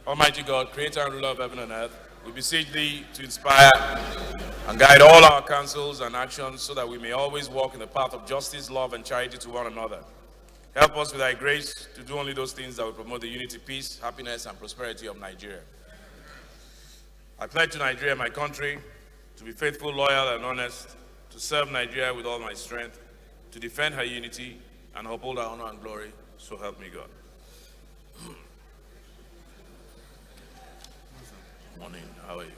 Almighty God, creator and ruler of heaven and earth, we beseech thee to inspire and guide all our counsels and actions so that we may always walk in the path of justice, love, and charity to one another. Help us with thy grace to do only those things that will promote the unity, peace, happiness, and prosperity of Nigeria. I pledge to Nigeria, my country, to be faithful, loyal, and honest, to serve Nigeria with all my strength, to defend her unity, and uphold her honor and glory. So help me God. Morning, how are you?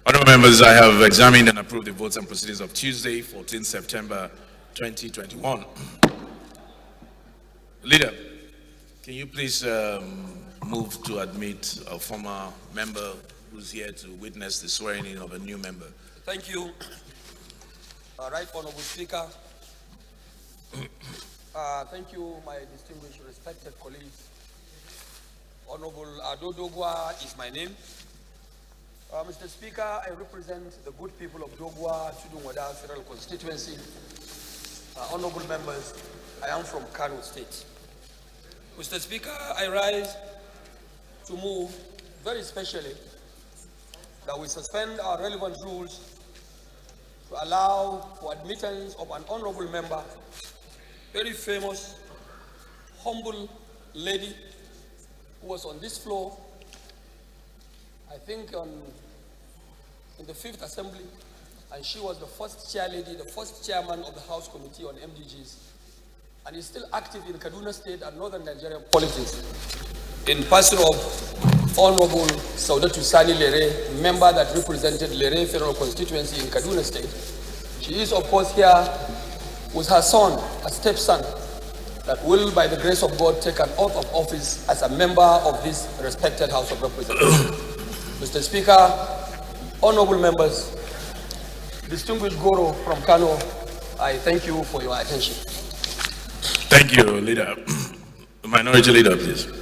Honorable members, I have examined and approved the votes and proceedings of Tuesday, 14 September 2021. Leader, can you please move to admit a former member who's here to witness the swearing in of a new member? Thank you. Right Honorable Speaker, thank you, my distinguished, respected colleagues. Honorable Dodogwa is my name. Mr. Speaker, I represent the good people of Dogwa, Chudunwada Federal Constituency. Honorable members, I am from Kano State. Mr. Speaker, I rise to move very specially that we suspend our relevant rules to allow for admittance of an honorable member, very famous, humble lady who was on this floor, I think in the 5th Assembly, and she was the first chair lady, the first chairman of the House Committee on MDGs, and is still active in Kaduna State and Northern Nigeria politics. In person of Honorable Saudatu Sani Lere, member that represented Lere Federal Constituency in Kaduna State. She is, of course, here with her son, a stepson, that will, by the grace of God, take an oath of office as a member of this respected House of Representatives. Mr. Speaker, honorable members, distinguished Goro from Kano, I thank you for your attention. Thank you, Leader. Minority Leader, please.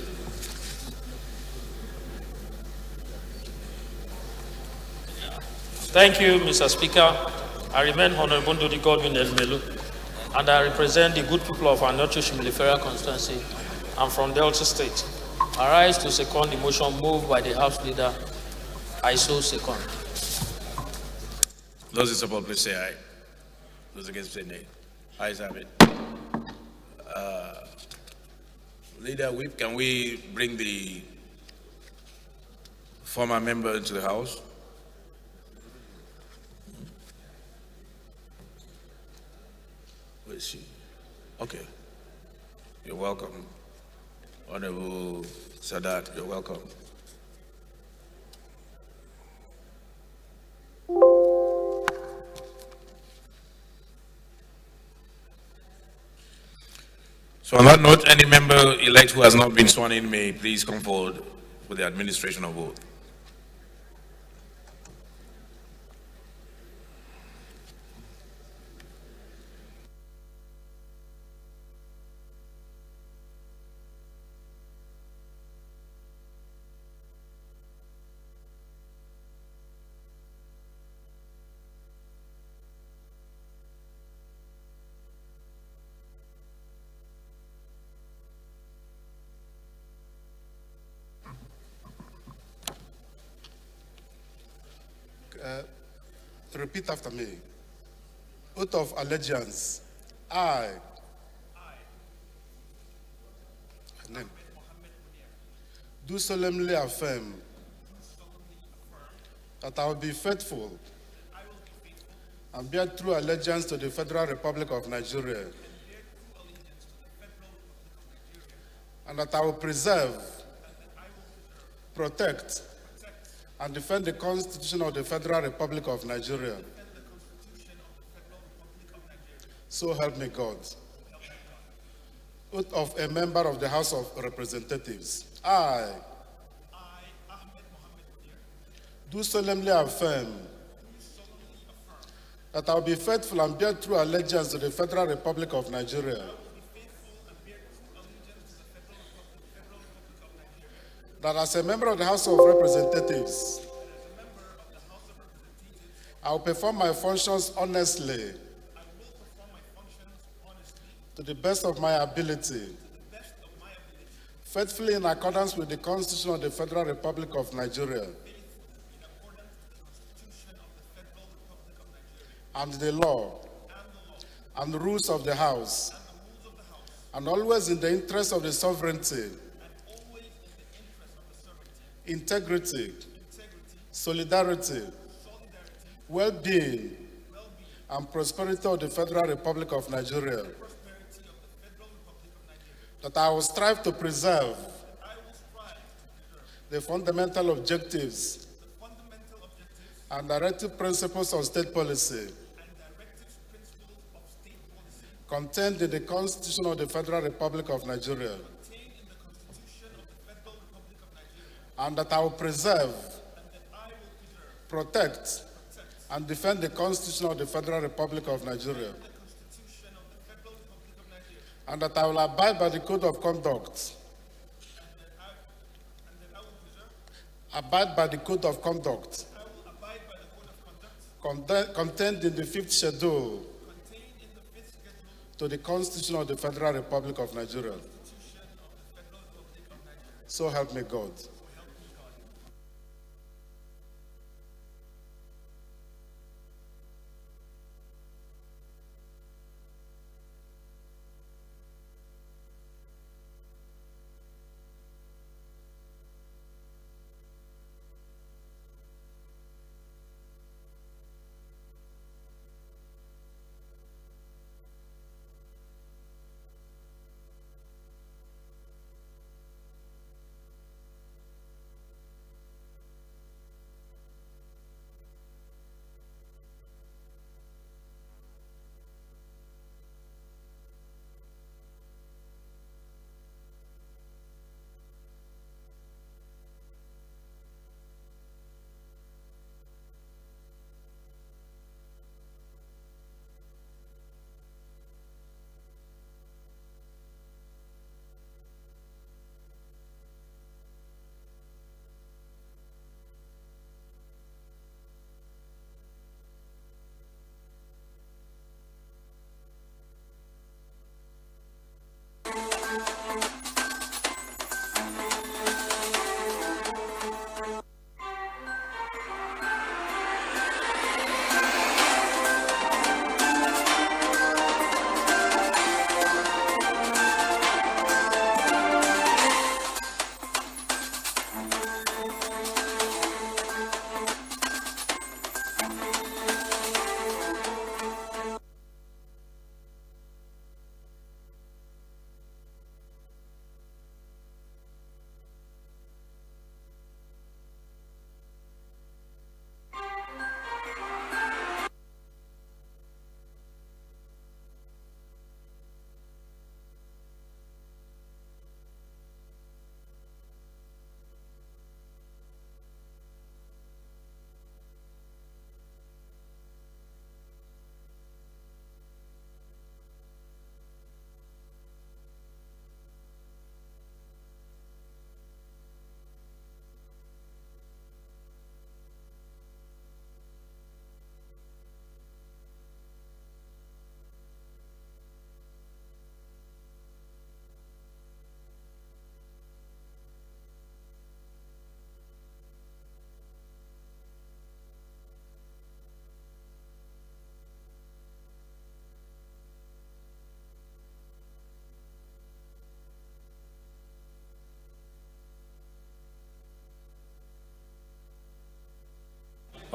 Thank you, Mr. Speaker. I remain Honorable Dodi Godwin Elmelu, and I represent the good people of Anocho Shimilifera constituency. I'm from Delta State. I rise to second the motion moved by the House Leader. I so second. Those in support, please say aye. Those against, say nay. Ayes have it. Leader Whip, can we bring the former member into the House? Where is she? Okay. You're welcome. Honorable Sadat, you're welcome. So on that note, any member-elect who has not been sworn in may please come forward with the administration of vote. Repeat after me. Oath of allegiance. I. Name. Do solemnly affirm that I will be faithful and bear true allegiance to the Federal Republic of Nigeria, and that I will preserve, protect, and defend the Constitution of the Federal Republic of Nigeria. So help me God. Oath of a member of the House of Representatives. I do solemnly affirm that I will be faithful and bear true allegiance to the Federal Republic of Nigeria, that as a member of the House of Representatives, I will perform my functions honestly, to the best of my ability, faithfully in accordance with the Constitution of the Federal Republic of Nigeria, and the law and the rules of the House, and always in the interest of the sovereignty, integrity, solidarity, well-being, and prosperity of the Federal Republic of Nigeria, that I will strive to preserve the fundamental objectives and directive principles of state policy contained in the Constitution of the Federal Republic of Nigeria, and that I will preserve, protect, and defend the Constitution of the Federal Republic of Nigeria, and that I will abide by the Code of Conduct contained in the 5th Schedule to the Constitution of the Federal Republic of Nigeria. So help me God.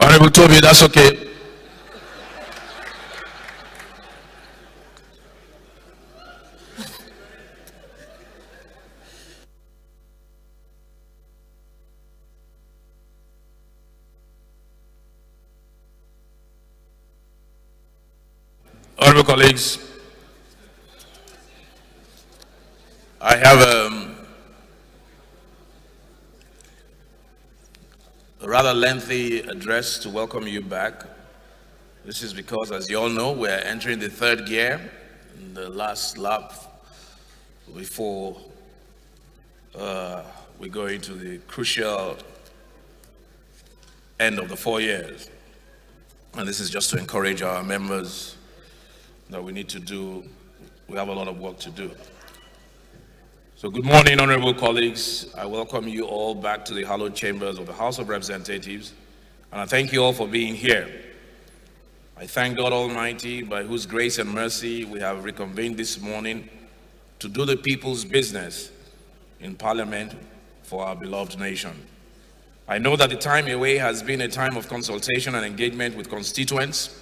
Honorable Toby, that's okay. Honorable colleagues, I have a rather lengthy address to welcome you back. This is because, as you all know, we're entering the third gear, the last lap before we go into the crucial end of the 4 years. And this is just to encourage our members that we need to do, we have a lot of work to do. So good morning, honorable colleagues. I welcome you all back to the hallowed chambers of the House of Representatives, and I thank you all for being here. I thank God Almighty, by whose grace and mercy we have reconvened this morning to do the people's business in Parliament for our beloved nation. I know that the time away has been a time of consultation and engagement with constituents.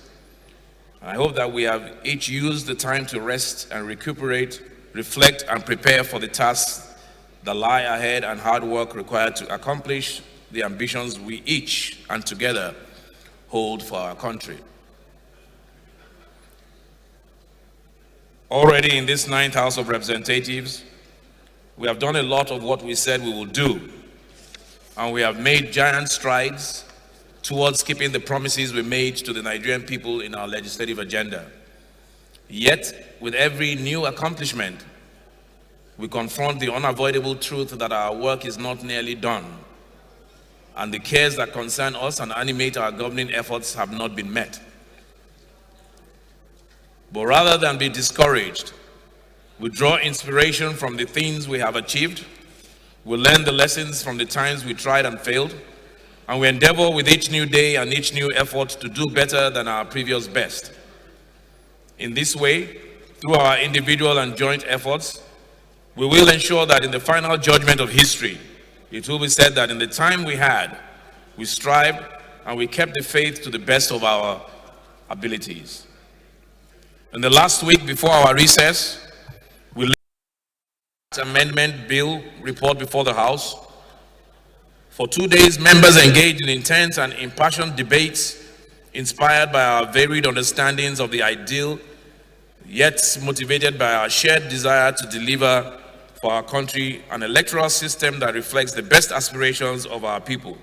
I hope that we have each used the time to rest and recuperate, reflect and prepare for the tasks that lie ahead and hard work required to accomplish the ambitions we each and together hold for our country. Already in this 9th House of Representatives, we have done a lot of what we said we will do, and we have made giant strides towards keeping the promises we made to the Nigerian people in our legislative agenda. Yet, with every new accomplishment, we confront the unavoidable truth that our work is not nearly done, and the cares that concern us and animate our governing efforts have not been met. But rather than be discouraged, we draw inspiration from the things we have achieved, we learn the lessons from the times we tried and failed, and we endeavor with each new day and each new effort to do better than our previous best. In this way, through our individual and joint efforts, we will ensure that in the final judgment of history, it will be said that in the time we had, we strived and we kept the faith to the best of our abilities. In the last week before our recess, we laid the amendment bill report before the House. For 2 days, members engaged in intense and impassioned debates inspired by our varied understandings of the ideal, yet motivated by our shared desire to deliver for our country an electoral system that reflects the best aspirations of our people.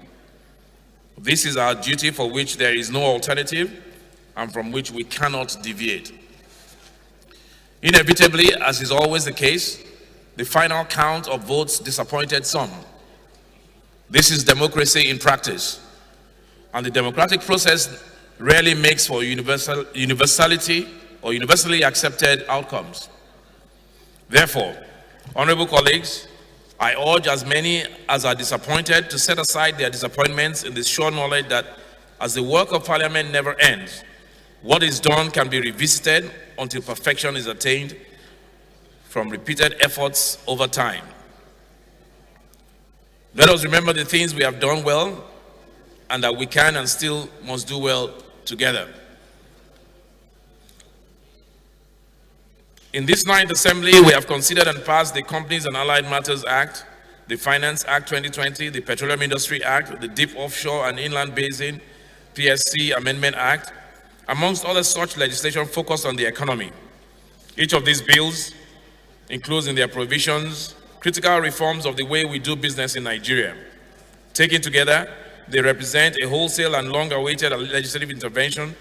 This is our duty for which there is no alternative and from which we cannot deviate. Inevitably, as is always the case, the final count of votes disappointed some. This is democracy in practice, and the democratic process rarely makes for universality or universally accepted outcomes. Therefore, honorable colleagues, I urge as many as are disappointed to set aside their disappointments in the sure knowledge that as the work of Parliament never ends, what is done can be revisited until perfection is attained from repeated efforts over time. Let us remember the things we have done well and that we can and still must do well together. In this 9th Assembly, we have considered and passed the Companies and Allied Matters Act, the Finance Act 2020, the Petroleum Industry Act, the Deep Offshore and Inland Basin PSC Amendment Act, amongst other such legislation focused on the economy. Each of these bills includes in their provisions critical reforms of the way we do business in Nigeria. Taken together, they represent a wholesale and long-awaited legislative intervention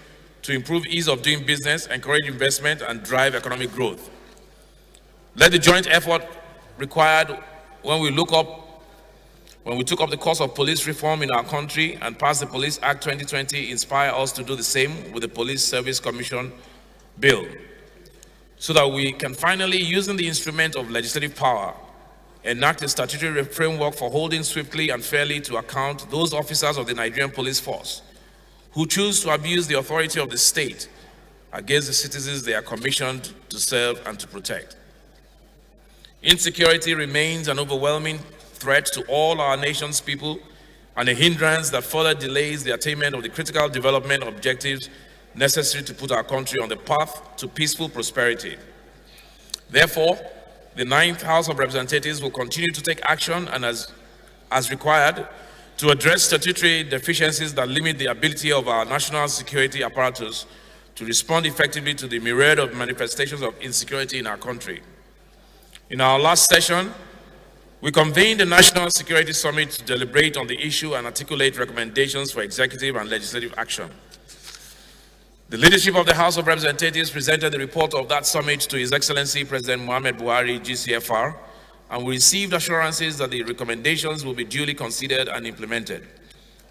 to improve ease of doing business, encourage investment, and drive economic growth. Let the joint effort required when we took up the course of police reform in our country and passed the Police Act 2020 inspire us to do the same with the Police Service Commission Bill, so that we can finally, using the instrument of legislative power, enact a statutory framework for holding swiftly and fairly to account those officers of the Nigerian police force who choose to abuse the authority of the state against the citizens they are commissioned to serve and to protect. Insecurity remains an overwhelming threat to all our nation's people and a hindrance that further delays the attainment of the critical development objectives necessary to put our country on the path to peaceful prosperity. Therefore, the 9th House of Representatives will continue to take action and as required to address statutory deficiencies that limit the ability of our national security apparatus to respond effectively to the myriad of manifestations of insecurity in our country. In our last session, we convened the National Security Summit to deliberate on the issue and articulate recommendations for executive and legislative action. The leadership of the House of Representatives presented the report of that summit to His Excellency President Muhammad Buhari, GCFR, and we received assurances that the recommendations will be duly considered and implemented.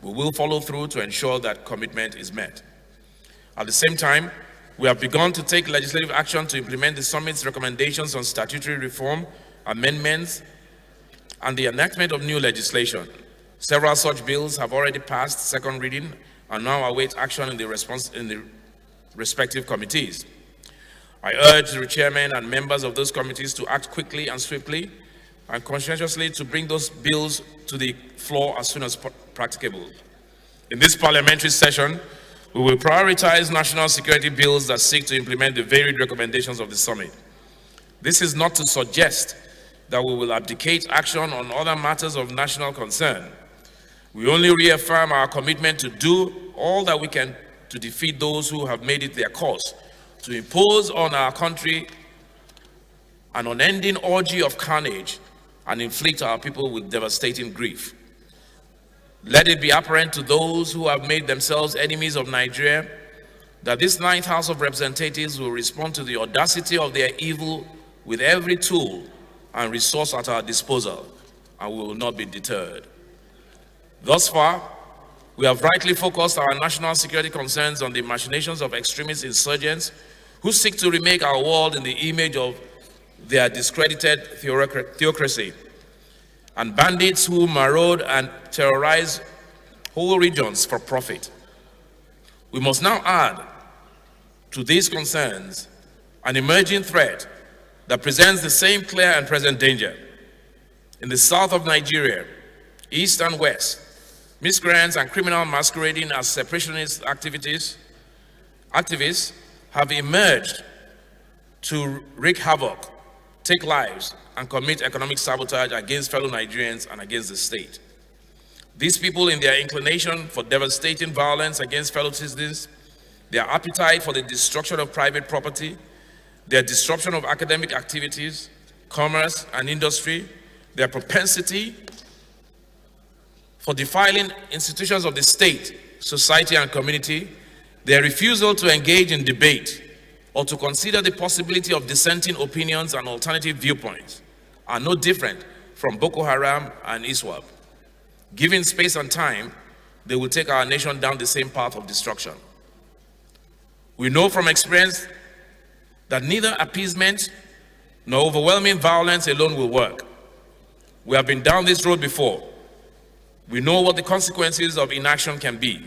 We will follow through to ensure that commitment is met. At the same time, we have begun to take legislative action to implement the summit's recommendations on statutory reform, amendments, and the enactment of new legislation. Several such bills have already passed second reading and now await action in the respective committees. I urge the chairman and members of those committees to act quickly and swiftly and conscientiously to bring those bills to the floor as soon as practicable. In this parliamentary session, we will prioritize national security bills that seek to implement the varied recommendations of the summit. This is not to suggest that we will abdicate action on other matters of national concern. We only reaffirm our commitment to do all that we can to defeat those who have made it their cause to impose on our country an unending orgy of carnage and inflict our people with devastating grief. Let it be apparent to those who have made themselves enemies of Nigeria that this ninth House of Representatives will respond to the audacity of their evil with every tool and resource at our disposal, and we will not be deterred. Thus far, we have rightly focused our national security concerns on the machinations of extremist insurgents who seek to remake our world in the image of their discredited theocracy, and bandits who maraud and terrorize whole regions for profit. We must now add to these concerns an emerging threat that presents the same clear and present danger. In the south of Nigeria, east and west, miscreants and criminals masquerading as separationist activists have emerged to wreak havoc, take lives, and commit economic sabotage against fellow Nigerians and against the state. These people, in their inclination for devastating violence against fellow citizens, their appetite for the destruction of private property, their disruption of academic activities, commerce, and industry, their propensity for defiling institutions of the state, society, and community, their refusal to engage in debate or to consider the possibility of dissenting opinions and alternative viewpoints are no different from Boko Haram and ISWAP. Given space and time, they will take our nation down the same path of destruction. We know from experience that neither appeasement nor overwhelming violence alone will work. We have been down this road before. We know what the consequences of inaction can be.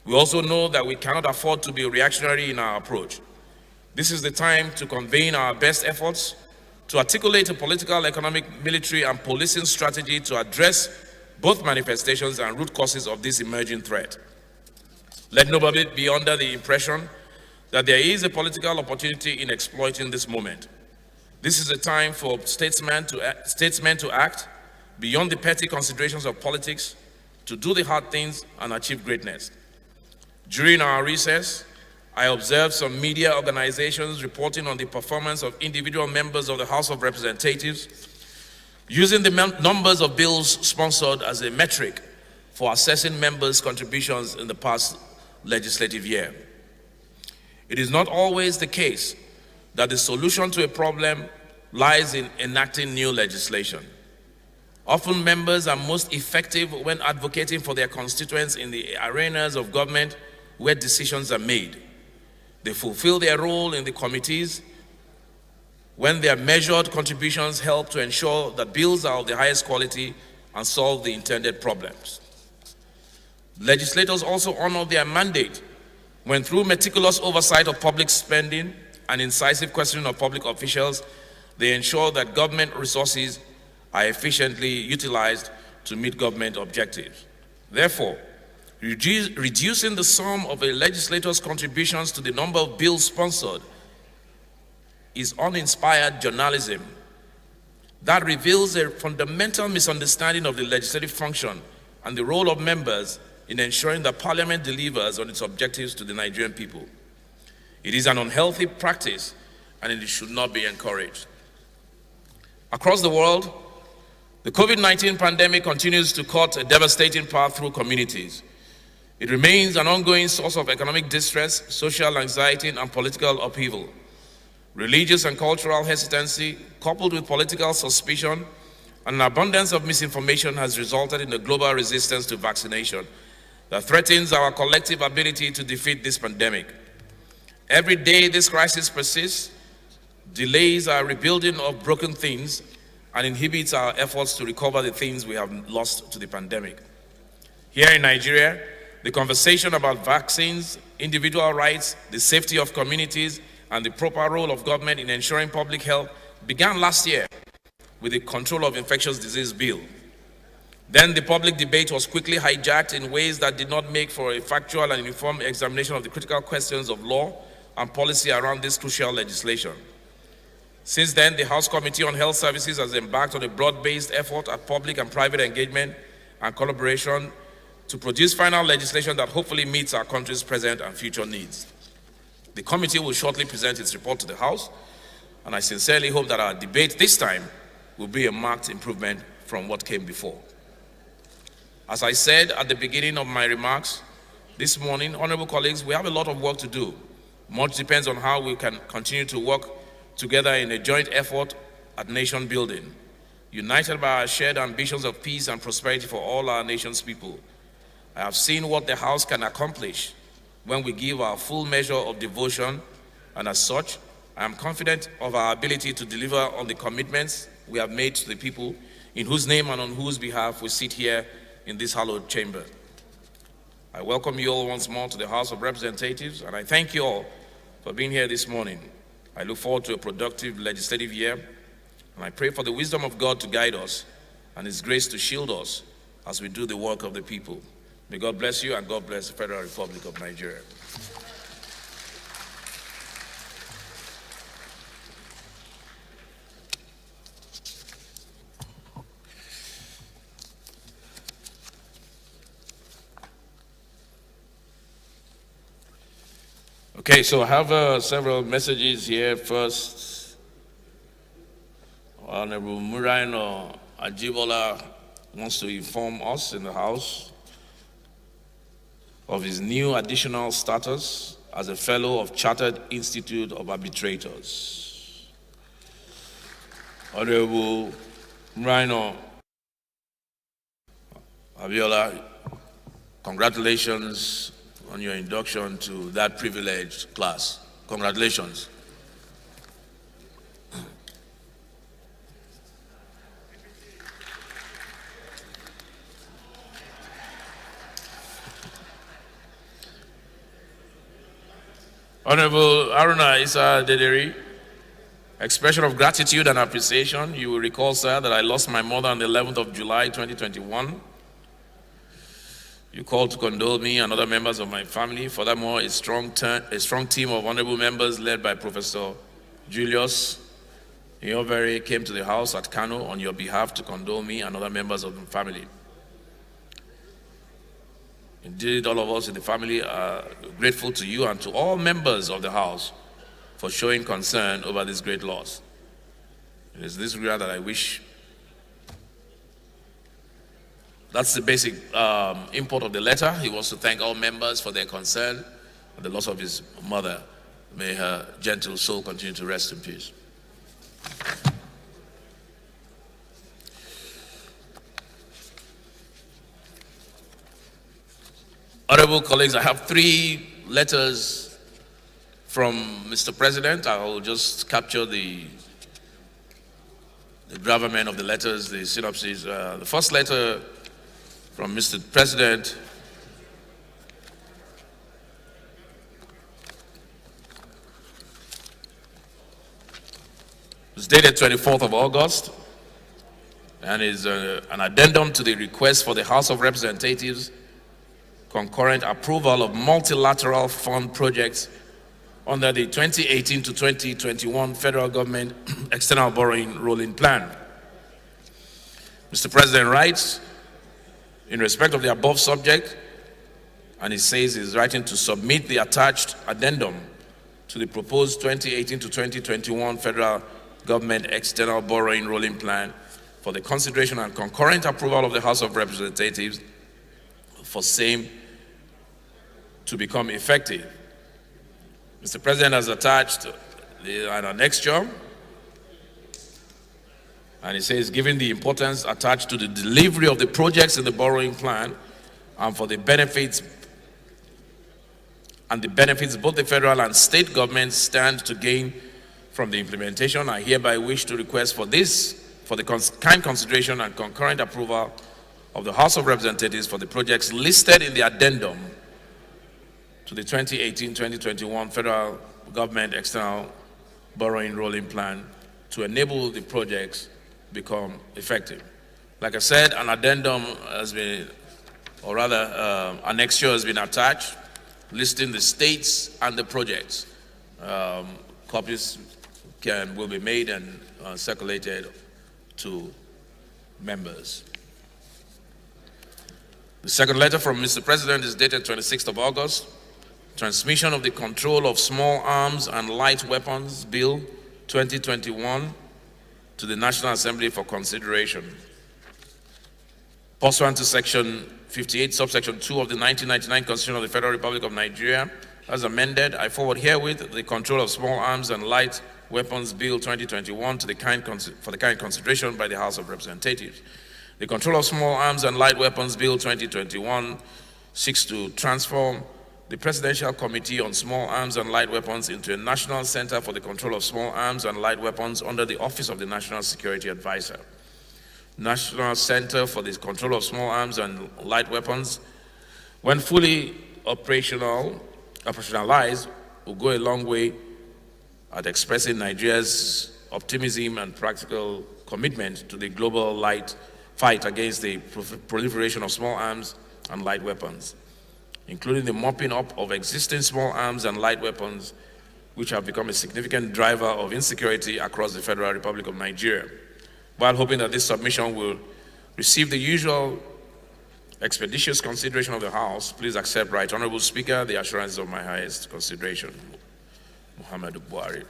We also know that we cannot afford to be reactionary in our approach. This is the time to convene our best efforts to articulate a political, economic, military, and policing strategy to address both manifestations and root causes of this emerging threat. Let nobody be under the impression that there is a political opportunity in exploiting this moment. This is a time for statesmen to act beyond the petty considerations of politics, to do the hard things and achieve greatness. During our recess, I observed some media organizations reporting on the performance of individual members of the House of Representatives, using the numbers of bills sponsored as a metric for assessing members' contributions in the past legislative year. It is not always the case that the solution to a problem lies in enacting new legislation. Often members are most effective when advocating for their constituents in the arenas of government where decisions are made. They fulfill their role in the committees when their measured contributions help to ensure that bills are of the highest quality and solve the intended problems. Legislators also honor their mandate when, through meticulous oversight of public spending and incisive questioning of public officials, they ensure that government resources are efficiently utilized to meet government objectives. Therefore, reducing the sum of a legislator's contributions to the number of bills sponsored is uninspired journalism that reveals a fundamental misunderstanding of the legislative function and the role of members in ensuring that Parliament delivers on its objectives to the Nigerian people. It is an unhealthy practice and it should not be encouraged. Across the world, the COVID-19 pandemic continues to cut a devastating path through communities. It remains an ongoing source of economic distress, social anxiety, and political upheaval. Religious and cultural hesitancy, coupled with political suspicion and an abundance of misinformation, has resulted in a global resistance to vaccination that threatens our collective ability to defeat this pandemic. Every day this crisis persists, delays our rebuilding of broken things, and inhibits our efforts to recover the things we have lost to the pandemic. Here in Nigeria, the conversation about vaccines, individual rights, the safety of communities, and the proper role of government in ensuring public health began last year with the Control of Infectious Disease Bill. Then the public debate was quickly hijacked in ways that did not make for a factual and informed examination of the critical questions of law and policy around this crucial legislation. Since then, the House Committee on Health Services has embarked on a broad-based effort at public and private engagement and collaboration to produce final legislation that hopefully meets our country's present and future needs. The committee will shortly present its report to the House, and I sincerely hope that our debate this time will be a marked improvement from what came before. As I said at the beginning of my remarks this morning, honorable colleagues, we have a lot of work to do. Much depends on how we can continue to work together in a joint effort at nation building, united by our shared ambitions of peace and prosperity for all our nation's people. I have seen what the House can accomplish when we give our full measure of devotion, and as such, I am confident of our ability to deliver on the commitments we have made to the people in whose name and on whose behalf we sit here in this hallowed chamber. I welcome you all once more to the House of Representatives, and I thank you all for being here this morning. I look forward to a productive legislative year, and I pray for the wisdom of God to guide us and His grace to shield us as we do the work of the people. May God bless you, and God bless the Federal Republic of Nigeria. Okay, so I have several messages here. First, Honorable Muraino Ajibola wants to inform us in the House of his new additional status as a Fellow of Chartered Institute of Arbitrators. Honorable Muraino Abiola, congratulations on your induction to that privileged class. Congratulations. Honorable Aruna Issa Dederi, expression of gratitude and appreciation. You will recall, sir, that I lost my mother on the 11th of July, 2021. You called to condole me and other members of my family. Furthermore, a strong team of honorable members led by Professor Julius Ioveri came to the house at Kano on your behalf to condole me and other members of the family. Indeed, all of us in the family are grateful to you and to all members of the house for showing concern over this great loss. It is this regard that I wish. That's the basic import of the letter. He wants to thank all members for their concern at the loss of his mother. May her gentle soul continue to rest in peace. Honorable colleagues, I have 3 letters from Mr. President. I will just capture the gravamen of the letters, the synopses. The first letter from Mr. President was dated 24th of August and is an addendum to the request for the House of Representatives concurrent approval of multilateral fund projects under the 2018 to 2021 federal government external borrowing rolling plan. Mr. President writes, in respect of the above subject, and he says he's writing to submit the attached addendum to the proposed 2018 to 2021 federal government external borrowing rolling plan for the consideration and concurrent approval of the House of Representatives for same to become effective. Mr. President has attached an annexure, and he says, given the importance attached to the delivery of the projects in the borrowing plan and for the benefits both the federal and state governments stand to gain from the implementation, I hereby wish to request for the kind consideration and concurrent approval of the House of Representatives for the projects listed in the addendum to the 2018-2021 federal government external borrowing rolling plan to enable the projects become effective. Like I said, an addendum has been, or rather, annexure has been attached, listing the states and the projects. Copies will be made and circulated to members. The second letter from Mr. President is dated 26th of August. Transmission of the Control of Small Arms and Light Weapons Bill 2021 to the National Assembly for consideration. pursuant to Section 58, subsection 2 of the 1999 Constitution of the Federal Republic of Nigeria, as amended, I forward herewith the Control of Small Arms and Light Weapons Bill 2021 for the kind consideration by the House of Representatives. The Control of Small Arms and Light Weapons Bill 2021 seeks to transform the Presidential Committee on Small Arms and Light Weapons into a National Center for the Control of Small Arms and Light Weapons under the Office of the National Security Advisor. National Center for the Control of Small Arms and Light Weapons, when fully operationalized, will go a long way at expressing Nigeria's optimism and practical commitment to the global fight against the proliferation of small arms and light weapons, including the mopping up of existing small arms and light weapons, which have become a significant driver of insecurity across the Federal Republic of Nigeria. While hoping that this submission will receive the usual expeditious consideration of the House, please accept, Right Honorable Speaker, the assurances of my highest consideration. Muhammadu Buhari.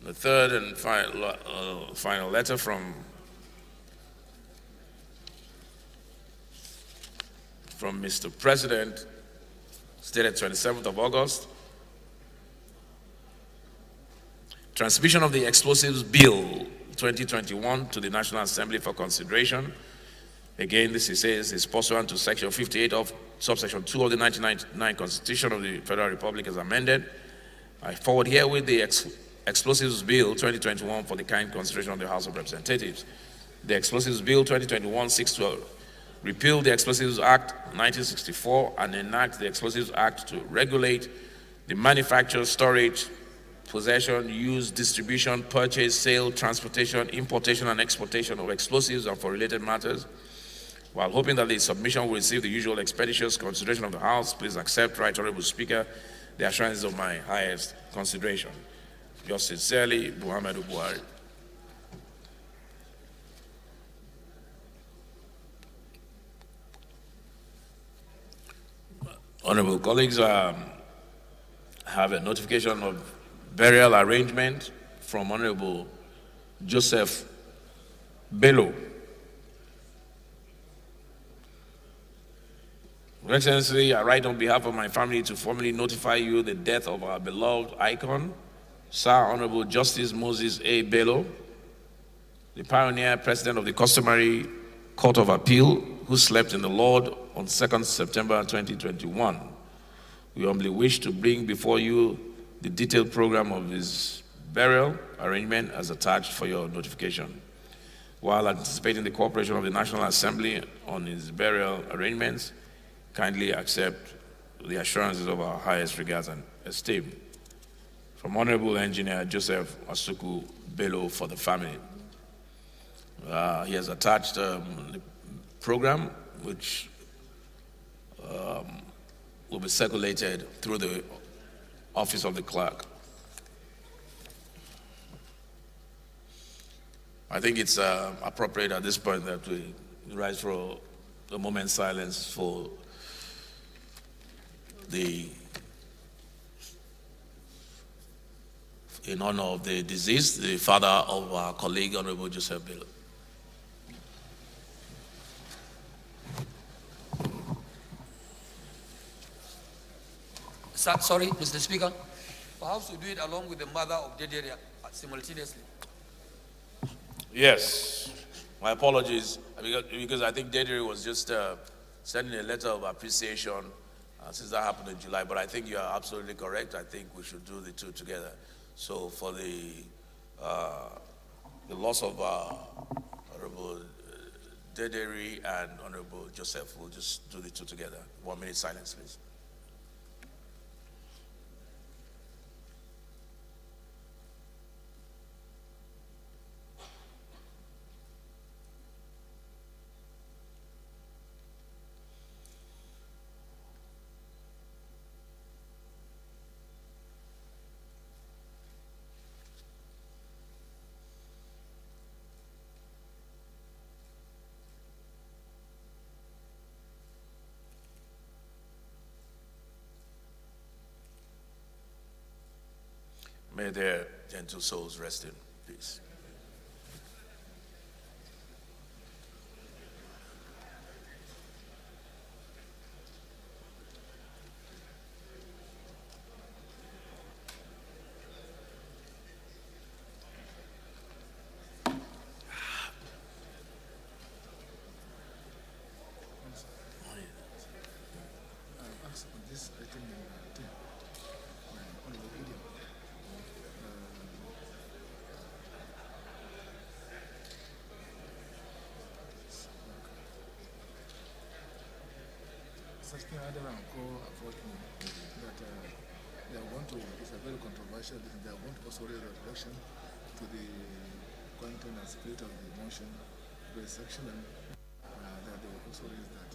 The third and final letter from Mr. President, stated 27th of August. Transmission of the Explosives Bill 2021 to the National Assembly for consideration. Again, this is pursuant to Section 58 of subsection 2 of the 1999 Constitution of the Federal Republic as amended. I forward herewith the Explosives Bill 2021 for the kind consideration of the House of Representatives. The Explosives Bill 2021 seeks to repeal the Explosives Act 1964 and enact the Explosives Act to regulate the manufacture, storage, possession, use, distribution, purchase, sale, transportation, importation, and exportation of explosives and for related matters. While hoping that the submission will receive the usual expeditious consideration of the House, please accept, Right Honorable Speaker, the assurances of my highest consideration. Yours sincerely, Muhammadu Buhari. Honorable colleagues, I have a notification of burial arrangement from Honorable Joseph Bello. Your Excellency, I write on behalf of my family to formally notify you the death of our beloved icon, Sir Honorable Justice Moses A. Bello, the pioneer president of the customary Court of Appeal, who slept in the Lord on 2nd September 2021. We humbly wish to bring before you the detailed program of his burial arrangement as attached for your notification. While anticipating the cooperation of the National Assembly on his burial arrangements, kindly accept the assurances of our highest regards and esteem. From Honorable Engineer Joseph Asuku Bello for the family. He has attached the program which will be circulated through the office of the clerk. I think it's appropriate at this point that we rise for a moment's silence for in honor of the deceased, the father of our colleague, Honorable Joseph Bello. Sorry, Mr. Speaker. Perhaps we do it along with the mother of Dedere simultaneously. Yes, my apologies, because I think Dedere was just sending a letter of appreciation since that happened in July, but I think you are absolutely correct. I think we should do the two together. So for the loss of Honorable Dedere and Honorable Joseph, we'll just do the two together. 1 minute silence, please. May their gentle souls rest in peace. asking Adam and Co. unfortunately that they are going to, it's a very controversial, they are going to also raise the objection to the content and spirit of the motion, the section, and that they will also raise that.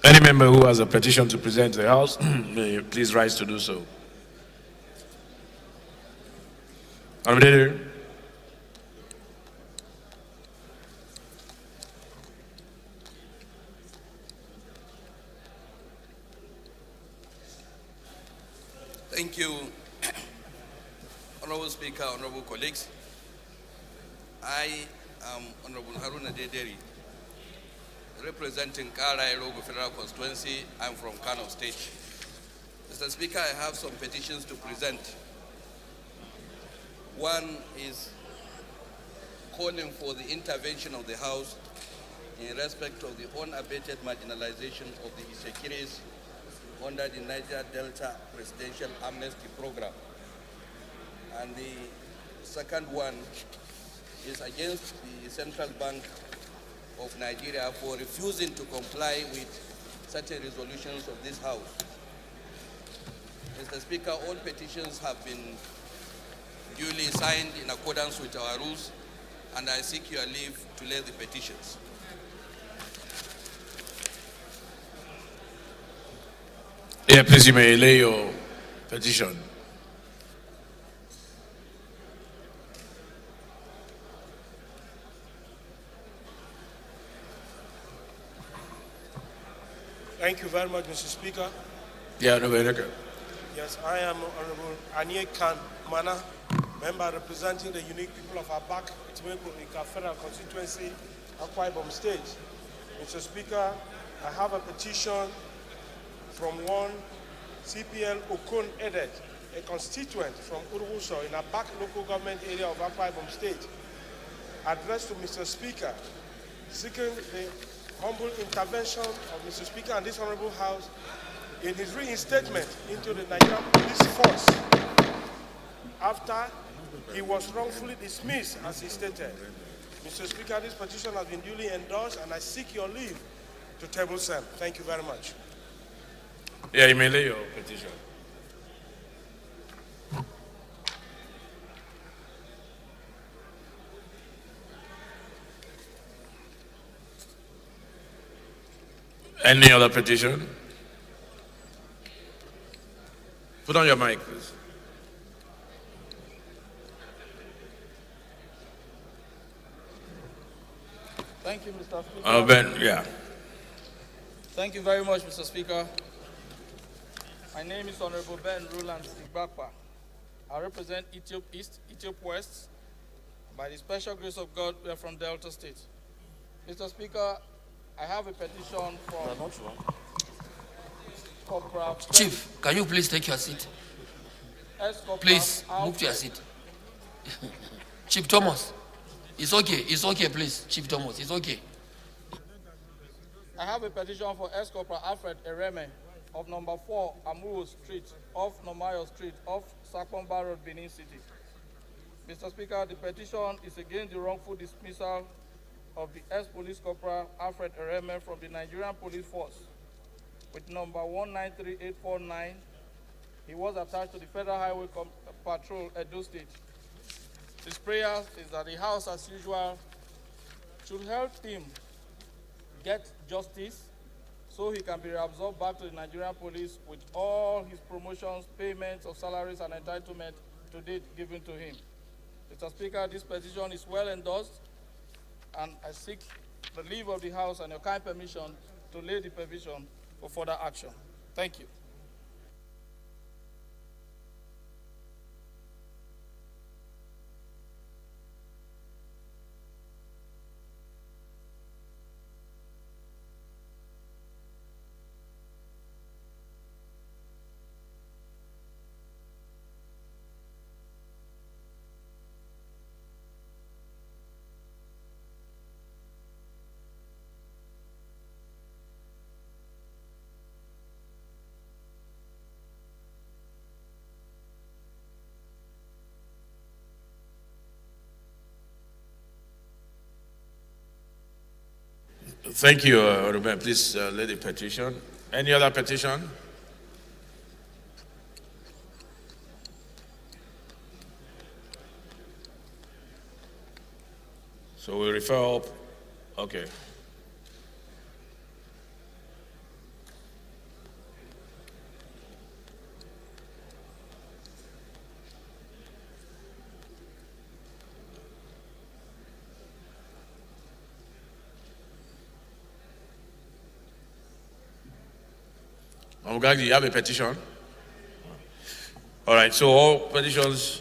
Any member who has a petition to present to the House, may please rise to do so. Honorable Leader. Thank you, Honorable Speaker, honorable colleagues. I am Honorable Haruna Dederi, representing Kara Erogo Federal Constituency. I'm from Kano State. Mr. Speaker, I have some petitions to present. One is calling for the intervention of the House in respect of the unabated marginalization of the Issekiris under the Niger Delta Presidential Amnesty Program. And the second one is against the Central Bank of Nigeria for refusing to comply with certain resolutions of this House. Mr. Speaker, all petitions have been duly signed in accordance with our rules, and I seek your leave to lay the petitions. Yeah, please, you may lay your petition. Thank you very much, Mr. Speaker. Yeah, no, okay. Yes, I am Honorable Anye Khan Mana, member representing the unique people of Abak, Itimeko, Ika Federal Constituency, Akwa Ibom State. Mr. Speaker, I have a petition from one CPL Okon Edet, a constituent from Uruguso in Abak local government area of Akwa Ibom State, addressed to Mr. Speaker, seeking the humble intervention of Mr. Speaker and this Honorable House in his reinstatement into the Nigerian Police Force after he was wrongfully dismissed, as he stated. Mr. Speaker, this petition has been duly endorsed, and I seek your leave to table same. Thank you very much. Yeah, you may lay your petition. Any other petition? Put on your mic, please. Thank you, Mr. Speaker. Ben, yeah. Thank you very much, Mr. Speaker. My name is Honorable Ben Roland Igbakpa. I represent Ethiop East, Ethiop West. By the special grace of God, we are from Delta State. Mr. Speaker, I have a petition from Corporal Chief, can you please take your seat? Please, move to your seat. Chief Thomas, it's okay, please. Chief Thomas, it's okay. I have a petition for Corporal Alfred Ereme of number 4 Amuro Street, off Nomayo Street, off Sakpomba Road, Benin City. Mr. Speaker, the petition is against the wrongful dismissal of the ex-police corporal Alfred Ereme from the Nigerian Police Force with number 193849. He was attached to the Federal Highway Patrol, Edo State. His prayer is that the House, as usual, should help him get justice so he can be reabsorbed back to the Nigerian police with all his promotions, payments of salaries, and entitlement to date given to him. Mr. Speaker, this petition is well endorsed, and I seek the leave of the House and your kind permission to lay the petition for further action. Thank you. Thank you, Ruben. Please lay the petition. Any other petition? So we refer up. Okay. Omugagi, you have a petition? All right, so all petitions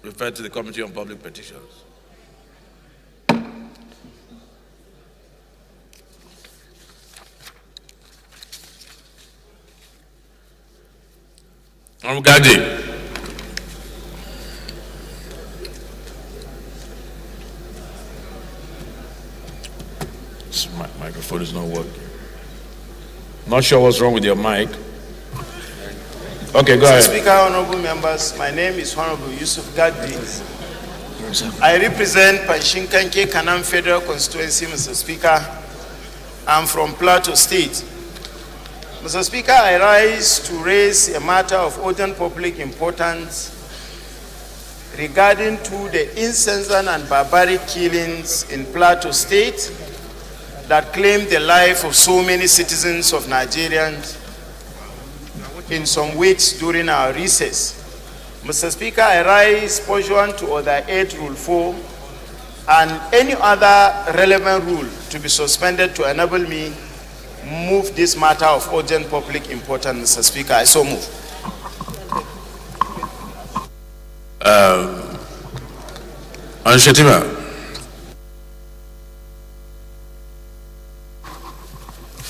refer to the Committee on Public Petitions. Omugagi. This microphone is not working. Not sure what's wrong with your mic. Okay, go ahead. Mr. Speaker, honorable members, my name is Honorable Yusuf Gadbi. I represent Panshinkanke Kanam Federal Constituency, Mr. Speaker. I'm from Plateau State. Mr. Speaker, I rise to raise a matter of urgent public importance regarding to the insensate and barbaric killings in Plateau State that claimed the life of so many citizens of Nigerians in some weeks during our recess. Mr. Speaker, I rise pursuant to Order 8, Rule 4, and any other relevant rule to be suspended to enable me move this matter of urgent public importance, Mr. Speaker. I so move. Shetima.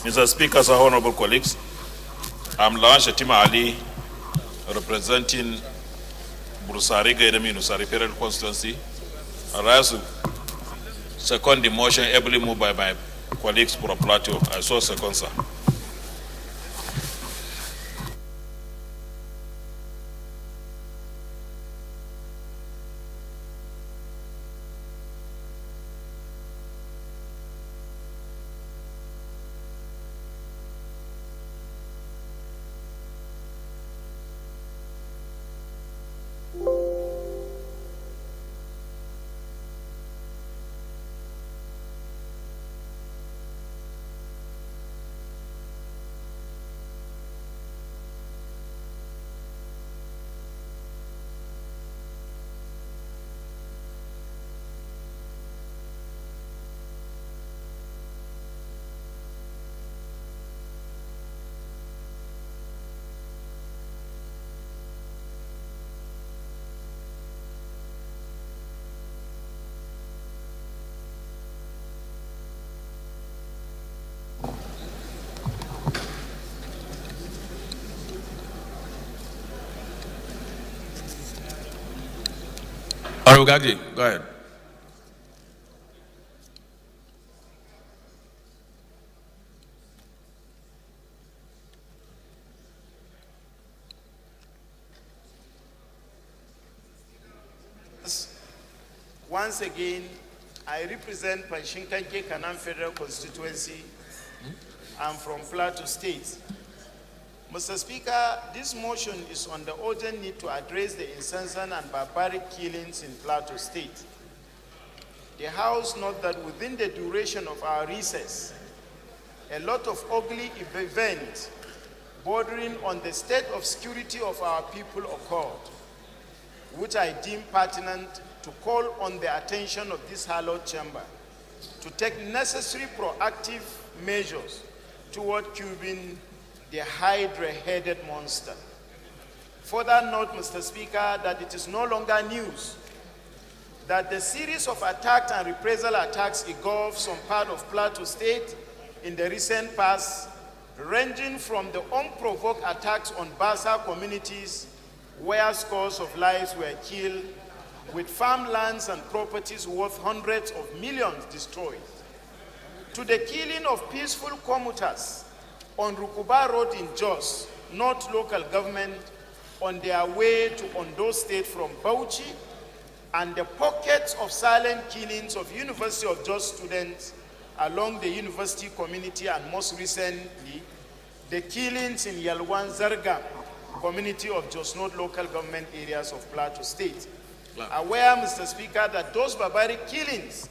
Mr. Speaker, sir, honorable colleagues, I'm Lawan Shetima Ali, representing Burusari Gaidami Nusari Federal Constituency. I rise to second the motion ably moved by my colleagues for a plateau. I so second, sir. Honorable Gagdi, go ahead. Once again, I represent Panshinkanke Kanam Federal Constituency. I'm from Plateau State. Mr. Speaker, this motion is on the urgent need to address the incessant and barbaric killings in Plateau State. The House notes that within the duration of our recess, a lot of ugly events bordering on the state of security of our people occurred, which I deem pertinent to call on the attention of this hallowed chamber to take necessary proactive measures toward curbing the hydra-headed monster. Further note, Mr. Speaker, that it is no longer news that the series of attacks and reprisal attacks engulfed some part of Plateau State in the recent past, ranging from the unprovoked attacks on Basa communities where scores of lives were killed, with farmlands and properties worth hundreds of millions destroyed, to the killing of peaceful commuters on Rukuba Road in Jos, not local government, on their way to Ondo State from Bauchi, and the pockets of silent killings of University of Jos students along the university community, and most recently, the killings in Yalwan Zargam community of Jos North local government areas of Plateau State. Aware, Mr. Speaker, that those barbaric killings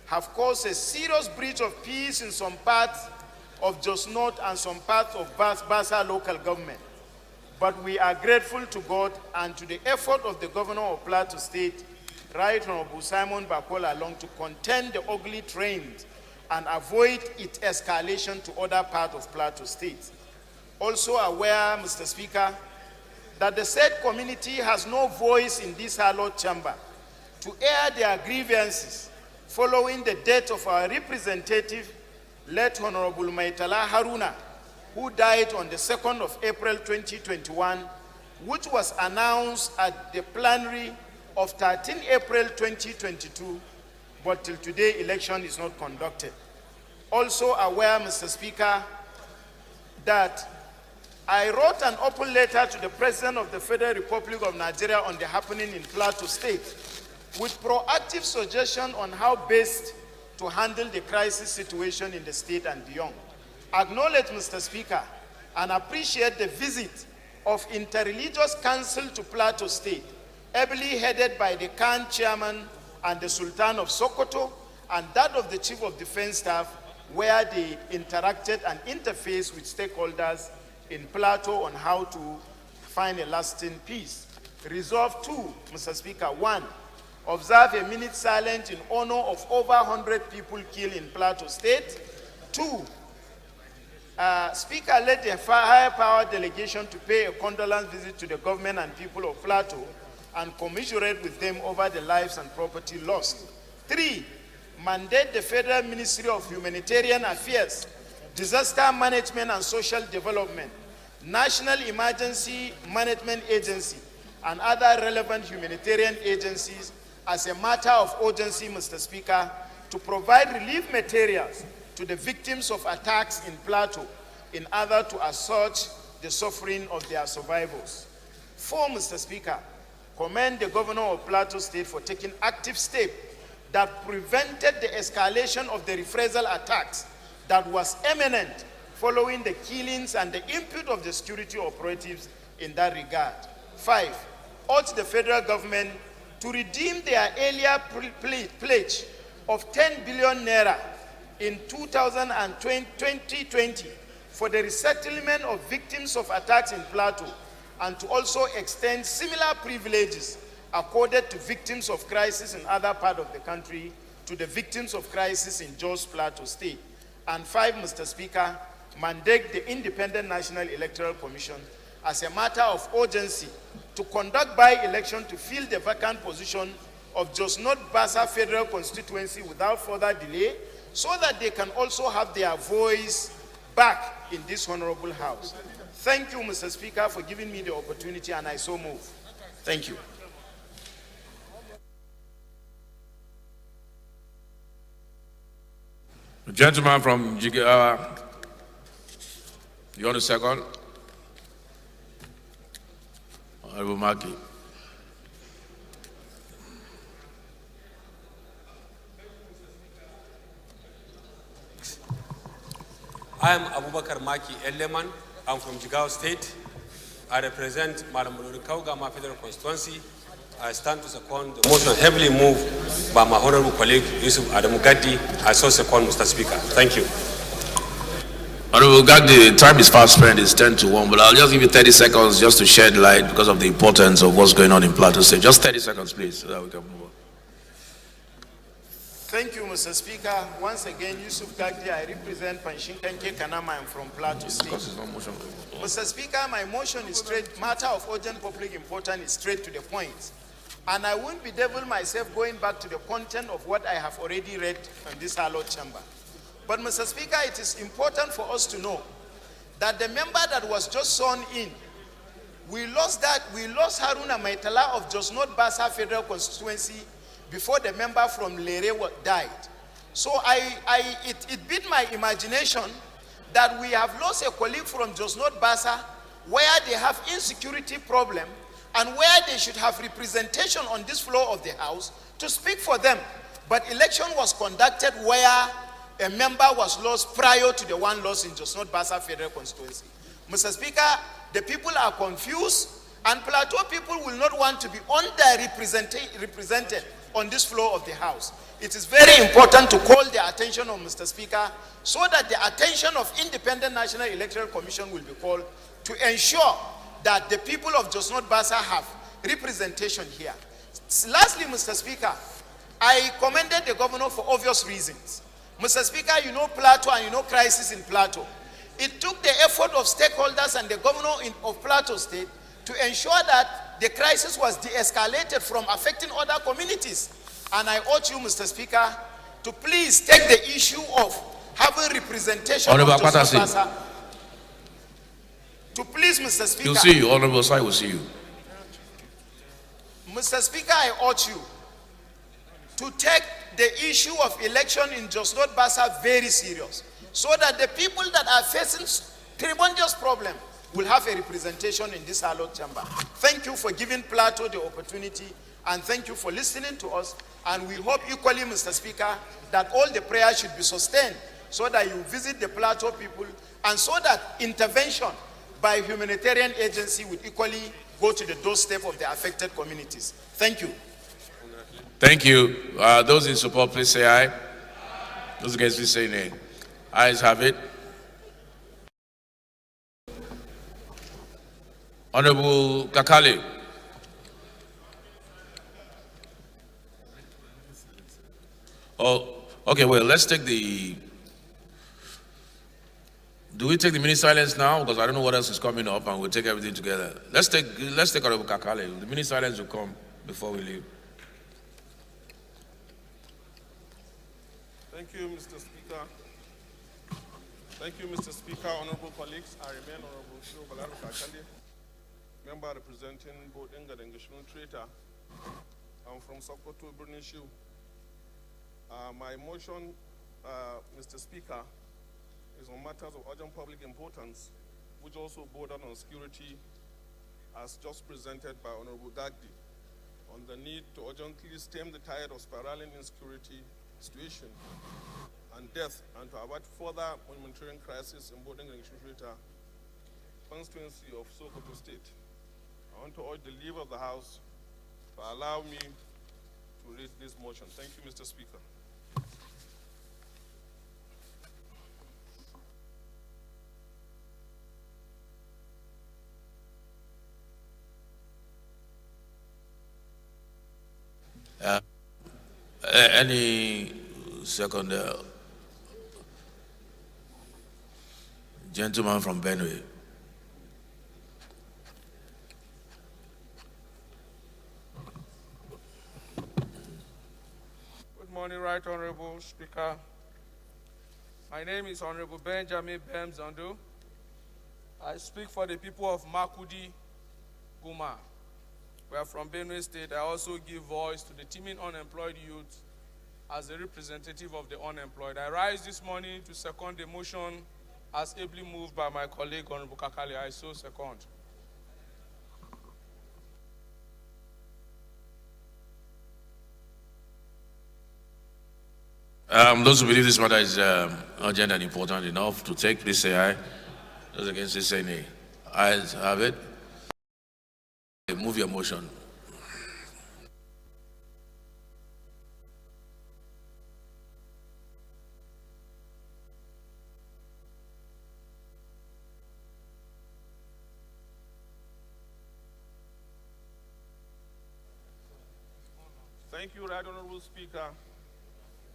have caused a serious breach of peace in some parts of Jos North and some parts of Basa local government. But we are grateful to God and to the effort of the governor of Plateau State, Right Honorable Simon Bakola, along to contain the ugly trend and avoid its escalation to other parts of Plateau State. Also aware, Mr. Speaker, that the said community has no voice in this hallowed chamber to air their grievances following the death of our representative, late Honorable Maitala Haruna, who died on the 2nd of April 2021, which was announced at the plenary of 13 April 2022, but till today election is not conducted. Also aware, Mr. Speaker, that I wrote an open letter to the President of the Federal Republic of Nigeria on the happening in Plateau State with proactive suggestion on how best to handle the crisis situation in the state and beyond. Acknowledge, Mr. Speaker, and appreciate the visit of Interreligious Council to Plateau State, ably headed by the Khan chairman and the Sultan of Sokoto, and that of the Chief of Defense Staff, where they interacted and interfaced with stakeholders in Plateau on how to find a lasting peace. Resolve 2, Mr. Speaker. 1, observe a minute silence in honor of over 100 people killed in Plateau State. 2, Speaker led the higher power delegation to pay a condolence visit to the government and people of Plateau and commiserate with them over the lives and property lost. 3, mandate the Federal Ministry of Humanitarian Affairs, Disaster Management and Social Development, National Emergency Management Agency, and other relevant humanitarian agencies as a matter of urgency, Mr. Speaker, to provide relief materials to the victims of attacks in Plateau in order to assuage the suffering of their survivors. 4, Mr. Speaker, commend the Governor of Plateau State for taking active steps that prevented the escalation of the reprisal attacks that was imminent following the killings and the input of the security operatives in that regard. 5, urge the federal government to redeem their earlier pledge of 10 billion naira in 2020 for the resettlement of victims of attacks in Plateau, and to also extend similar privileges accorded to victims of crisis in other parts of the country to the victims of crisis in Jos Plateau State. And 5, Mr. Speaker, mandate the Independent National Electoral Commission as a matter of urgency to conduct by-election to fill the vacant position of Jos North Bassa Federal Constituency without further delay, so that they can also have their voice back in this honorable house. Thank you, Mr. Speaker, for giving me the opportunity, and I so move. Thank you. The gentleman from Jigawa, you want a second? Honorable Maki. I am Abubakar Maki Eleman. I'm from Jigawa State. I represent Madam Kaugama Federal Constituency. I stand to second the motion heavily moved by my honorable colleague Yusuf Adamu Gaddi. I so second, Mr. Speaker. Thank you. Honorable Gaddi, the time is fast spent, it's 10 to 1, but I'll just give you 30 seconds just to shed light because of the importance of what's going on in Plateau State. Just 30 seconds, please, so that we can move on. Thank you, Mr. Speaker. Once again, Yusuf Gagdi, I represent Panshinkanke Kanama. I'm from Plateau State. Mr. Speaker, my motion is straight, matter of urgent public importance is straight to the point. And I won't bedevil myself going back to the content of what I have already read from this hallowed chamber. But Mr. Speaker, it is important for us to know that the member that was just sworn in, we lost Haruna Maitala of Jos North Bassa Federal Constituency before the member from Lere died. So it beat my imagination that we have lost a colleague from Jos North Bassa where they have insecurity problem and where they should have representation on this floor of the house to speak for them. But election was conducted where a member was lost prior to the one lost in Jos North Bassa Federal Constituency. Mr. Speaker, the people are confused, and Plateau people will not want to be underrepresented on this floor of the house. It is very important to call the attention of Mr. Speaker so that the attention of Independent National Electoral Commission will be called to ensure that the people of Jos North Bassa have representation here. Lastly, Mr. Speaker, I commended the governor for obvious reasons. Mr. Speaker, you know Plateau and you know crisis in Plateau. It took the effort of stakeholders and the governor of Plateau State to ensure that the crisis was de-escalated from affecting other communities. And I urge you, Mr. Speaker, to please take the issue of having representation of Jos North Bassa. To please, Mr. Speaker. We'll see you, Honorable Sai will see you. Mr. Speaker, I urge you to take the issue of election in Jos North Bassa very serious, so that the people that are facing tremendous problem will have a representation in this hallowed chamber. Thank you for giving Plateau the opportunity, and thank you for listening to us. And we hope equally, Mr. Speaker, that all the prayers should be sustained so that you visit the Plateau people, and so that intervention by humanitarian agency would equally go to the doorstep of the affected communities. Thank you. Thank you. Those in support, please say aye. Those against, please say nay. Ayes have it. Honorable Kakali. Oh, okay, well, let's take the Do we take the mini silence now? Because I don't know what else is coming up, and we'll take everything together. Let's take Honorable Kakale. The mini silence will come before we leave. Thank you, Mr. Speaker. Thank you, Mr. Speaker, honorable colleagues. I remain Honorable Shiro Balaro Kakale, member representing Bodinga Dengishun Traitor. I'm from Sokoto, Burnishu. My motion, Mr. Speaker, is on matters of urgent public importance, which also border on security, as just presented by Honorable Gagdi, on the need to urgently stem the tide of spiraling insecurity situation and death, and to avert further humanitarian crisis in Bodinga Dengishun constituency of Sokoto State. I want to urge the leader of the House to allow me to read this motion. Thank you, Mr. Speaker. Any second gentleman from Benue. Good morning, Right Honorable Speaker. My name is Honorable Benjamin Bemzondo. I speak for the people of Makudi, Guma. We are from Benue State. I also give voice to the teeming unemployed youth as a representative of the unemployed. I rise this morning to second the motion as ably moved by my colleague, Honorable Kakale. I so second. Those who believe this matter is urgent and important enough to take, please say aye. Those against it, say nay. Ayes have it. Move your motion. Thank you, Right Honorable Speaker,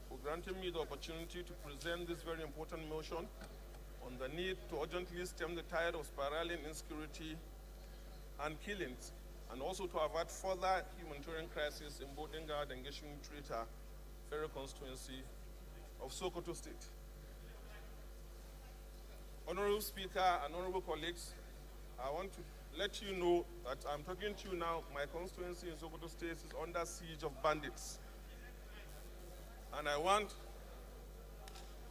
for granting me the opportunity to present this very important motion on the need to urgently stem the tide of spiraling insecurity and killings, and also to avert further humanitarian crisis in Bodinga Dengishun Traitor Federal Constituency of Sokoto State. Honorable Speaker and honorable colleagues, I want to let you know that I'm talking to you now. My constituency in Sokoto State is under siege of bandits. And I want,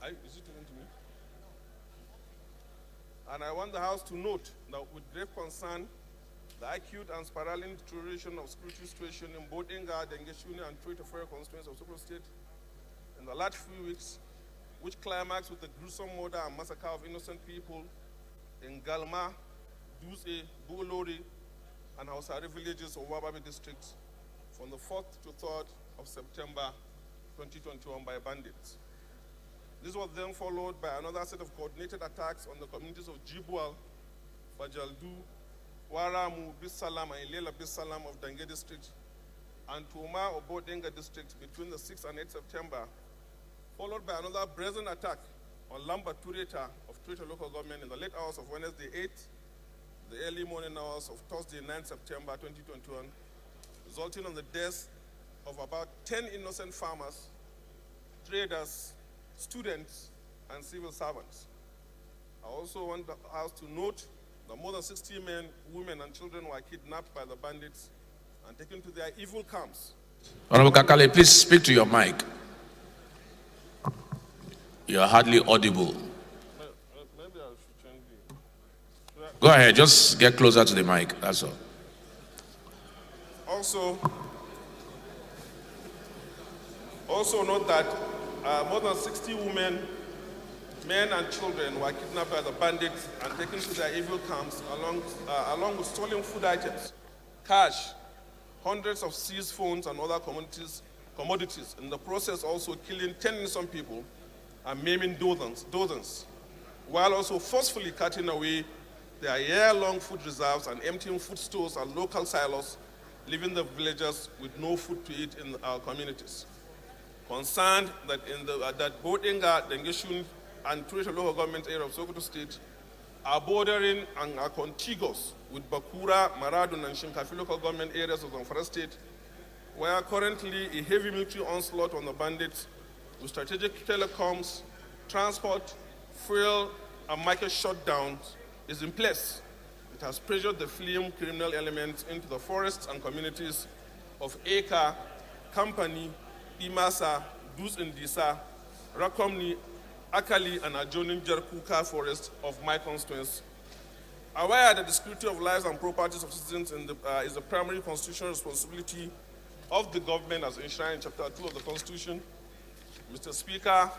is it talking to me? And I want the House to note that with great concern, the acute and spiraling deterioration of security situation in Bodinga, Dengishun, and Traitor Federal Constituency of Sokoto State in the last few weeks, which climaxed with the gruesome murder and massacre of innocent people in Galma, Duse, Bulori, and Hausari villages of Wababe district from the 4th to 3rd of September 2021 by bandits. This was then followed by another set of coordinated attacks on the communities of Jibwal, Fajaldu, Waramu, Bisalam, and Ilela Bisalam of Dange district, and Tuma of Bodinga district between the 6th and 8th September, followed by another brazen attack on Lamba Tureta of Traitor local government in the late hours of Wednesday 8th, the early morning hours of Thursday 9th September 2021, resulting in the deaths of about 10 innocent farmers, traders, students, and civil servants. I also want the House to note that more than 60 men, women, and children were kidnapped by the bandits and taken to their evil camps. Honorable Kakale, please speak to your mic. You are hardly audible. Maybe I should change the... Go ahead, just get closer to the mic, that's all. Also note that more than 60 women, men and children were kidnapped by the bandits and taken to their evil camps along with stolen food items, cash, hundreds of seized phones and other commodities, in the process also killing 10 innocent people and maiming dozens, while also forcefully cutting away their year-long food reserves and emptying food stores and local silos, leaving the villagers with no food to eat in our communities. Concerned that that Bodinga Dengishun and Tourism local government area of Sokoto State are bordering and are contiguous with Bakura, Maradun, and Shinkafi local government areas of Zamfara State, where currently a heavy military onslaught on the bandits with strategic telecoms, transport, fuel, and market shutdowns is in place. It has pressured the fleeing criminal elements into the forests and communities of Eka, Kampani, Imasa, Dus Indisa, Rakomni, Akali, and adjoining Jerkuka forest of my constituency. Aware that the security of lives and properties of citizens is the primary constitutional responsibility of the government as enshrined in Chapter 2 of the Constitution, Mr. Speaker,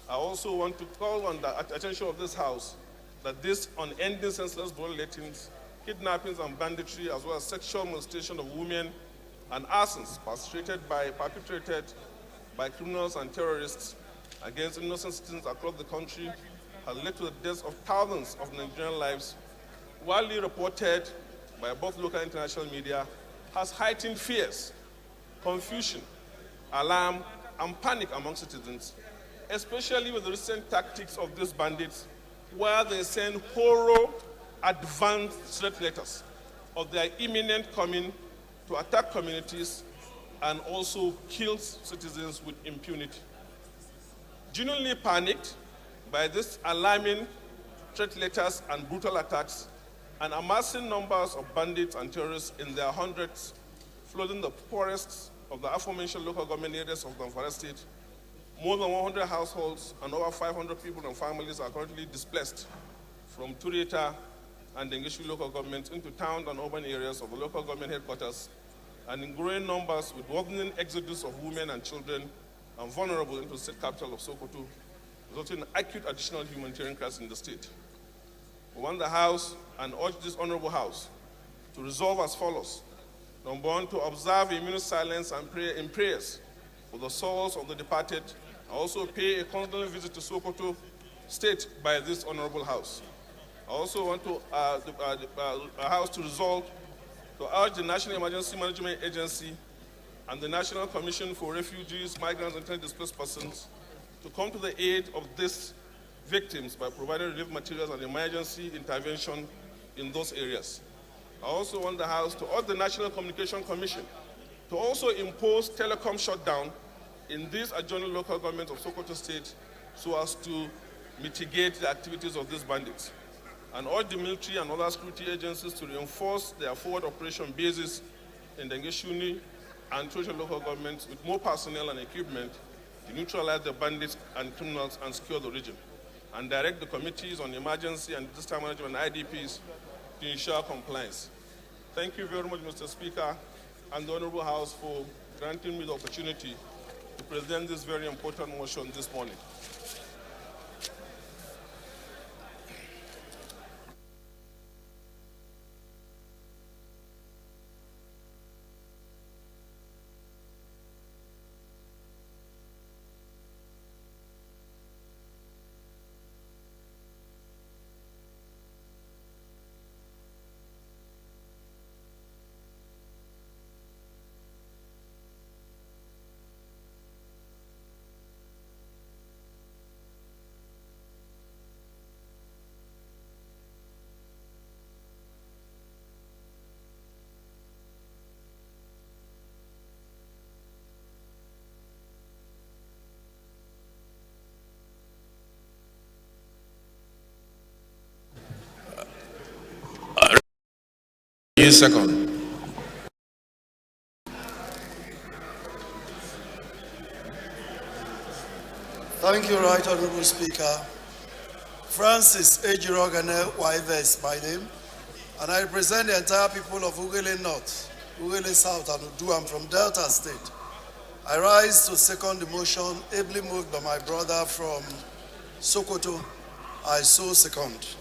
I also want to call on the attention of this House that this unending senseless bloodlettings, kidnappings and banditry, as well as sexual molestation of women and arsons perpetrated by criminals and terrorists against innocent citizens across the country has led to the deaths of thousands of Nigerian lives, widely reported by both local and international media, has heightened fears, confusion, alarm, and panic among citizens, especially with the recent tactics of these bandits, where they send horror advanced threat letters of their imminent coming to attack communities and also kill citizens with impunity. Genuinely panicked by these alarming threat letters and brutal attacks, and amassing numbers of bandits and terrorists in their hundreds, flooding the forests of the aforementioned local government areas of Zamfara State, more than 100 households and over 500 people and families are currently displaced from Tureta and the English local government into town and urban areas of the local government headquarters, and in growing numbers with worsening exodus of women and children and vulnerable into the state capital of Sokoto, resulting in acute additional humanitarian crisis in the state. We want the House and urge this Honorable House to resolve as follows. Number one, to observe a minute silence and pray in prayers for the souls of the departed, and also pay a condolence visit to Sokoto State by this Honorable House. I also want to the House to resolve to urge the National Emergency Management Agency and the National Commission for Refugees, Migrants, and Internally Displaced Persons to come to the aid of these victims by providing relief materials and emergency intervention in those areas. I also want the House to urge the National Communication Commission to also impose telecom shutdown in these adjoining local governments of Sokoto State so as to mitigate the activities of these bandits, and urge the military and other security agencies to reinforce their forward operation bases in the Ngeshuni and Tourism local governments with more personnel and equipment to neutralize the bandits and criminals and secure the region, and direct the committees on emergency and disaster management and IDPs to ensure compliance. Thank you very much, Mr. Speaker, and the Honorable House for granting me the opportunity to present this very important motion this morning. Second. Thank you, Right Honorable Speaker. Francis Ejirogane Waive is my name, and I represent the entire people of Ugele North, Ugele South, and Uduam from Delta State. I rise to second the motion ably moved by my brother from Sokoto. I so second.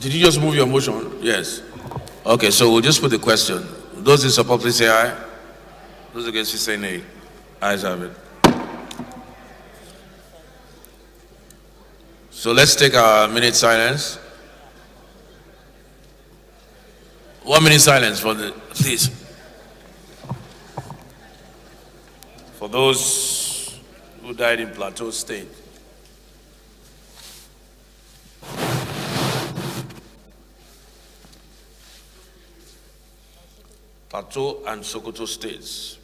Did you just move your motion? Yes. Okay, so we'll just put the question. Those in support, please say aye. Those against, please say nay. Ayes have it. So let's take a minute silence. 1 minute silence for the, please. For those who died in Plateau State. Plateau and Sokoto states.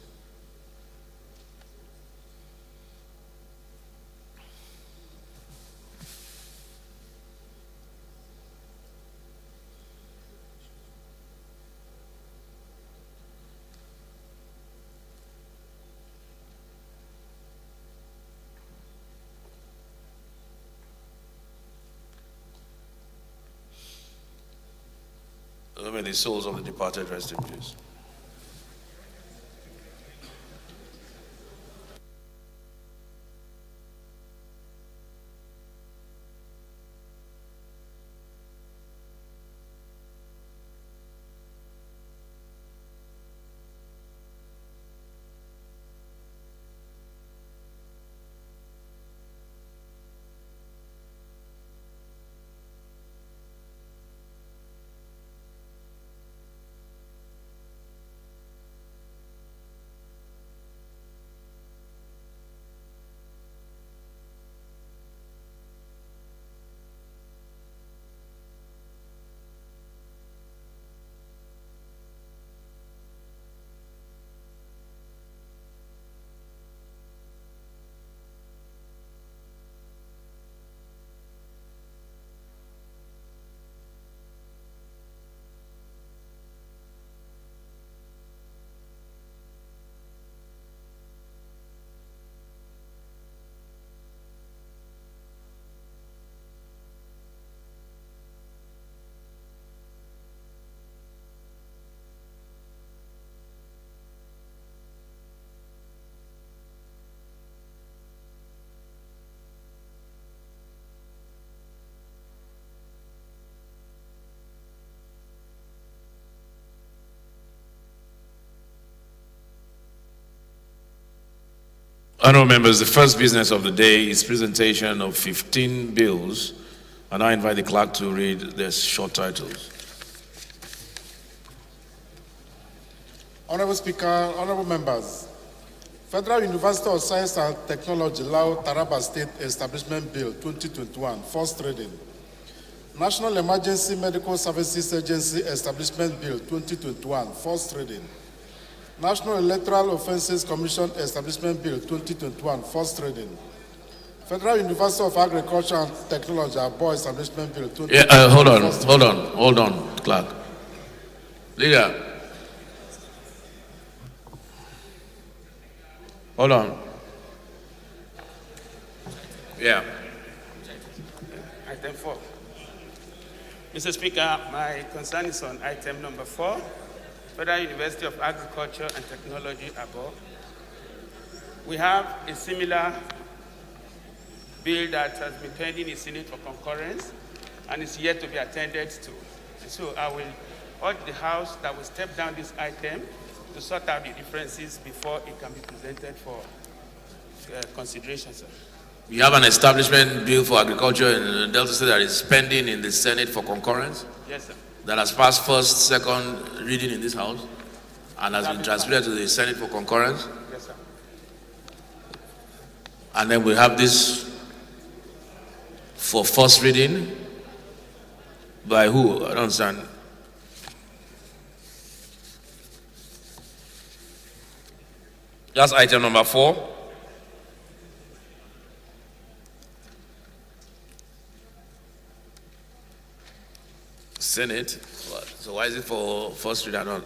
May the souls of the departed rest in peace. Honourable members, the first business of the day is presentation of 15 bills, and I invite the clerk to read their short titles. Honourable Speaker, honourable members, Federal University of Science and Technology Lao Taraba State Establishment Bill 2021, first reading. National Emergency Medical Services Agency Establishment Bill 2021, first reading. National Electoral Offences Commission Establishment Bill 2021, first reading. Federal University of Agriculture and Technology Abo Establishment Bill 2021. Hold on, clerk. Leader. Hold on. Yeah. Item 4. Mr. Speaker, my concern is on item number 4. Federal University of Agriculture and Technology, Abo. We have a similar bill that has been pending in Senate for concurrence and is yet to be attended to. So I will urge the House that will step down this item to sort out the differences before it can be presented for consideration, sir. We have an establishment bill for agriculture in Delta State that is pending in the Senate for concurrence. Yes, sir. That has passed first, second reading in this House and has been transmitted to the Senate for concurrence. Yes, sir. And then we have this for first reading by who? I don't understand. That's item number 4. Senate. So why is it for first reading? I don't.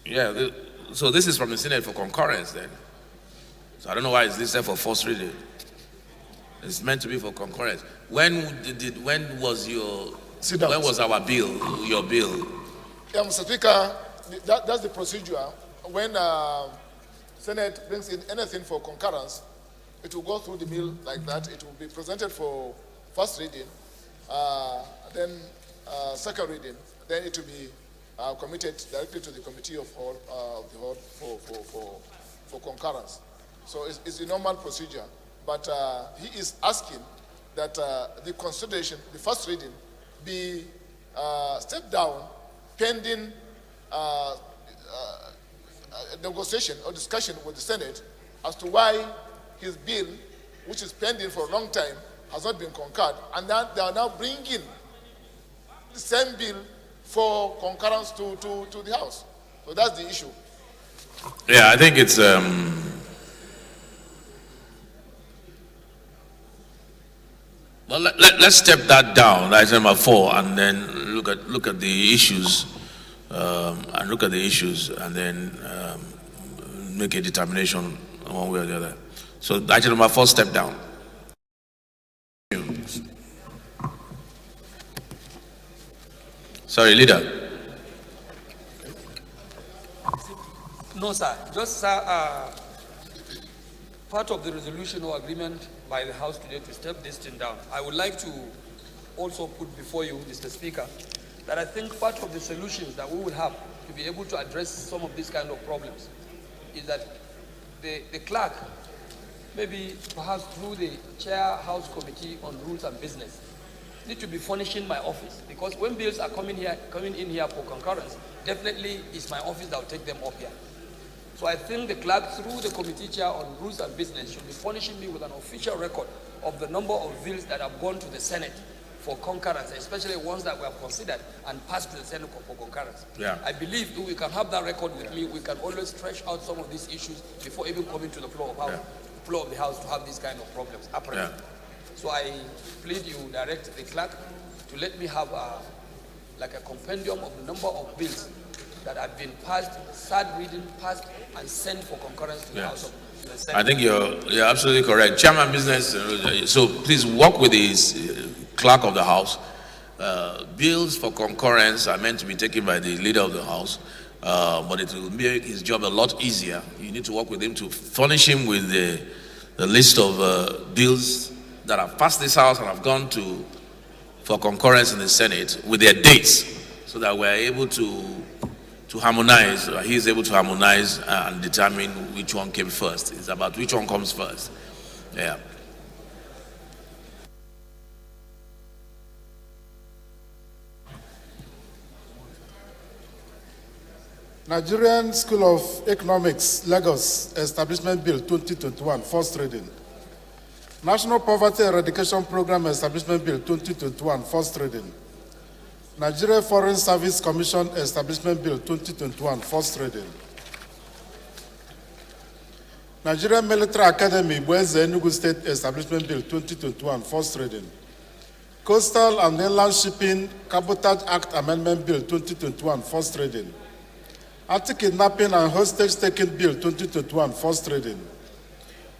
Yeah. So this is from the Senate for concurrence then. So I don't know why it's listed for first reading. It's meant to be for concurrence. When was your? Sit down. When was our bill? Your bill? Yeah, Mr. Speaker, that's the procedure. When Senate brings in anything for concurrence, it will go through the bill like that. It will be presented for first reading, then second reading, then it will be I'll commit it directly to the committee of the whole for concurrence. So it's a normal procedure, but he is asking that the consideration, the first reading, be stepped down pending negotiation or discussion with the Senate as to why his bill, which is pending for a long time, has not been concurred, and that they are now bringing the same bill for concurrence to the House. So that's the issue. Yeah, I think it's well, let's step that down, item number 4, and then look at the issues, and then make a determination one way or the other. So item number 4, step down. Sorry, leader. No, sir. Just, part of the resolution or agreement by the House today to step this thing down. I would like to also put before you, Mr. Speaker, that I think part of the solutions that we will have to be able to address some of these kind of problems is that the clerk, maybe perhaps through the Chair House Committee on Rules and Business, need to be furnishing my office, because when bills are coming in here for concurrence, definitely it's my office that will take them up here. So I think the clerk, through the committee chair on rules and business, should be furnishing me with an official record of the number of bills that have gone to the Senate for concurrence, especially ones that were considered and passed to the Senate for concurrence. Yeah. I believe if we can have that record with me, we can always stretch out some of these issues before even coming to the floor of the House to have these kind of problems. Yeah. So I plead you direct the clerk to let me have like a compendium of the number of bills that have been passed, third reading, passed, and sent for concurrence to the House of the Senate. I think you're absolutely correct. Chairman Business, so please work with the clerk of the House. Bills for concurrence are meant to be taken by the leader of the House, but it will make his job a lot easier. You need to work with him to furnish him with the list of bills that have passed this House and have gone for concurrence in the Senate with their dates, so that we're able to harmonize, he is able to harmonize and determine which one came first. It's about which one comes first. Yeah. Nigerian School of Economics, Lagos, Establishment Bill 2021, first reading. National Poverty Eradication Program Establishment Bill 2021, first reading. Nigeria Foreign Service Commission Establishment Bill 2021, first reading. Nigeria Military Academy, Bweze, Enugu State Establishment Bill 2021, first reading. Coastal and Inland Shipping Cabotage Act Amendment Bill 2021, first reading. Anti-Kidnapping and Hostage Taking Bill 2021, first reading.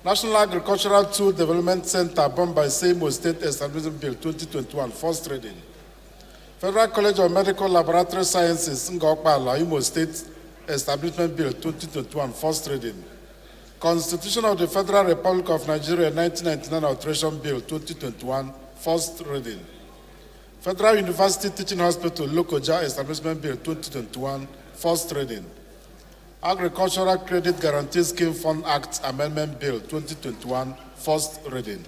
National Agricultural Tool Development Center, Bombay, Seymour State Establishment Bill 2021, first reading. Federal College of Medical Laboratory Sciences, Ngokpala, Imo State Establishment Bill 2021, first reading. Constitution of the Federal Republic of Nigeria 1999 Alteration Bill 2021, first reading. Federal University Teaching Hospital, Lokoja Establishment Bill 2021, first reading. Agricultural Credit Guarantee Scheme Fund Act Amendment Bill 2021, first reading.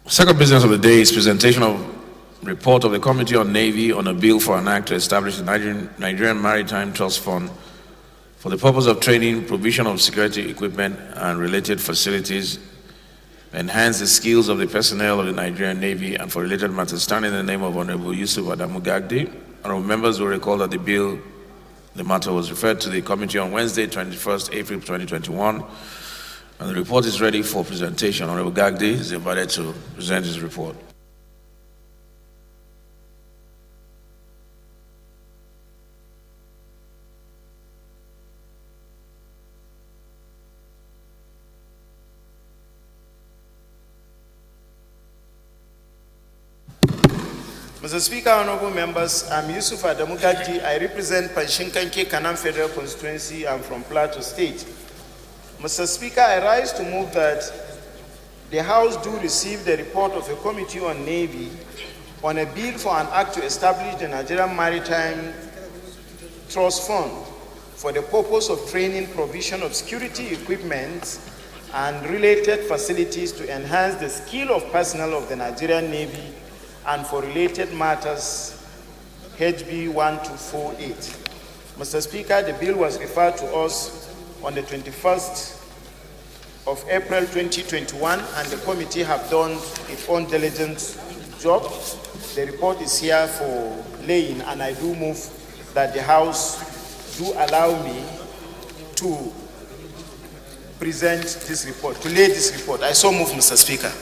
Second business of the day is presentation of report of the Committee on Navy on a bill for an act to establish the Nigerian Maritime Trust Fund for the purpose of training, provision of security equipment and related facilities, enhance the skills of the personnel of the Nigerian Navy, and for related matters, stand in the name of Honorable Yusuf Adamu Gagdi. Honorable members will recall that the matter was referred to the committee on Wednesday, 21st April 2021. And the report is ready for presentation. Honorable Gagdi is invited to present his report. Mr. Speaker, honorable members, I'm Yusuf Adamu Gagdi. I represent Panshinkanke Kanam Federal Constituency. I'm from Plateau State. Mr. Speaker, I rise to move that the House do receive the report of a committee on Navy on a bill for an act to establish the Nigerian Maritime Trust Fund for the purpose of training, provision of security equipment and related facilities to enhance the skill of personnel of the Nigerian Navy and for related matters, HB 1248. Mr. Speaker, the bill was referred to us on the 21st of April 2021, and the committee have done its own diligent job. The report is here for laying, and I do move that the House do allow me to present this report, to lay this report. I so move, Mr. Speaker.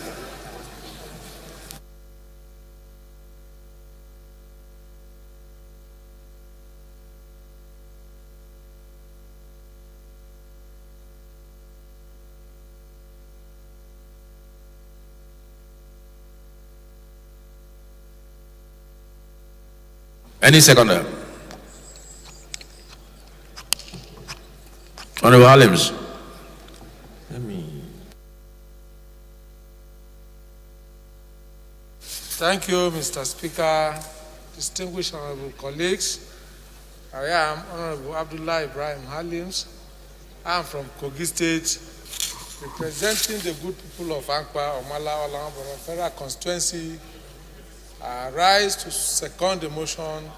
Any seconder? Honorable Halims. Thank you, Mr. Speaker, distinguished honorable colleagues. I am Honorable Abdullah Ibrahim Halims. I am from Kogi State, representing the good people of Ankpa, Omala, Olamboro Federal Constituency. I rise to second the motion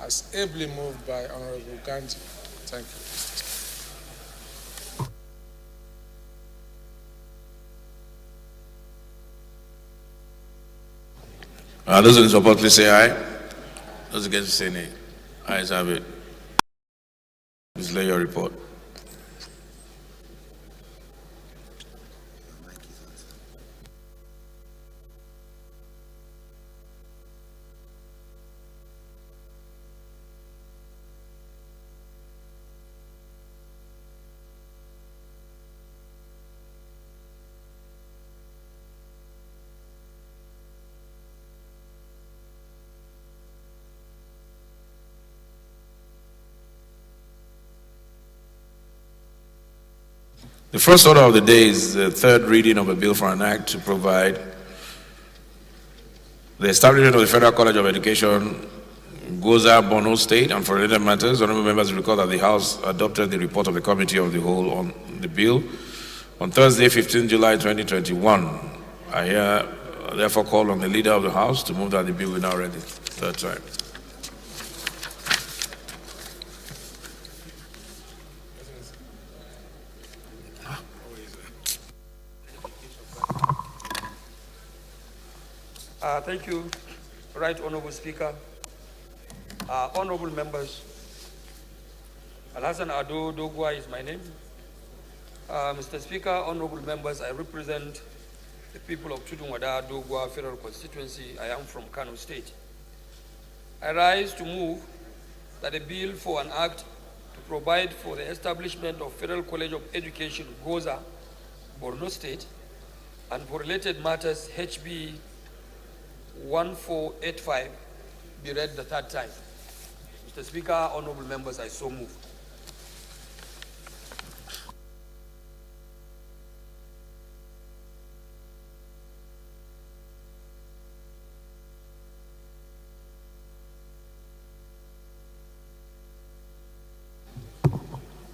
as ably moved by Honorable Gandhi. Thank you. Those in support, please say aye. Those against, say nay. Ayes have it. Please lay your report. The first order of the day is the third reading of a bill for an act to provide the establishment of the Federal College of Education, Goza, Borno State, and for related matters. Honorable members recall that the House adopted the report of the Committee of the Whole on the bill on Thursday, 15 July 2021. I therefore call on the Leader of the House to move that the bill be now read the third time. Thank you, Right Honorable Speaker. Honorable members, Alhassan Ado Dogwa is my name. Mr. Speaker, honorable members, I represent the people of Tudunwada Dogwa Federal Constituency. I am from Kano State. I rise to move that a bill for an act to provide for the establishment of Federal College of Education, Goza, Borno State, and for related matters, HB 1485, be read the third time. Mr. Speaker, honorable members, I so move.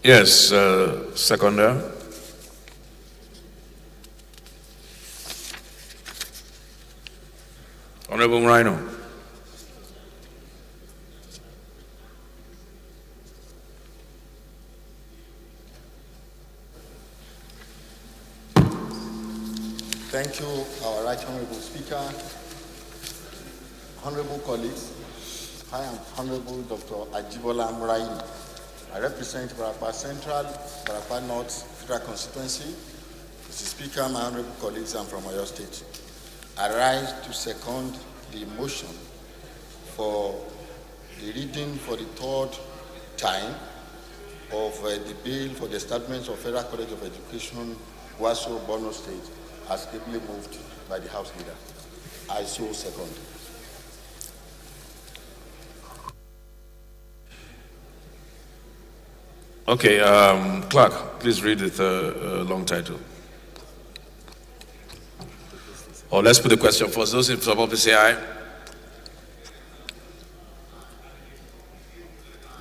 Yes, seconder. Honorable Rhino. Thank you, our Right Honorable Speaker, honorable colleagues. I am Honorable Dr. Ajibola Muraini. I represent Barapa Central, Barapa North Federal Constituency. Mr. Speaker, my honorable colleagues, I'm from Oyo State. I rise to second the motion for the reading for the third time of the bill for the establishment of Federal College of Education, Gwaso, Borno State, as ably moved by the House Leader. I so second. Okay, clerk, please read the long title. Or let's put the question first. Those in support, please say aye.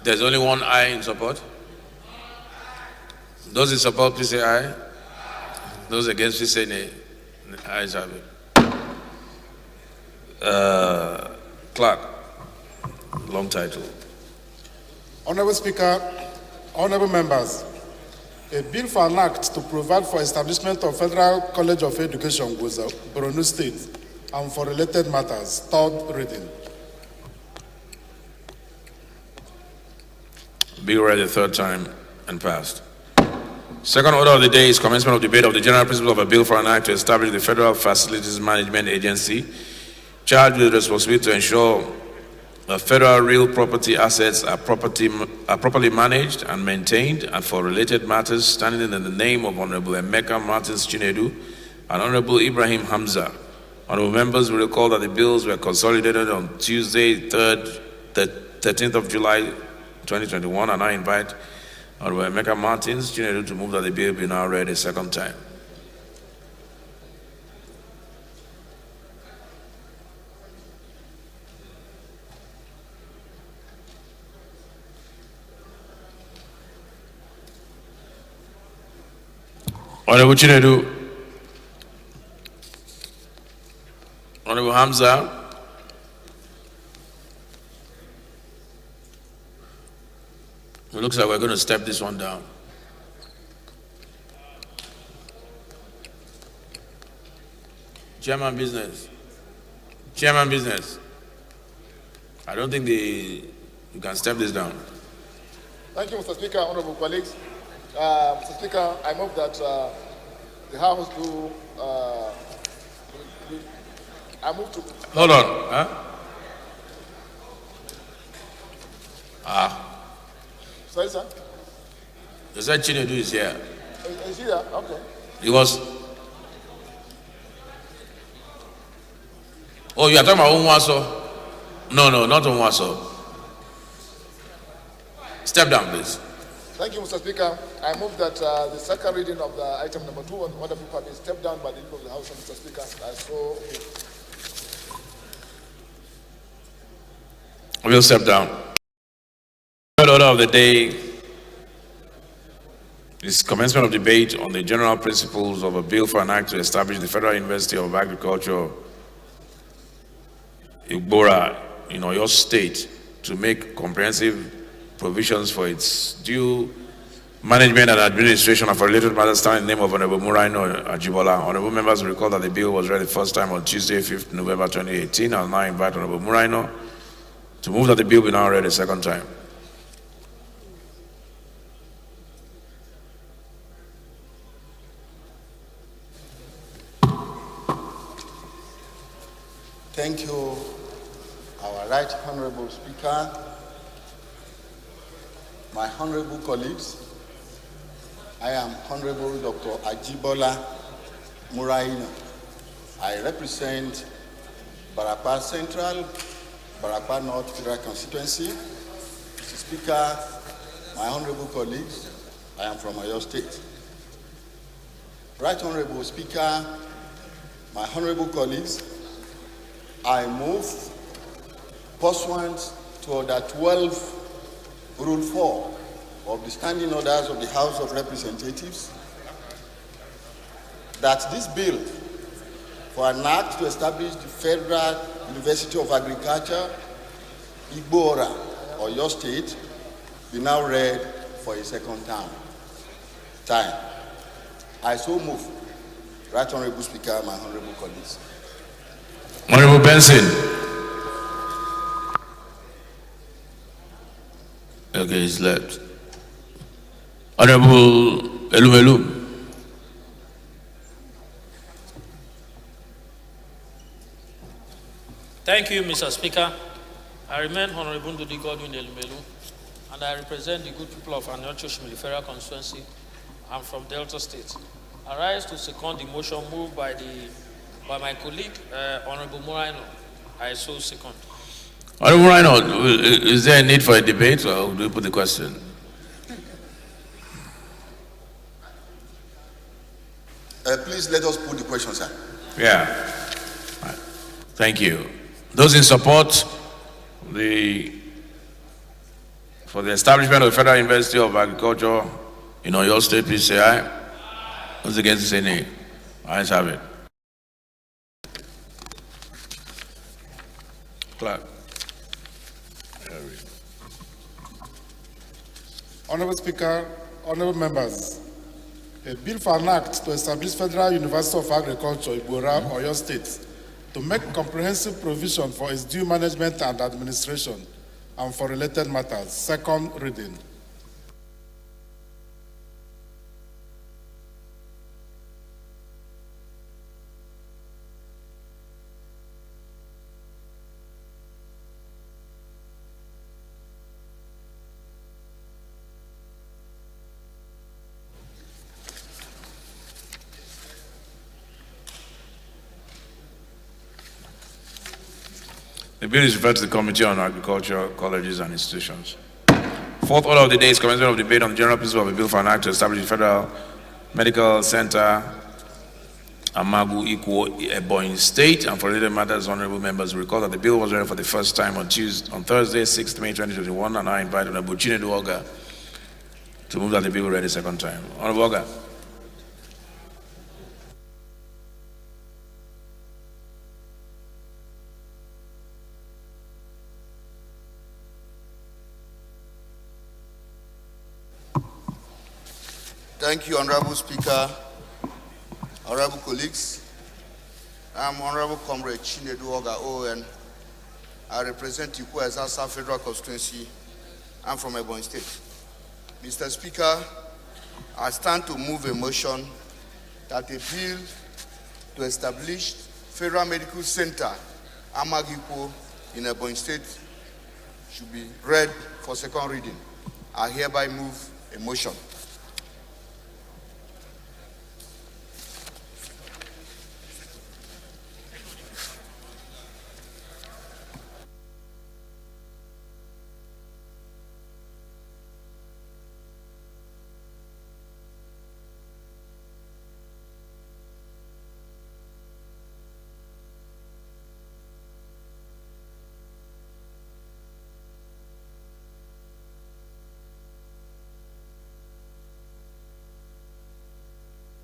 There's only one aye in support. Those in support, please say aye. Those against, please say nay. Ayes have it. Clerk, long title. Honorable Speaker, honorable members, a bill for an act to provide for establishment of Federal College of Education, Borno State, and for related matters, third reading. Bill read the third time and passed. Second order of the day is commencement of debate of the general principle of a bill for an act to establish the Federal Facilities Management Agency, charged with the responsibility to ensure that federal real property assets are properly managed and maintained, and for related matters, standing in the name of Honorable Emeka Martins Chinedu and Honorable Ibrahim Hamza. Honorable members will recall that the bills were consolidated on Tuesday, 13th of July, 2021, and I invite Honorable Emeka Martins Chinedu to move that the bill be now read a second time. Honorable Chinedu, Honorable Hamza, it looks like we're going to step this one down. Chairman business. Chairman business. I don't think you can step this down. Thank you, Mr. Speaker, honorable colleagues. Mr. Speaker, I move that the House do. I move to. Hold on. Huh? Sorry, sir. You said Chinedu is here. Is he there? Okay. He was. Oh, you are talking about Unwaso? No, not Unwaso. Step down, please. Thank you, Mr. Speaker. I move that the second reading of the item number 2 on order paper be stepped down by the leader of the House, Mr. Speaker. We'll step down. Third order of the day is commencement of debate on the general principles of a bill for an act to establish the Federal University of Agriculture, Igbora, in Oyo State, to make comprehensive provisions for its due management and administration of related matters standing in the name of Honorable Muraino Ajibola. Honorable members will recall that the bill was read the first time on Tuesday, 5th November 2018. I'll now invite Honorable Muraino to move that the bill be now read a second time. Thank you, our right honorable Speaker, my honorable colleagues. I am Honorable Dr. Ajibola Muraino. I represent Barapa Central, Barapa North Federal Constituency. Mr. Speaker, my honorable colleagues, I am from Oyo State. Right honorable Speaker, my honorable colleagues, I move pursuant to Order 12, Rule 4 of the Standing Orders of the House of Representatives that this bill for an act to establish the Federal University of Agriculture, Igbora, Oyo State, be now read for a second time. I so move. Right Honorable Speaker, my honorable colleagues. Honorable Benson. Okay, he's left. Honorable Elumelu. Thank you, Mr. Speaker. I remain Honorable Ndudi Godwin Elumelu, and I represent the good people of Anocho Shimilifera constituency. I'm from Delta State. I rise to second the motion moved by my colleague, Honorable Muraino. I so second. Honorable Muraino, is there a need for a debate, or do you put the question? Please let us put the question, sir. Yeah. Thank you. Those in support for the establishment of the Federal University of Agriculture in Oyo State, please say aye. Those against, say nay. Ayes have it. Clerk. Honorable Speaker, honorable members, a bill for an act to establish Federal University of Agriculture, Ibora, Oyo State, to make comprehensive provision for its due management and administration and for related matters. Second reading. The bill is referred to the Committee on Agriculture, Colleges and Institutions. Fourth order of the day is commencement of debate on the general principle of a bill for an act to establish a Federal Medical Center, Amagu Ikwo, Ebonyi State, and for related matters, honorable members recall that the bill was read for the first time on Thursday, 6th May 2021, and I invite Honorable Chinedu Oga to move that the bill be read a second time. Honorable Oga. Thank you, Honorable Speaker, honorable colleagues. I'm Honorable Comrade Chinedu Oga ON. I represent Ikwo Ezasa Federal Constituency. I'm from Ebonyi State. Mr. Speaker, I stand to move a motion that a bill to establish Federal Medical Center, Amagikwo, in Ebonyi State should be read for second reading. I hereby move a motion.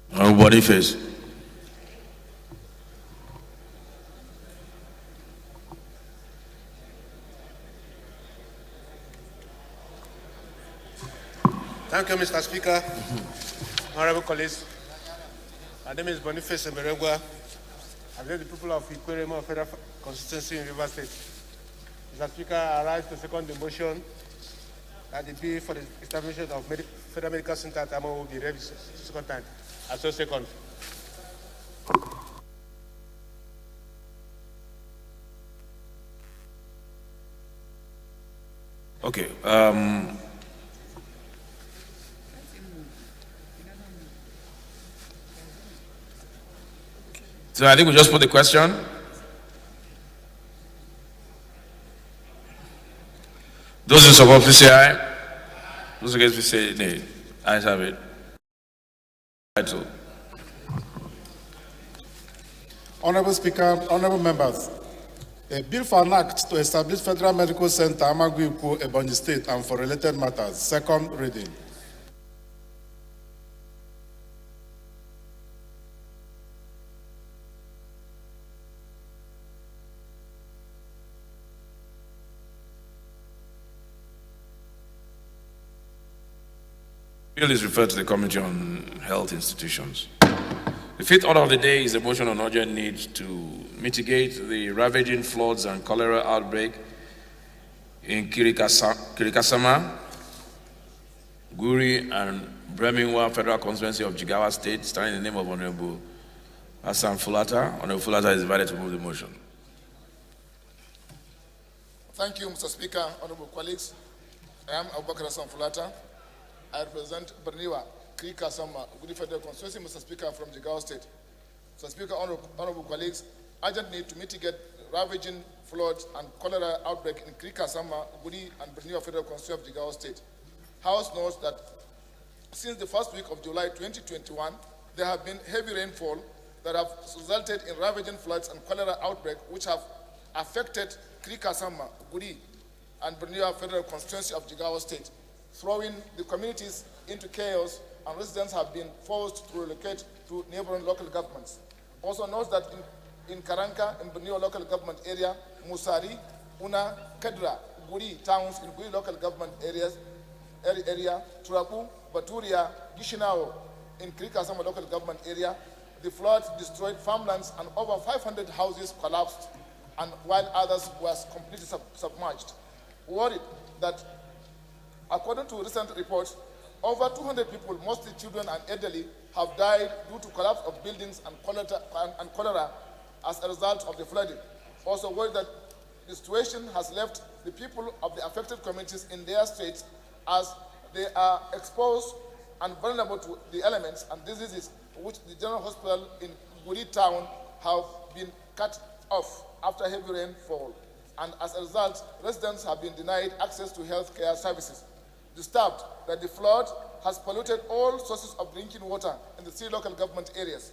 Nobody face. Thank you, Mr. Speaker. Honorable colleagues, my name is Boniface Emeregwa. I represent the people of Ikweremo Federal Constituency in River State. Mr. Speaker, I rise to second the motion that the bill for the establishment of Federal Medical Center at Amo will be read second time. I so second. Okay. So I think we just put the question. Those in support, please say aye. Those against, please say nay. Ayes have it. Honorable Speaker, honorable members, a bill for an act to establish Federal Medical Center, Amagu Ikwo, Ebonyi State, and for related matters. Second reading. Bill is referred to the Committee on Health Institutions. The fifth order of the day is a motion on urgent need to mitigate the ravaging floods and cholera outbreak in Kirikasama, Guri, and Breminwa Federal Constituency of Jigawa State, standing in the name of Honorable Hassan Fulata. Honorable Fulata is invited to move the motion. Thank you, Mr. Speaker, honorable colleagues. I am Abubakar Hassan Fulata. I represent Berniwa, Kirikasama, Guri Federal Constituency, Mr. Speaker, from Jigawa State. Mr. Speaker, honorable colleagues, urgent need to mitigate ravaging floods and cholera outbreak in Kirikasama, Guri, and Berniwa Federal Constituency of Jigawa State. House notes that since the first week of July 2021, there have been heavy rainfall that have resulted in ravaging floods and cholera outbreak which have affected Krikasama, Guri, and Borneo Federal Constituency of Jigawa State, throwing the communities into chaos, and residents have been forced to relocate to neighboring local governments. Also note that in Karanka, in Borneo local government area, Musari, Una, Kedra, Guri towns in Guri local government area, Turabu, Baturia, Gishinao, in Krikasama local government area, the floods destroyed farmlands and over 500 houses collapsed, and while others were completely submerged. Worried that, according to recent reports, over 200 people, mostly children and elderly, have died due to collapse of buildings and cholera as a result of the flooding. Also worried that the situation has left the people of the affected communities in their states as they are exposed and vulnerable to the elements and diseases which the general hospital in Guri town have been cut off after heavy rainfall. And as a result, residents have been denied access to health care services. Disturbed that the flood has polluted all sources of drinking water in the 3 local government areas.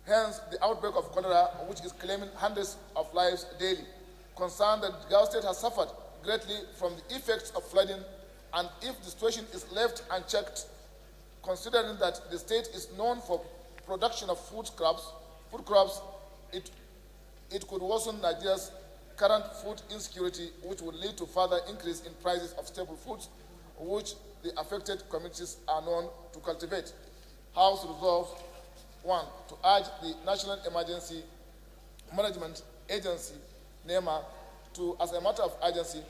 Hence, the outbreak of cholera, which is claiming hundreds of lives daily. Concerned that Jigawa State has suffered greatly from the effects of flooding, and if the situation is left unchecked, considering that the state is known for production of food crops, it could worsen Nigeria's current food insecurity, which would lead to further increase in prices of staple foods, which the affected communities are known to cultivate. House resolves, 1, to urge the National Emergency Management Agency, NEMA, to, as a matter of urgency,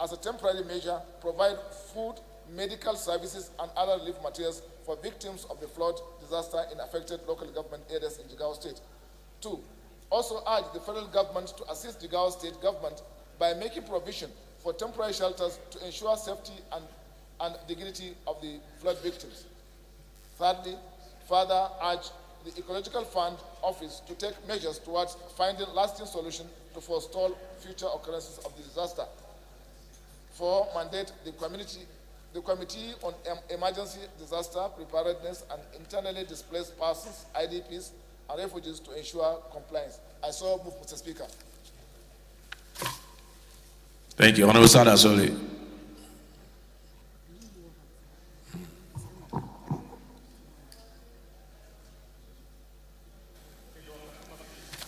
as a temporary measure, provide food, medical services, and other relief materials for victims of the flood disaster in affected local government areas in Jigawa State. 2, also urge the federal government to assist Jigawa State government by making provision for temporary shelters to ensure safety and dignity of the flood victims. Thirdly, further urge the Ecological Fund Office to take measures towards finding lasting solutions to forestall future occurrences of the disaster. 4, mandate the Committee on Emergency Disaster Preparedness and Internally Displaced Persons, IDPs, and refugees to ensure compliance. I so move, Mr. Speaker. Thank you. Honorable Sada Soli.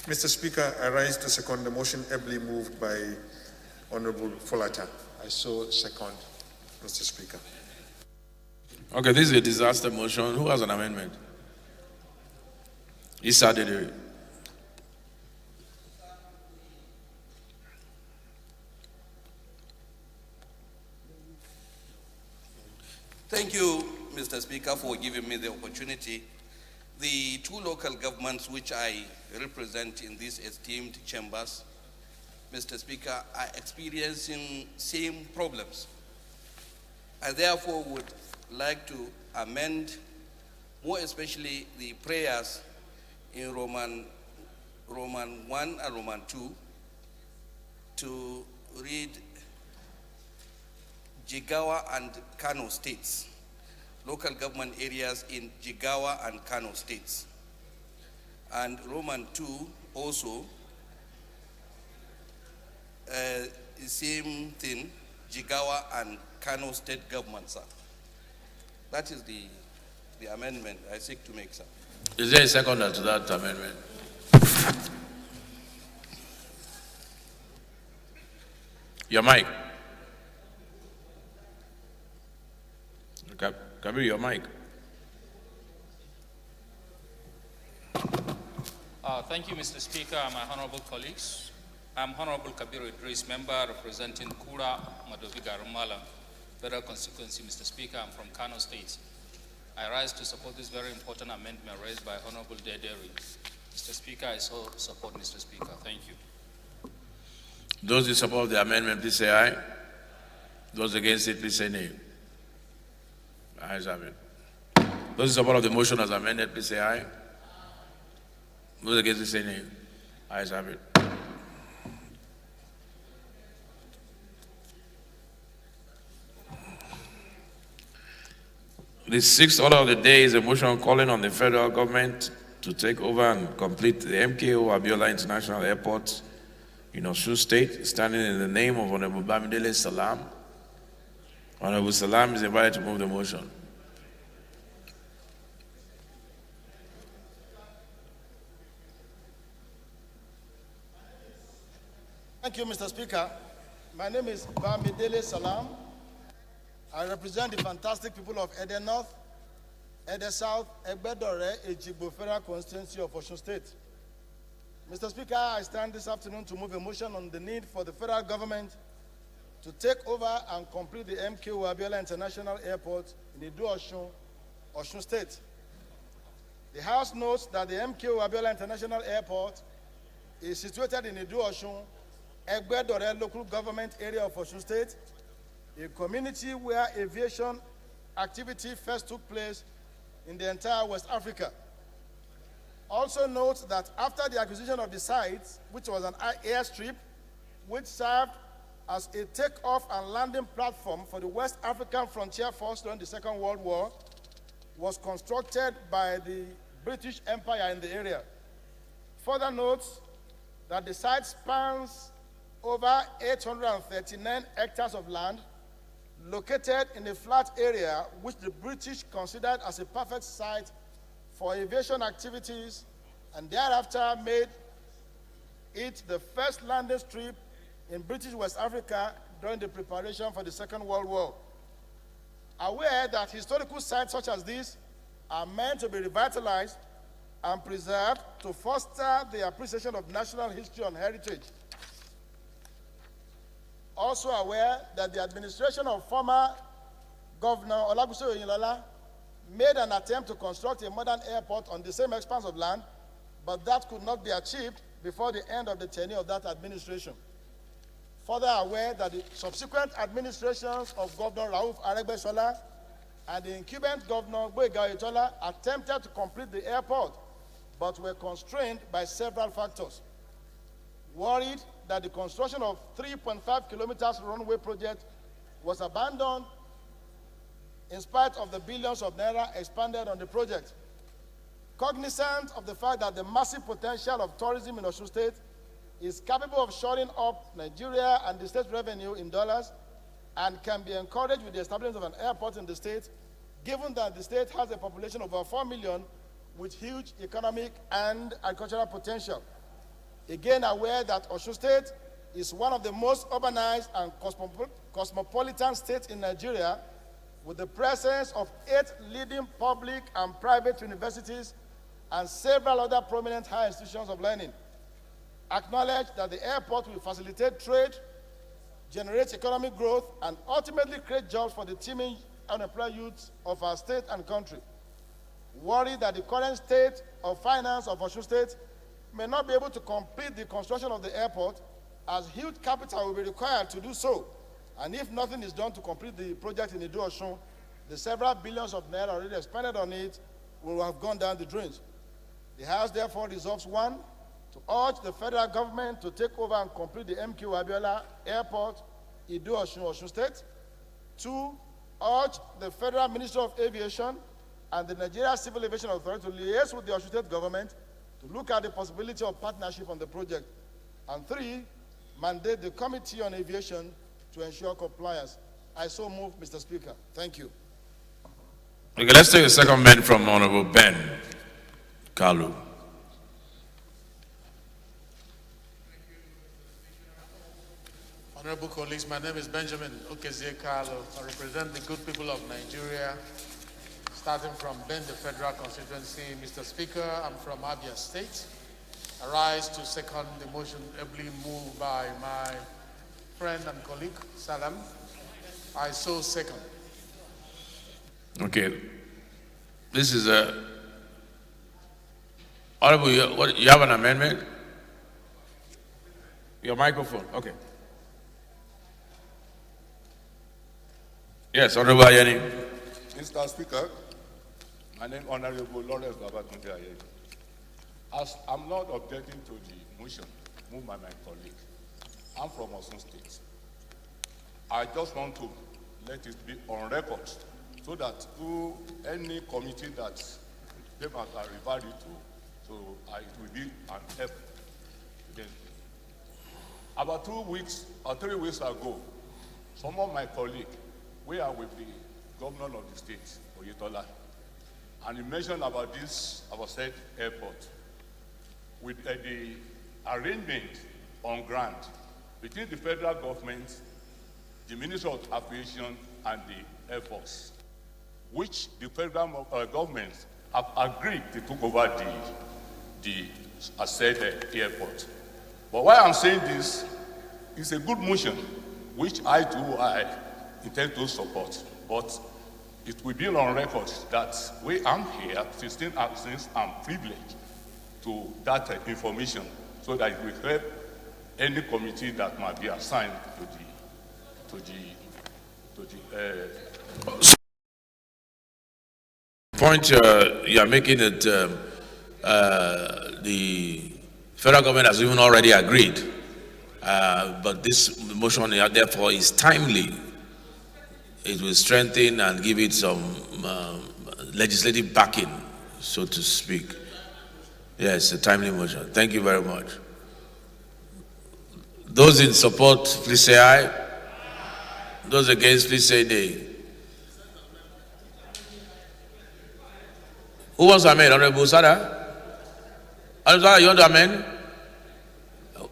Mr. Speaker, I rise to second the motion ably moved by Honorable Folata. I so second, Mr. Speaker. Okay, this is a disaster motion. Who has an amendment? Issa Dedere. Thank you, Mr. Speaker, for giving me the opportunity. The 2 local governments which I represent in these esteemed chambers, Mr. Speaker, are experiencing same problems. I therefore would like to amend, more especially the prayers in Roman 1 and Roman 2, to read Jigawa and Kano states, local government areas in Jigawa and Kano states. And Roman 2 also, the same thing, Jigawa and Kano state governments, sir. That is the amendment I seek to make, sir. Is there a seconder to that amendment? Your mic. Kabir, your mic. Thank you, Mr. Speaker, my honorable colleagues. I'm Honorable Kabir Idris, member representing Kura Madoviga Rumala, Federal Constituency, Mr. Speaker. I'm from Kano State. I rise to support this very important amendment raised by Honorable Dederi. Mr. Speaker, I so support, Mr. Speaker. Thank you. Those in support of the amendment, please say aye. Those against it, please say nay. Ayes have it. Those in support of the motion as amended, please say aye. Those against it, say nay. Ayes have it. The sixth order of the day is a motion calling on the federal government to take over and complete the MKO Abiola International Airport in Osun State, standing in the name of Honorable Bamidele Salam. Honorable Salam is invited to move the motion. Thank you, Mr. Speaker. My name is Bamidele Salam. I represent the fantastic people of Ede North, Ede South, Egbedore, Ejigbo Federal Constituency of Osun State. Mr. Speaker, I stand this afternoon to move a motion on the need for the federal government to take over and complete the MKO Abiola International Airport in Idu-Osun, Osun State. The House notes that the MKO Abiola International Airport is situated in Idu-Osun, Egbedore local government area of Osun State, a community where aviation activity first took place in the entire West Africa. Also note that after the acquisition of the site, which was an airstrip, which served as a takeoff and landing platform for the West African Frontier Force during the Second World War, was constructed by the British Empire in the area. Further notes that the site spans over 839 hectares of land located in a flat area which the British considered as a perfect site for aviation activities, and thereafter made it the first landing strip in British West Africa during the preparation for the Second World War. Aware that historical sites such as these are meant to be revitalized and preserved to foster the appreciation of national history and heritage. Also aware that the administration of former Governor Olaguso Oyinlola made an attempt to construct a modern airport on the same expanse of land, but that could not be achieved before the end of the tenure of that administration. Further aware that the subsequent administrations of Governor Rauf Aregbesola and the incumbent Governor Gboyega Oyetola attempted to complete the airport, but were constrained by several factors. Worried that the construction of 3.5 kilometers runway project was abandoned in spite of the billions of naira expended on the project. Cognizant of the fact that the massive potential of tourism in Osun State is capable of shoring up Nigeria and the state's revenue in dollars and can be encouraged with the establishment of an airport in the state, given that the state has a population of over 4 million with huge economic and agricultural potential. Again, aware that Osun State is one of the most urbanized and cosmopolitan states in Nigeria, with the presence of 8 leading public and private universities and several other prominent higher institutions of learning. Acknowledge that the airport will facilitate trade, generate economic growth, and ultimately create jobs for the teeming unemployed youths of our state and country. Worry that the current state of finance of Osun State may not be able to complete the construction of the airport, as huge capital will be required to do so. And if nothing is done to complete the project in Idu-Osun, the several billions of naira already expended on it will have gone down the drains. The House therefore resolves, 1, to urge the federal government to take over and complete the MKO Abiola Airport, Idu-Osun, Osun State. 2, urge the Federal Ministry of Aviation and the Nigeria Civil Aviation Authority to liaise with the Osun State government to look at the possibility of partnership on the project. And 3, mandate the Committee on Aviation to ensure compliance. I so move, Mr. Speaker. Thank you. Okay, let's take a second man from Honorable Ben Kalu. Honorable colleagues, my name is Benjamin Okezie Kalu. I represent the good people of Nigeria, starting from Ben, the Federal Constituency. Mr. Speaker, I'm from Abia State. I rise to second the motion ably moved by my friend and colleague, Salam. I so second. Okay. This is a... Honorable, you have an amendment? Your microphone, okay. Yes, Honorable Ayeni. Mr. Speaker, my name is Honorable Lawrence Babatunde Ayeni. As I'm not objecting to the motion moved by my colleague, I'm from Osun State. I just want to let it be on record so that any committee that them are referred to, so it will be an help. Then, about 2 weeks or 3 weeks ago, some of my colleagues were with the governor of the state, Oyetola, and he mentioned about this, about said airport, with the arrangement on grant between the federal government, the Ministry of Aviation, and the Air Force, which the federal government have agreed to take over the said airport. But why I'm saying this is a good motion, which I intend to support. But it will be on record that I'm here since I'm privileged to that information, so that it will help any committee that might be assigned to the point you are making that the federal government has even already agreed, but this motion therefore is timely. It will strengthen and give it some legislative backing, so to speak. Yes, a timely motion. Thank you very much. Those in support, please say aye. Those against, please say nay. Who wants to amend? Honorable Sada? Honorable Sada, you want to amend?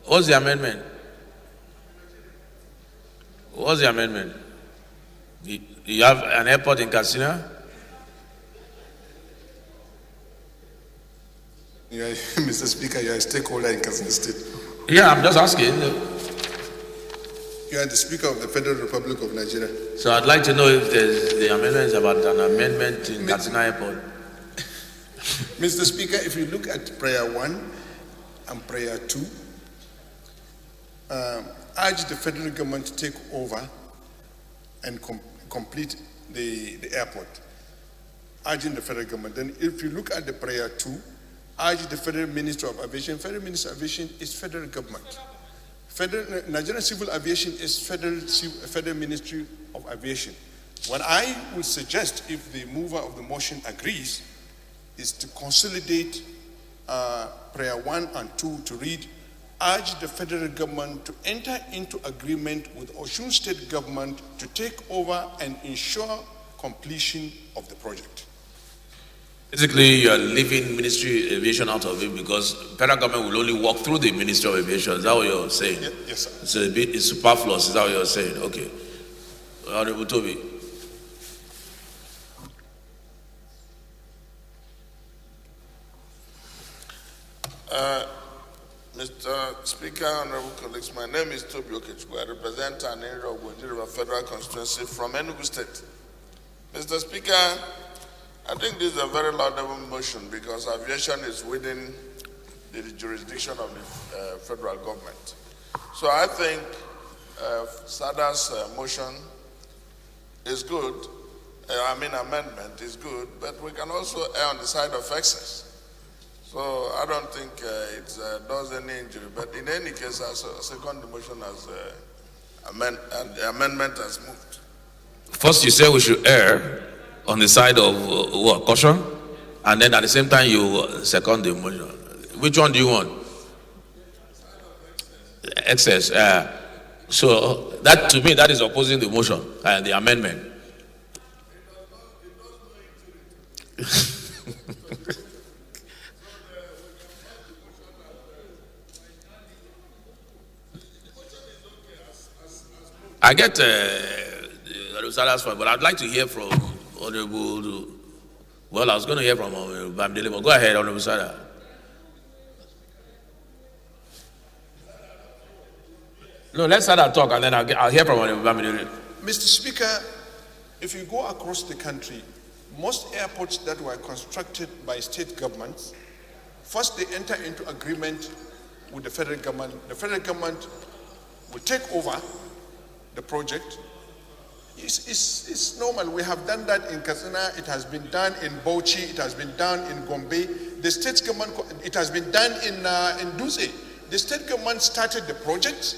What's the amendment? What's the amendment? You have an airport in Katsina? Mr. Speaker, you are a stakeholder in Katsina State. Yeah, I'm just asking. You are the Speaker of the Federal Republic of Nigeria. So I'd like to know if the amendment is about an amendment in Katsina Airport. Mr. Speaker, if you look at prayer 1 and prayer 2, urge the federal government to take over and complete the airport. Urging the federal government. Then if you look at the prayer 2, urge the Federal Minister of Aviation. Federal Minister of Aviation is federal government. Nigerian Civil Aviation is Federal Ministry of Aviation. What I would suggest, if the mover of the motion agrees, is to consolidate prayer 1 and 2 to read, urge the federal government to enter into agreement with Osun State government to take over and ensure completion of the project. Basically, you are leaving Ministry of Aviation out of it because federal government will only walk through the Ministry of Aviation. Is that what you're saying? Yes, sir. It's superfluous. Is that what you're saying? Okay. Honorable Toby. Mr. Speaker, honorable colleagues, my name is Toby Okechukwu. I represent an area of River Federal Constituency from Enugu State. Mr. Speaker, I think this is a very laudable motion because aviation is within the jurisdiction of the federal government. So I think Sada's motion is good. Amendment is good, but we can also err on the side of excess. So I don't think it does any injury. But in any case, I second the motion as the amendment has moved. First, you say we should err on the side of caution, and then at the same time you second the motion. Which one do you want? Excess. So that, to me, that is opposing the motion and the amendment. I get but I'd like to hear from Honorable. Well, I was going to hear from Bamdele, but go ahead, Honorable Sada. No, let's Sada talk, and then I'll hear from Honorable Bamdele. Mr. Speaker, if you go across the country, most airports that were constructed by state governments, first they enter into agreement with the federal government. The federal government will take over the project. It's normal. We have done that in Katsina. It has been done in Bauchi. It has been done in Gombe. The state government, it has been done in Duse. The state government started the project.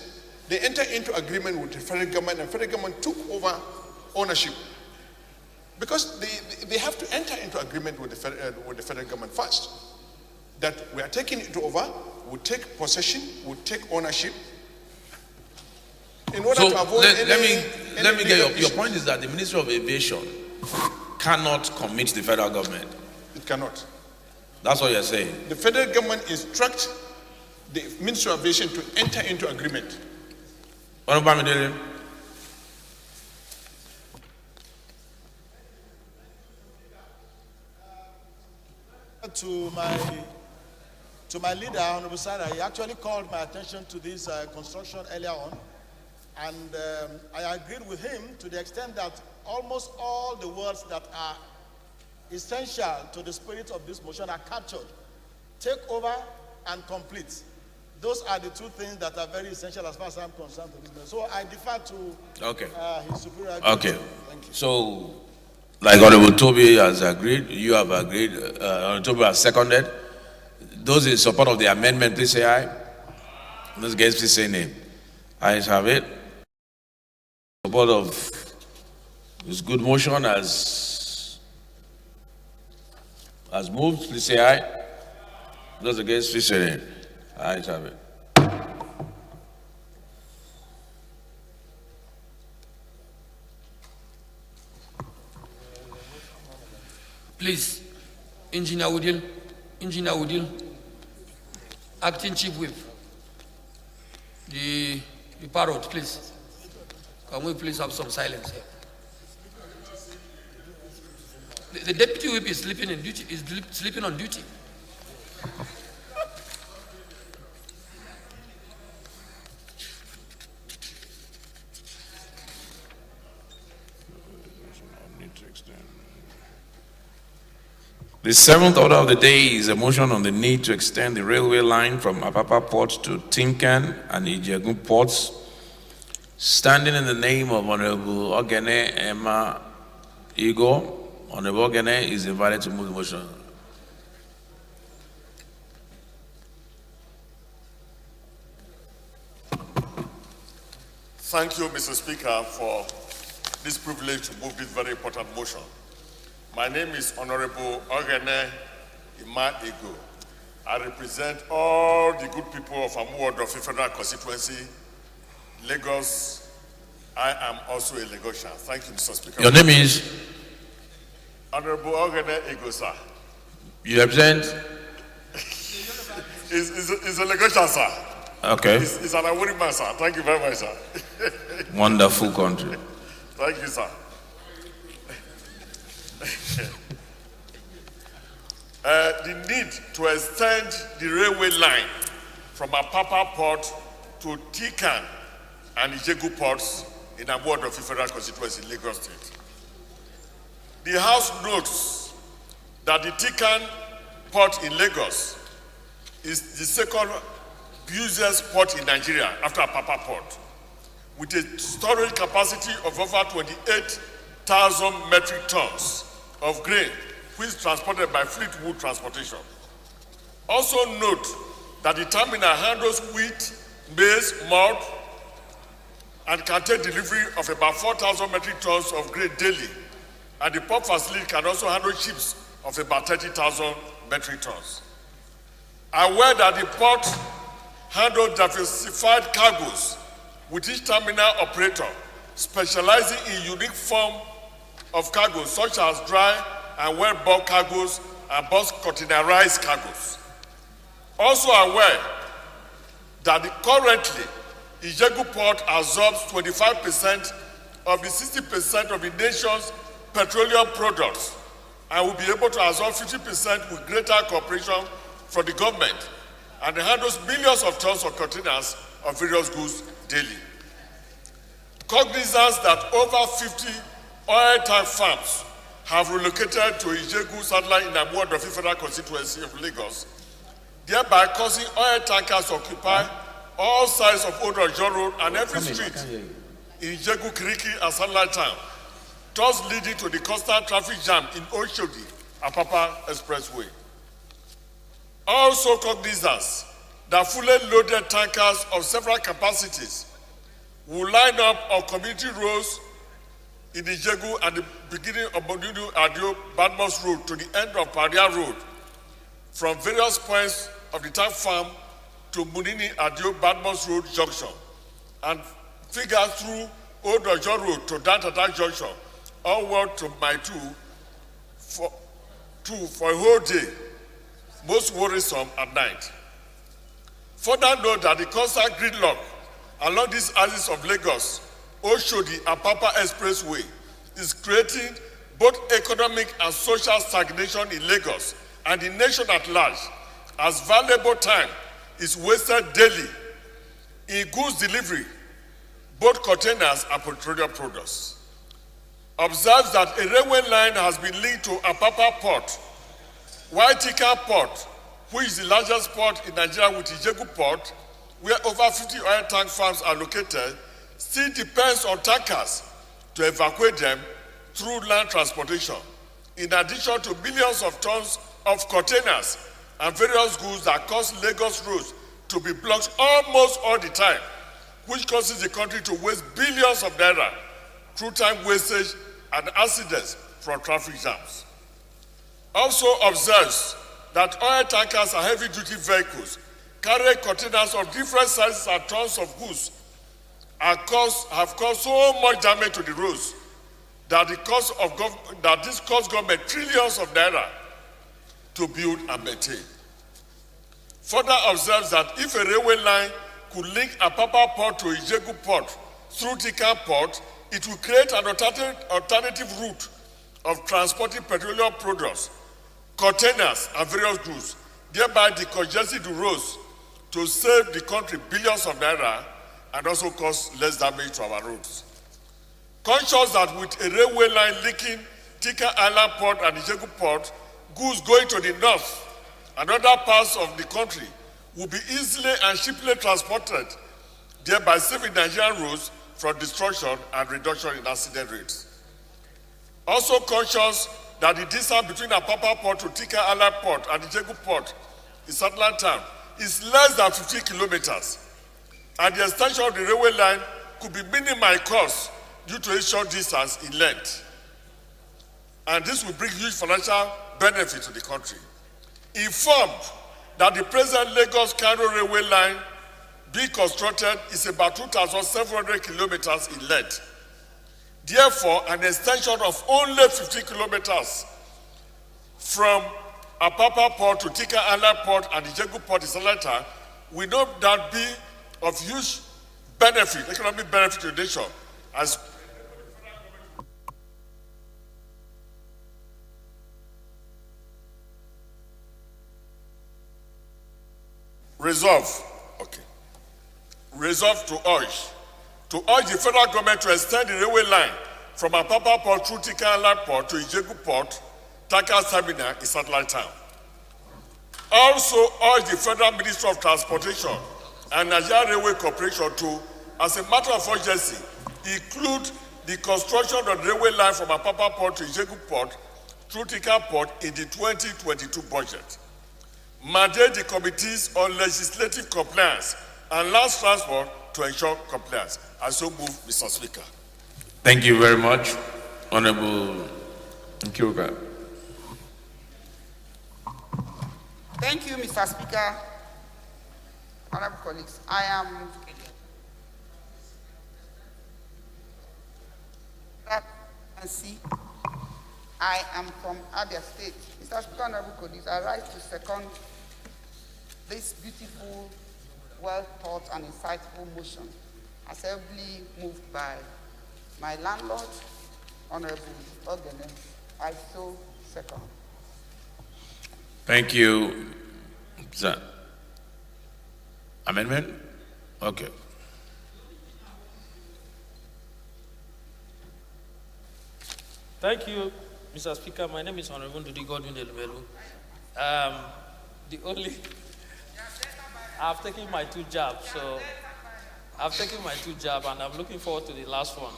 They entered into agreement with the federal government, and the federal government took over ownership. Because they have to enter into agreement with the federal government first. That we are taking it over, we take possession, we take ownership. In order So to avoid let me get your point is that the Ministry of Aviation cannot commit the federal government. It cannot. That's what you're saying. The federal government instructs the Ministry of Aviation to enter into agreement. Honorable Bamidele. To my leader, Honorable Sada, he actually called my attention to this construction earlier on, and I agreed with him to the extent that almost all the words that are essential to the spirit of this motion are captured. Take over and complete. Those are the two things that are very essential as far as I'm concerned to this motion. So I defer to his superior. Okay. Thank you. So, like Honorable Toby has agreed, you have agreed, Honorable Toby has seconded. Those in support of the amendment, please say aye. Those against, please say nay. Ayes have it. Support of this good motion as moved, please say aye. Those against, please say nay. Ayes have it. Please, Engineer Woodil, Acting Chief Whip, the parrot, please. Can we please have some silence here? The Deputy Whip is sleeping on duty. The seventh order of the day is a motion on the need to extend the railway line from Apapa Port to Tinkan and Ijegun ports. Standing in the name of Honorable Ogene Emma Igor, Honorable Ogene is invited to move the motion. Thank you, Mr. Speaker, for this privilege to move this very important motion. My name is Honorable Ogene Emma Igor. I represent all the good people of Amuwodofi Federal Constituency, Lagos. I am also a Lagosian. Thank you, Mr. Speaker. Your name is? Honorable Ogene Igor, sir. You represent? He's a Lagosian, sir. Okay. He's an awarding man, sir. Thank you very much, sir. Wonderful country. Thank you, sir. The need to extend the railway line from Apapa Port to Tikan and Ijegu ports in Amuwodofi Federal Constituency, Lagos State. The House notes that the Tikan port in Lagos is the second busiest port in Nigeria after Apapa Port, with a storage capacity of over 28,000 metric tons of grain, which is transported by Fleetwood Transportation. Also note that the terminal handles wheat, maize, malt, and can take delivery of about 4,000 metric tons of grain daily. And the port facility can also handle ships of about 30,000 metric tons. Aware that the port handles diversified cargoes, with each terminal operator specializing in unique form of cargoes such as dry and well-bulk cargoes and bulk containerized cargoes. Also aware that currently Ijegu Port absorbs 25% of the 60% of the nation's petroleum products and will be able to absorb 50% with greater cooperation from the government, and it handles millions of tons of containers of various goods daily. Cognizance that over 50 oil tank farms have relocated to Ijegu satellite in Amuwodofi Federal Constituency of Lagos, thereby causing oil tankers to occupy all sides of Old Ojo Road and every street in Ijegu, Kiriki, and Satellite Town, thus leading to the constant traffic jam in Oshodi, Apapa Expressway. Also cognizance that fully loaded tankers of several capacities will line up on community roads in Ijegu at the beginning of Bonunu Adio Badmos Road to the end of Paria Road, from various points of the tank farm to Munini Adio Badmos Road junction, and figure through Old Ojo Road to Dantata junction, all word to my for a whole day, most worrisome at night. Further note that the constant gridlock along these axis of Lagos, Oshodi and Papa Expressway, is creating both economic and social stagnation in Lagos and the nation at large, as valuable time is wasted daily in goods delivery, both containers and petroleum products. Observes that a railway line has been linked to Apapa Port, while Tika Port, which is the largest port in Nigeria with Ijegu Port, where over 50 oil tank farms are located, still depends on tankers to evacuate them through land transportation, in addition to millions of tons of containers and various goods that cause Lagos roads to be blocked almost all the time, which causes the country to waste billions of naira through time wastage and accidents from traffic jams. Also observes that oil tankers and heavy-duty vehicles carry containers of different sizes and tons of goods have caused so much damage to the roads that this costs government trillions of naira to build and maintain. Further observes that if a railway line could link Apapa Port to Ijegu Port through Tika Port, it will create an alternative route of transporting petroleum products, containers, and various goods, thereby decongesting the roads to save the country billions of naira and also cause less damage to our roads. Conscious that with a railway line linking Tika Island Port and Ijegu Port, goods going to the north and other parts of the country will be easily and cheaply transported, thereby saving Nigerian roads from destruction and reduction in accident rates. Also conscious that the distance between Apapa Port to Tika Island Port and Ijegu Port in Satellite Town is less than 50 kilometers, and the extension of the railway line could be minimal in cost due to its short distance in length. And this will bring huge financial benefit to the country. Informed that the present Lagos-Cairo railway line being constructed is about 2,700 kilometers in length. Therefore, an extension of only 50 kilometers from Apapa Port to Tika Island Port and Ijegu Port in Salata will no doubt be of huge benefit, economic benefit to the nation, as resolve to urge the federal government to extend the railway line from Apapa Port through Tika Island Port to Ijegu Port, Takas Terminal in Satellite Town. Also urge the Federal Ministry of Transportation and Nigeria Railway Corporation to, as a matter of urgency, include the construction of the railway line from Apapa Port to Ijegu Port through Tika Port in the 2022 budget. Mandate the committees on legislative compliance and land transport to ensure compliance. I so move, Mr. Speaker. Thank you very much, Honorable Nkiruka. Thank you, Mr. Speaker. Honorable colleagues, I am from Abia State. Mr. Speaker, honorable colleagues, I rise to second this beautiful, well thought and insightful motion, assembly moved by my landlord, Honorable Ogene. I so second. Thank you. Is that amendment? Okay. Thank you, Mr. Speaker. My name is Honorable Ndudi Godwin Elmelu. I've taken my 2 jabs, and I'm looking forward to the last one.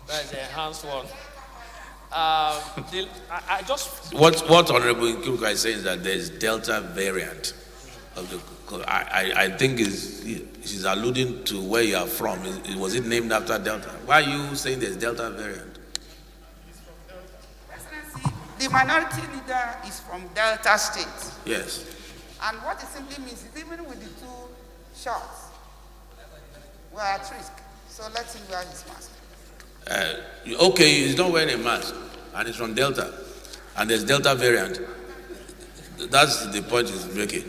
That is the enhanced one. What Honorable Nkiruka is saying is that there is Delta variant of the. I think she's alluding to where you are from. Was it named after Delta? Why are you saying there's Delta variant? The minority leader is from Delta State. Yes. And what it simply means is even with the two shots, we're at risk. So let him wear his mask. Okay, he's not wearing a mask, and it's from Delta, and there's Delta variant. That's the point he's making.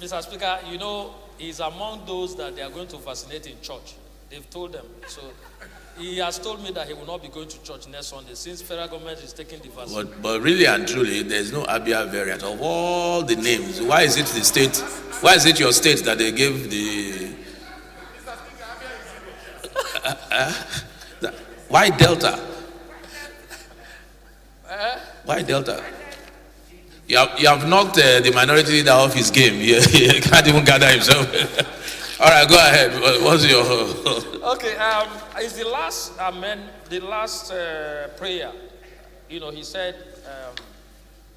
Mr. Speaker, you know, he's among those that they are going to vaccinate in church. They've told them. So he has told me that he will not be going to church next Sunday since federal government is taking the vaccine. But really and truly, there's no Abia variant. Of all the names, why is it the state? Why is it your state that they gave the? Why Delta? Why Delta? You have knocked the minority leader off his game. He can't even gather himself. All right, go ahead. What's your? Okay, it's the last prayer. You know, he said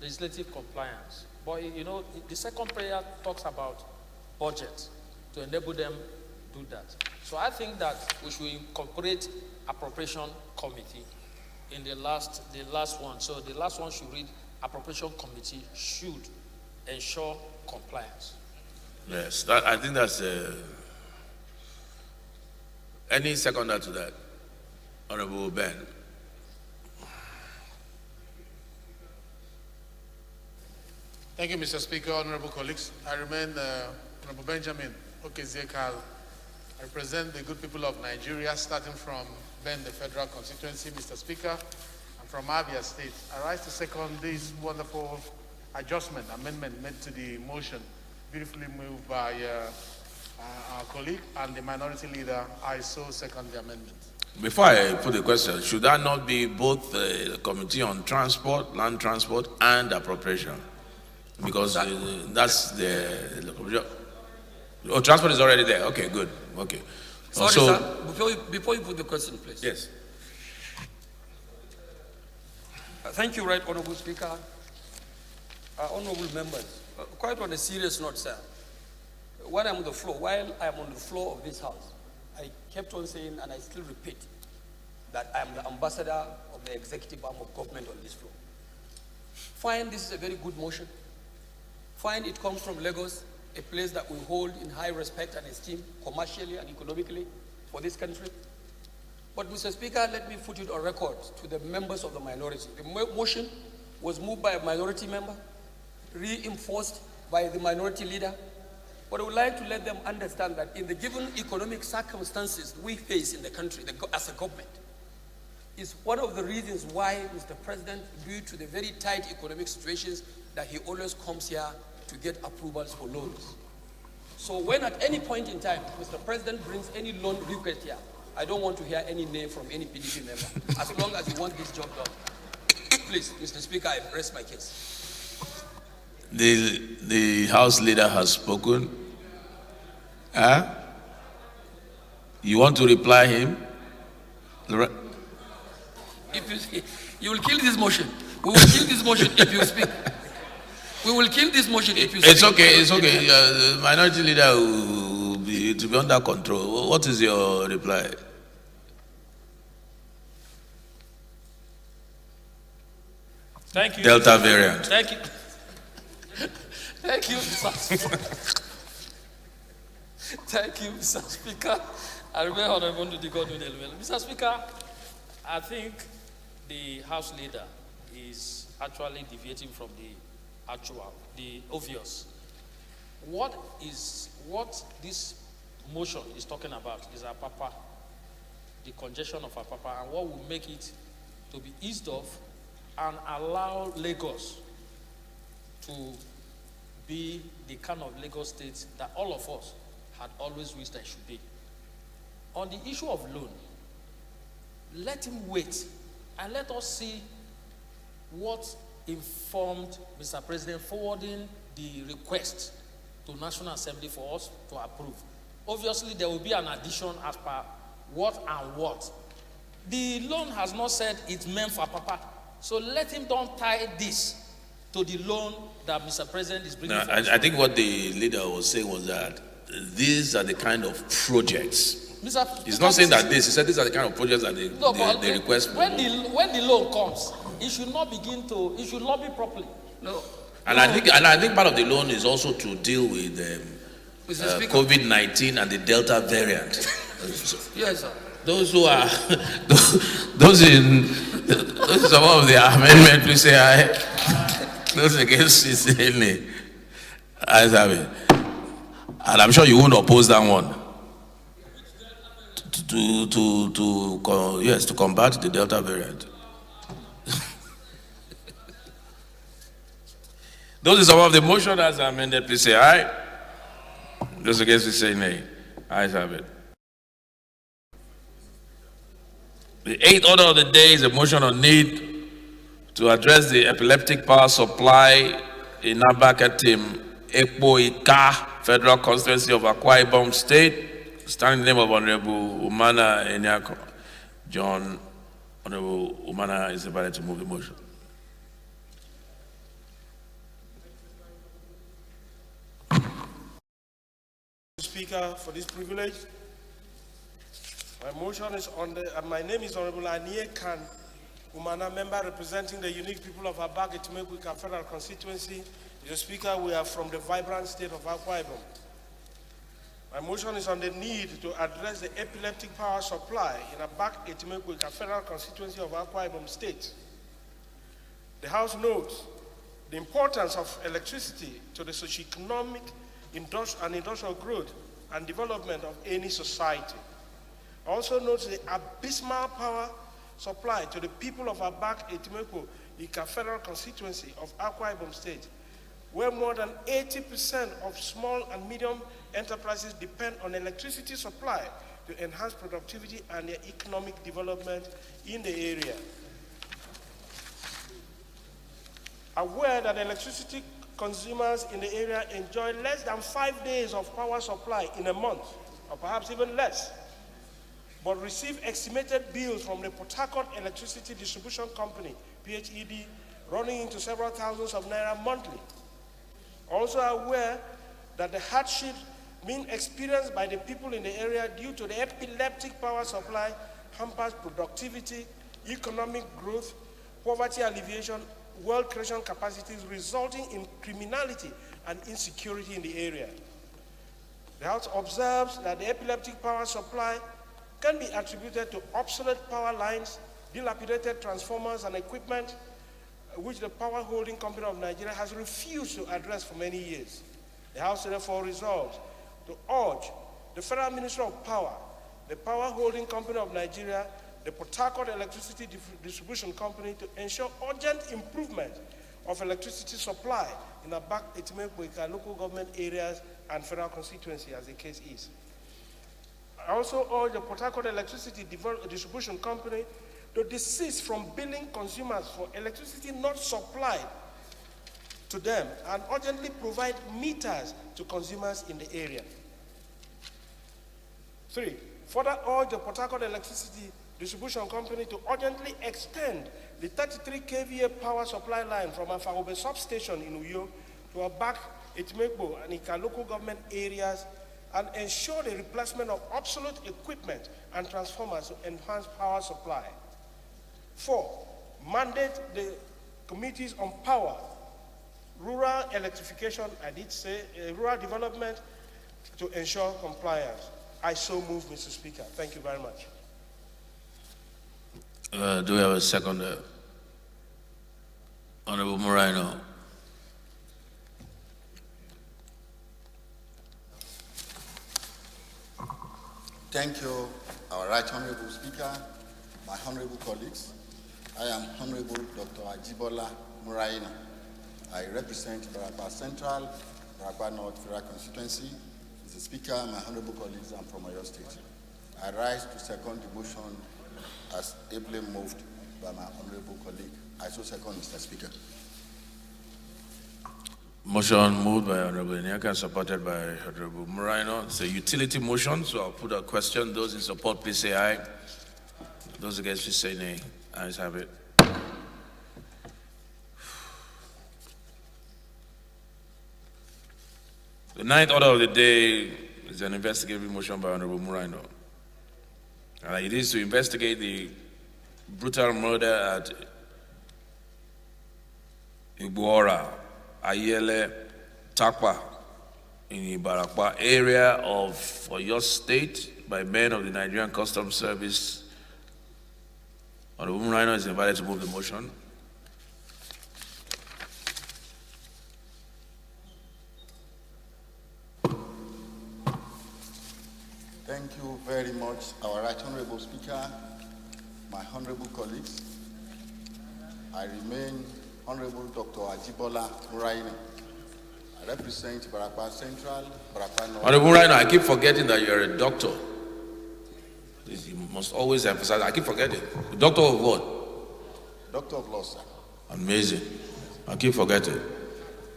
legislative compliance. But you know, the second prayer talks about budget to enable them to do that. So I think that we should incorporate appropriation committee in the last one. So the last one should read appropriation committee should ensure compliance. Yes, I think that's any seconder to that, Honorable Ben. Thank you, Mr. Speaker, honorable colleagues. I remain Honorable Benjamin Okezekal. I represent the good people of Nigeria, starting from Ben, the federal constituency, Mr. Speaker, and from Abia State. I rise to second this wonderful amendment made to the motion, beautifully moved by our colleague and the minority leader. I so second the amendment. Before I put the question, should that not be both the Committee on Transport, Land Transport, and Appropriation? Because that's the transport is already there. Okay, good. Okay. Sorry, sir. Before you put the question, please. Yes. Thank you, Right Honorable Speaker. Honorable members, quite on a serious note, sir. While I'm on the floor of this House, I kept on saying, and I still repeat, that I am the ambassador of the executive arm of government on this floor. Fine, this is a very good motion. Fine, it comes from Lagos, a place that we hold in high respect and esteem commercially and economically for this country. But Mr. Speaker, let me put it on record to the members of the minority. The motion was moved by a minority member, reinforced by the minority leader. But I would like to let them understand that in the given economic circumstances we face in the country as a government, is one of the reasons why, Mr. President, due to the very tight economic situations, that he always comes here to get approvals for loans. So when at any point in time, Mr. President brings any loan request here, I don't want to hear any name from any PDP member, as long as you want this job done. Please, Mr. Speaker, I rest my case. The House leader has spoken. You want to reply him? If you will kill this motion. We will kill this motion if you speak. We will kill this motion if you speak. It's okay. The minority leader will be under control. What is your reply? Thank you. Delta variant. Thank you. Thank you, Mr. Speaker. Thank you, Mr. Speaker. I remain honorable to the Godwin Elmel. Mr. Speaker, I think the House leader is actually deviating from the obvious. What this motion is talking about is Apapa, the congestion of Apapa, and what will make it to be eased off and allow Lagos to be the kind of Lagos state that all of us had always wished that it should be. On the issue of loan, let him wait and let us see what informed Mr. President forwarding the request to National Assembly for us to approve. Obviously, there will be an addition as per what and what. The loan has not said it's meant for Papa. So let him don't tie this to the loan that Mr. President is bringing. I think what the leader was saying was that these are the kind of projects. He's not saying that he said these are the kind of projects that they request for. When the loan comes, It should not begin to, it should lobby properly. No. And I think part of the loan is also to deal with COVID-19 and the Delta variant. Yes, sir. Those who are those in some of the amendment, please say aye. Those against it say nay. Ayes have it. And I'm sure you won't oppose that one. To combat the Delta variant. Those are some of the motion as amended, please say aye. Those against it say nay. Ayes have it. The eighth order of the day is a motion on need to address the epileptic power supply in Abakatim, Ekpo Ika, Federal Constituency of Akwa Ibom State, standing in the name of Honorable Umana Enyako. John, Honorable Umana is invited to move the motion. Speaker, for this privilege. My motion is on the, my name is Honorable Anie Khan Umana, member representing the unique people of Abak Etimekuika Federal Constituency. Mr. Speaker, we are from the vibrant state of Akwa Ibom. My motion is on the need to address the epileptic power supply in Abak Etimekuika Federal Constituency of Akwa Ibom State. The House notes the importance of electricity to the socio-economic and industrial growth and development of any society. Also notes the abysmal power supply to the people of Abak Etimeko Ika Federal Constituency of Akwa Ibom State, where more than 80% of small and medium enterprises depend on electricity supply to enhance productivity and their economic development in the area. Aware that electricity consumers in the area enjoy less than 5 days of power supply in a month, or perhaps even less, but receive estimated bills from the Port Harcourt Electricity Distribution Company, PHED, running into several thousands of naira monthly. Also aware that the hardship being experienced by the people in the area due to the epileptic power supply hampers productivity, economic growth, poverty alleviation, wealth creation capacities, resulting in criminality and insecurity in the area. The House observes that the epileptic power supply can be attributed to obsolete power lines, dilapidated transformers and equipment, which the Power Holding Company of Nigeria has refused to address for many years. The House therefore resolves to urge the Federal Ministry of Power, the Power Holding Company of Nigeria, the Port Harcourt Electricity Distribution Company to ensure urgent improvement of electricity supply in the Abak Etimekuika local government areas and federal constituency, as the case is. I also urge the Port Harcourt Electricity Distribution Company to desist from billing consumers for electricity not supplied to them and urgently provide meters to consumers in the area. 3, further urge the Port Harcourt Electricity Distribution Company to urgently extend the 33 kVA power supply line from Afarobe substation in Uyo to Abak, Etimekbo, and Ika local government areas and ensure the replacement of obsolete equipment and transformers to enhance power supply. 4, mandate the committees on power, rural electrification, I did say, rural development to ensure compliance. I so move, Mr. Speaker. Thank you very much. Do we have a second? Honorable Moreno. Thank you, our Right Honorable Speaker, my honorable colleagues. I am Honorable Dr. Ajibola Muraina. I represent Barapa Central, Barapa North Federal Constituency. Mr. Speaker, my honorable colleagues, I'm from Oyo State. I rise to second the motion as ably moved by my honorable colleague. I so second, Mr. Speaker. Motion moved by Honorable Enyaka, supported by Honorable Moreno. It's a utility motion, so I'll put a question. Those in support, please say aye. Those against, please say nay. Ayes have it. The ninth order of the day is an investigative motion by Honorable Moreno. It is to investigate the brutal murder at Iguora, Ayele, Takwa, in Ibarakwa area of Oyo State by men of the Nigerian Customs Service. Honorable Rhino is invited to move the motion. Thank you very much, our Right Honorable Speaker, my honorable colleagues. I remain Honorable Dr. Ajibola Muraini. I represent Barakwa Central, Barakwa North. Honorable Rhino, I keep forgetting that you're a doctor. You must always emphasize, I keep forgetting. A doctor of what? Doctor of Law, sir. Amazing. I keep forgetting.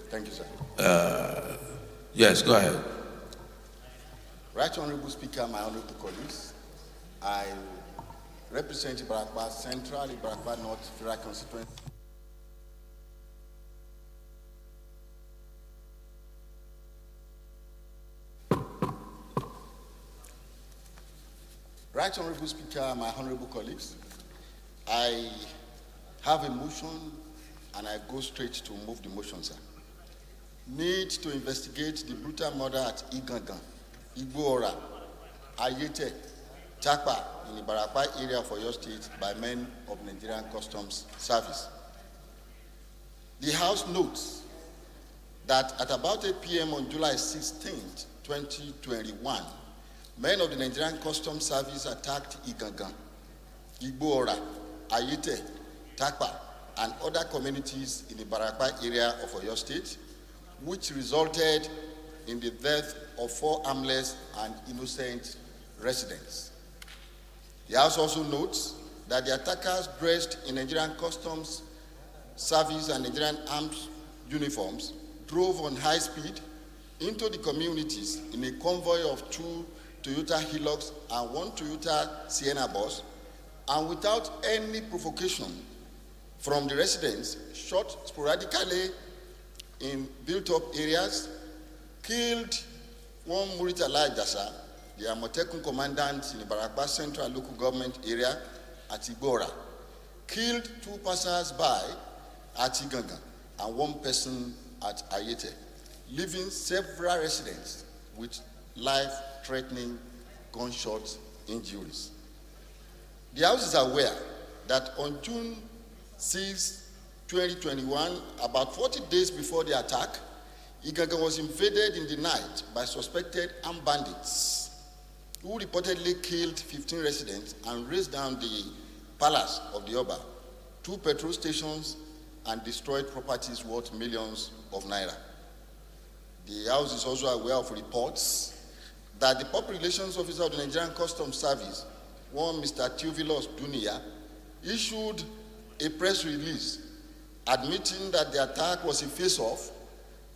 Thank you, sir. Yes, go ahead. Right Honorable Speaker, my honorable colleagues, I represent Barakwa Central, Barakwa North Federal Constituency. Right Honorable Speaker, my honorable colleagues, I have a motion and I go straight to move the motion, sir. Need to investigate the brutal murder at Igangan, Igboora, Ayete, Takpa in the Barakwa area of Oyo State by men of Nigerian Customs Service. The House notes that at about 8 p.m. on July 16, 2021, men of the Nigerian Customs Service attacked Igangan, Igboora, Ayete, Takpa, and other communities in the Barakwa area of Oyo State, which resulted in the death of 4 harmless and innocent residents. The House also notes that the attackers dressed in Nigerian Customs Service and Nigerian armed uniforms drove on high speed into the communities in a convoy of 2 Toyota Hilux and 1 Toyota Sienna bus, and without any provocation from the residents, shot sporadically in built-up areas, killed one Muritala Jasa, the Amotekun commandant in the Barakwa Central Local Government area at Igboora, killed 2 passers-by at Igangan and 1 person at Ayete, leaving several residents with life-threatening gunshot injuries. The House is aware that on June 6, 2021, about 40 days before the attack, Igangan was invaded in the night by suspected armed bandits who reportedly killed 15 residents and razed down the palace of the Oba, 2 petrol stations, and destroyed properties worth millions of naira. The House is also aware of reports that the Public Relations Officer of the Nigerian Customs Service, one Mr. Theophilus Dunia, issued a press release admitting that the attack was a face-off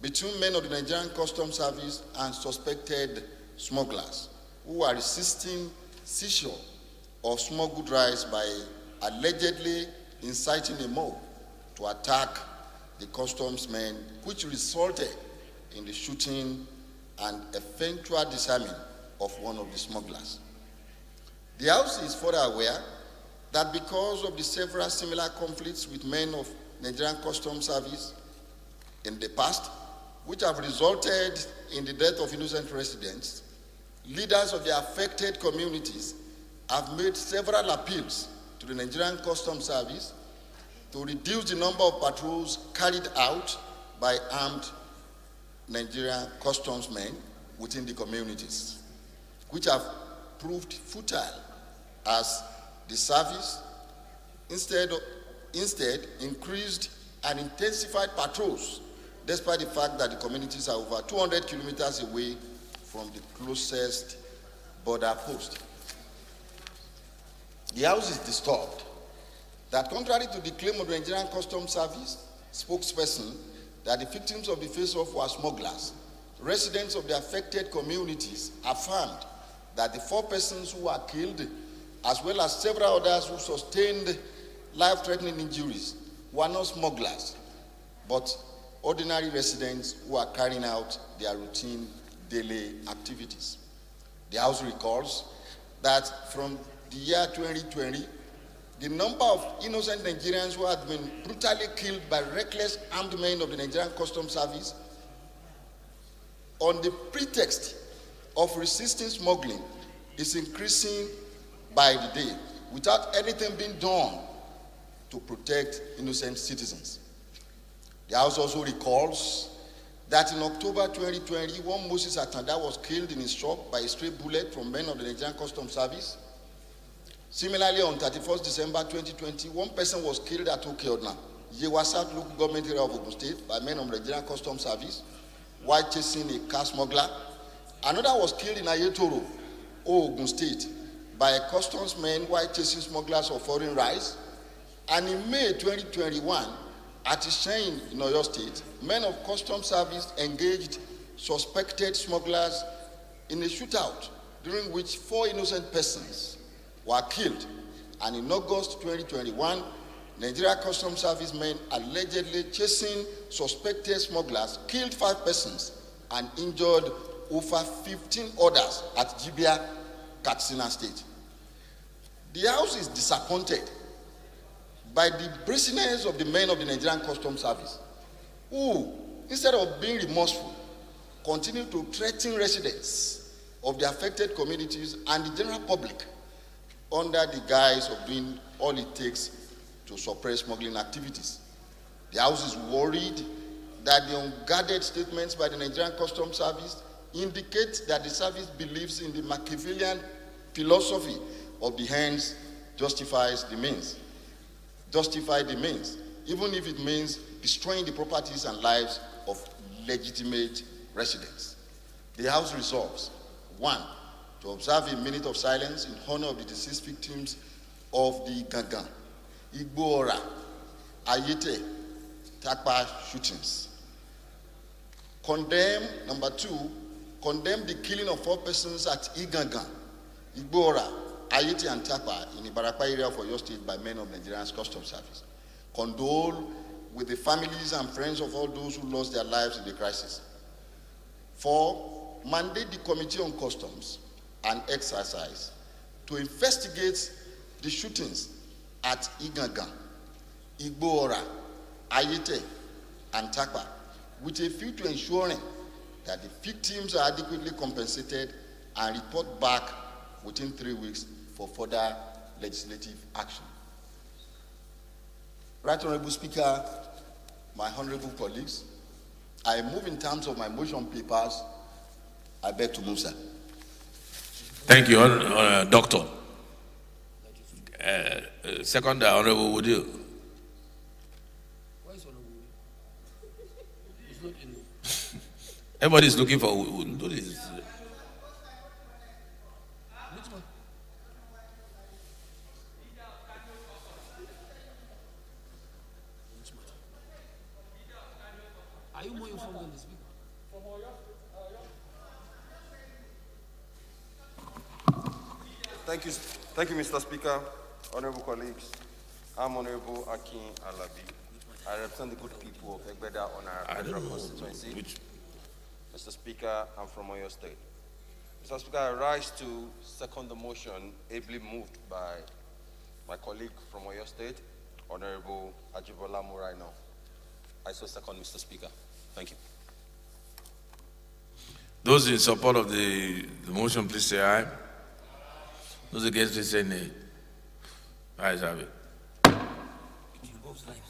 between men of the Nigerian Customs Service and suspected smugglers who were resisting seizure of smuggled rice by allegedly inciting a mob to attack the customs men, which resulted in the shooting and eventual disarming of one of the smugglers. The House is further aware that because of the several similar conflicts with men of Nigerian Customs Service in the past, which have resulted in the death of innocent residents, leaders of the affected communities have made several appeals to the Nigerian Customs Service to reduce the number of patrols carried out by armed Nigerian customs men within the communities, which have proved futile as the service instead increased and intensified patrols, despite the fact that the communities are over 200 kilometers away from the closest border post. The House is disturbed that, contrary to the claim of the Nigerian Customs Service spokesperson that the victims of the face-off were smugglers, residents of the affected communities affirmed that the 4 persons who were killed, as well as several others who sustained life-threatening injuries, were not smugglers, but ordinary residents who are carrying out their routine daily activities. The House recalls that from the year 2020, the number of innocent Nigerians who had been brutally killed by reckless armed men of the Nigerian Customs Service on the pretext of resisting smuggling is increasing by the day without anything being done to protect innocent citizens. The House also recalls that in October 2020, one Moses Atanda was killed in his shop by a stray bullet from men of the Nigerian Customs Service. Similarly, on 31st December 2020, one person was killed at Okeodna, Yewa South local government area of Ogun State, by men of the Nigerian Customs Service while chasing a car smuggler. Another was killed in Ayetoro, Ogun State, by a customs man while chasing smugglers of foreign rice. And in May 2021, at Ishain in Oyo State, men of Customs Service engaged suspected smugglers in a shootout, during which 4 innocent persons were killed. And in August 2021, Nigeria Customs Service men allegedly chasing suspected smugglers killed 5 persons and injured over 15 others at Jibia, Katsina State. The House is disappointed by the brazeness of the men of the Nigerian Customs Service, who, instead of being remorseful, continue to threaten residents of the affected communities and the general public under the guise of doing all it takes to suppress smuggling activities. The House is worried that the unguarded statements by the Nigerian Customs Service indicate that the service believes in the Machiavellian philosophy of the ends justifies the means. Justify the means, even if it means destroying the properties and lives of legitimate residents. The House resolves, 1, to observe a minute of silence in honor of the deceased victims of the Gangan, Igboora, Ayete, Takpa shootings. Condemn, number 2, condemn the killing of 4 persons at Igangan, Igboora, Ayete and Takpa in the Barakpa area of Oyo State by men of Nigerian Customs Service. Condole with the families and friends of all those who lost their lives in the crisis. 4, mandate the Committee on Customs and Exercise to investigate the shootings at Igangan, Igboora, Ayete, and Takpa, with a view to ensuring that the victims are adequately compensated and report back within 3 weeks for further legislative action. Right Honorable Speaker, my honorable colleagues, I move in terms of my motion papers. I beg to move, sir. Thank you, Doctor. Second, Honorable, would you? Why is Honorable? It's not in. Everybody is looking for who do this. Are you more informed than the speaker? Thank you, Mr. Speaker, honorable colleagues. I'm Honorable Akin Alabi. I represent the good people of Egbeda on our federal constituency. Mr. Speaker, I'm from Oyo State. Mr. Speaker, I rise to second the motion ably moved by my colleague from Oyo State, Honorable Ajibola Muraino. I so second, Mr. Speaker. Thank you. Those in support of the motion, please say aye. Those against, please say nay. Ayes have it. It involves lives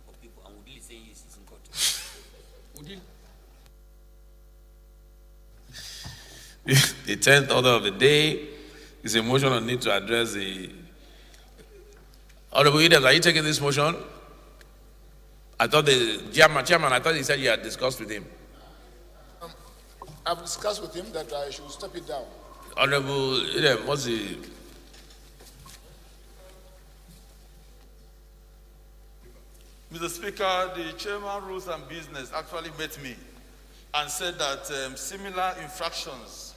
of people, and Udil is saying yes, it's in court. Udil. The 10th order of the day is a motion on need to address the... Honorable Idams, are you taking this motion? I thought the chairman, I thought he said you had discussed with him. I've discussed with him that I should step it down. Honorable Idams, what's the... Mr. Speaker, the chairman rules and business actually met me and said that similar infractions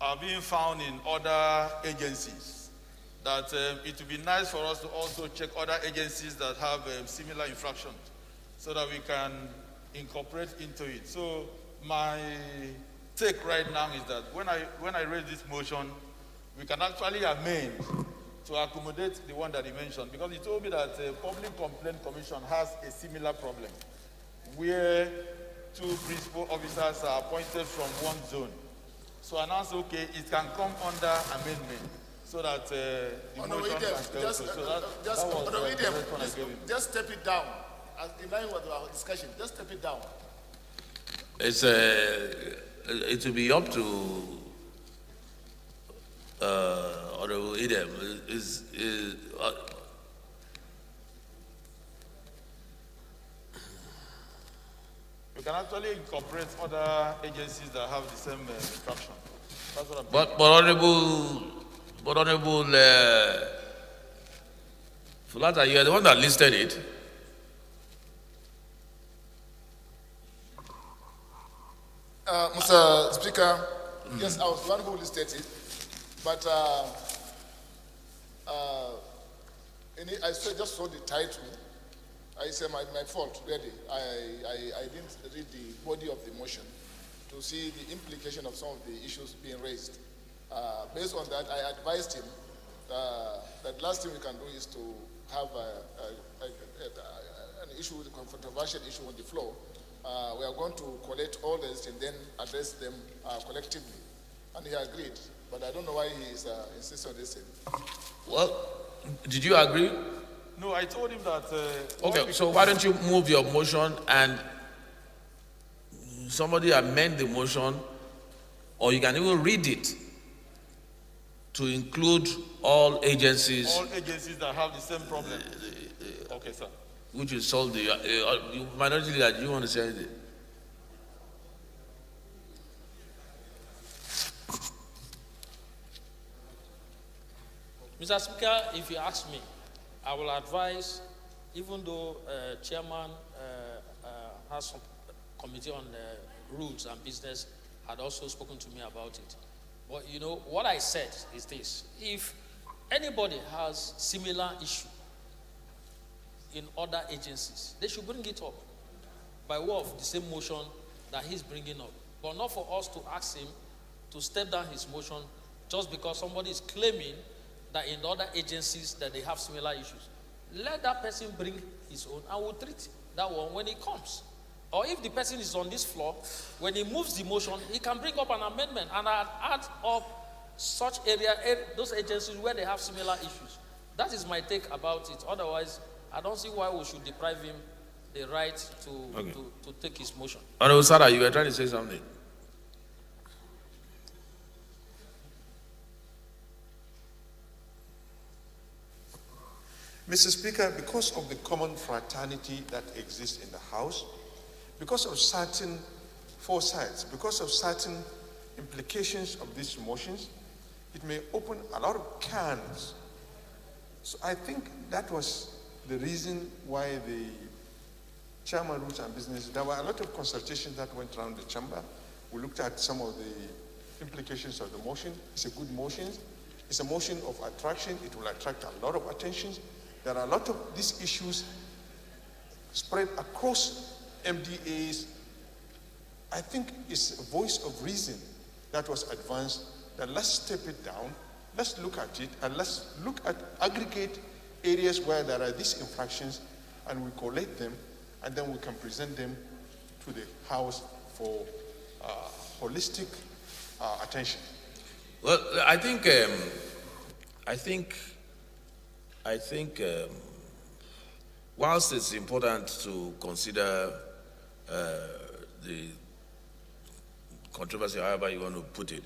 are being found in other agencies. That it would be nice for us to also check other agencies that have similar infractions so that we can incorporate into it. So my take right now is that when I raise this motion, we can actually amend to accommodate the one that he mentioned, because he told me that the Public Complaint Commission has a similar problem, where two principal officers are appointed from one zone. So I announced, okay, it can come under amendment, so that the motion can go through. Just step it down. In line with our discussion, just step it down. It will be up to Honorable Idem. You can actually incorporate other agencies that have the same instruction. That's what I'm But Honorable Fulata, you are the one that listed it. Mr. Speaker, yes, I was the one who listed it, but I just saw the title. I said my fault, really. I didn't read the body of the motion to see the implication of some of the issues being raised. Based on that, I advised him that last thing we can do is to have an issue, a controversial issue on the floor. We are going to collect all this and then address them collectively. And he agreed, but I don't know why he is insisting on this thing. Well, did you agree? No, I told him that... okay, so why don't you move your motion and somebody amend the motion, or you can even read it to include all agencies. All agencies that have the same problem. Okay, sir. Which will solve the minority leader. Do you want to say anything? Mr. Speaker, if you ask me, I will advise, even though Chairman has some committee on rules and business had also spoken to me about it. But you know, what I said is this: if anybody has similar issue in other agencies, they should bring it up by way of the same motion that he's bringing up. But not for us to ask him to step down his motion just because somebody is claiming that in other agencies that they have similar issues. Let that person bring his own and we'll treat that one when he comes. Or if the person is on this floor, when he moves the motion, he can bring up an amendment and add up such those agencies where they have similar issues. That is my take about it. Otherwise, I don't see why we should deprive him the right to take his motion. Honorable Sarah, you were trying to say something. Mr. Speaker, because of the common fraternity that exists in the House, because of certain foresights, because of certain implications of these motions, it may open a lot of cans. So I think that was the reason why the Chairman Rules and Business, there were a lot of consultations that went around the chamber. We looked at some of the implications of the motion. It's a good motion. It's a motion of attraction. It will attract a lot of attention. There are a lot of these issues spread across MDAs. I think it's a voice of reason that was advanced, that let's step it down, let's look at it, and let's look at aggregate areas where there are these infractions, and we collect them, and then we can present them to the House for holistic attention. Well, I think whilst it's important to consider the controversy, however you want to put it,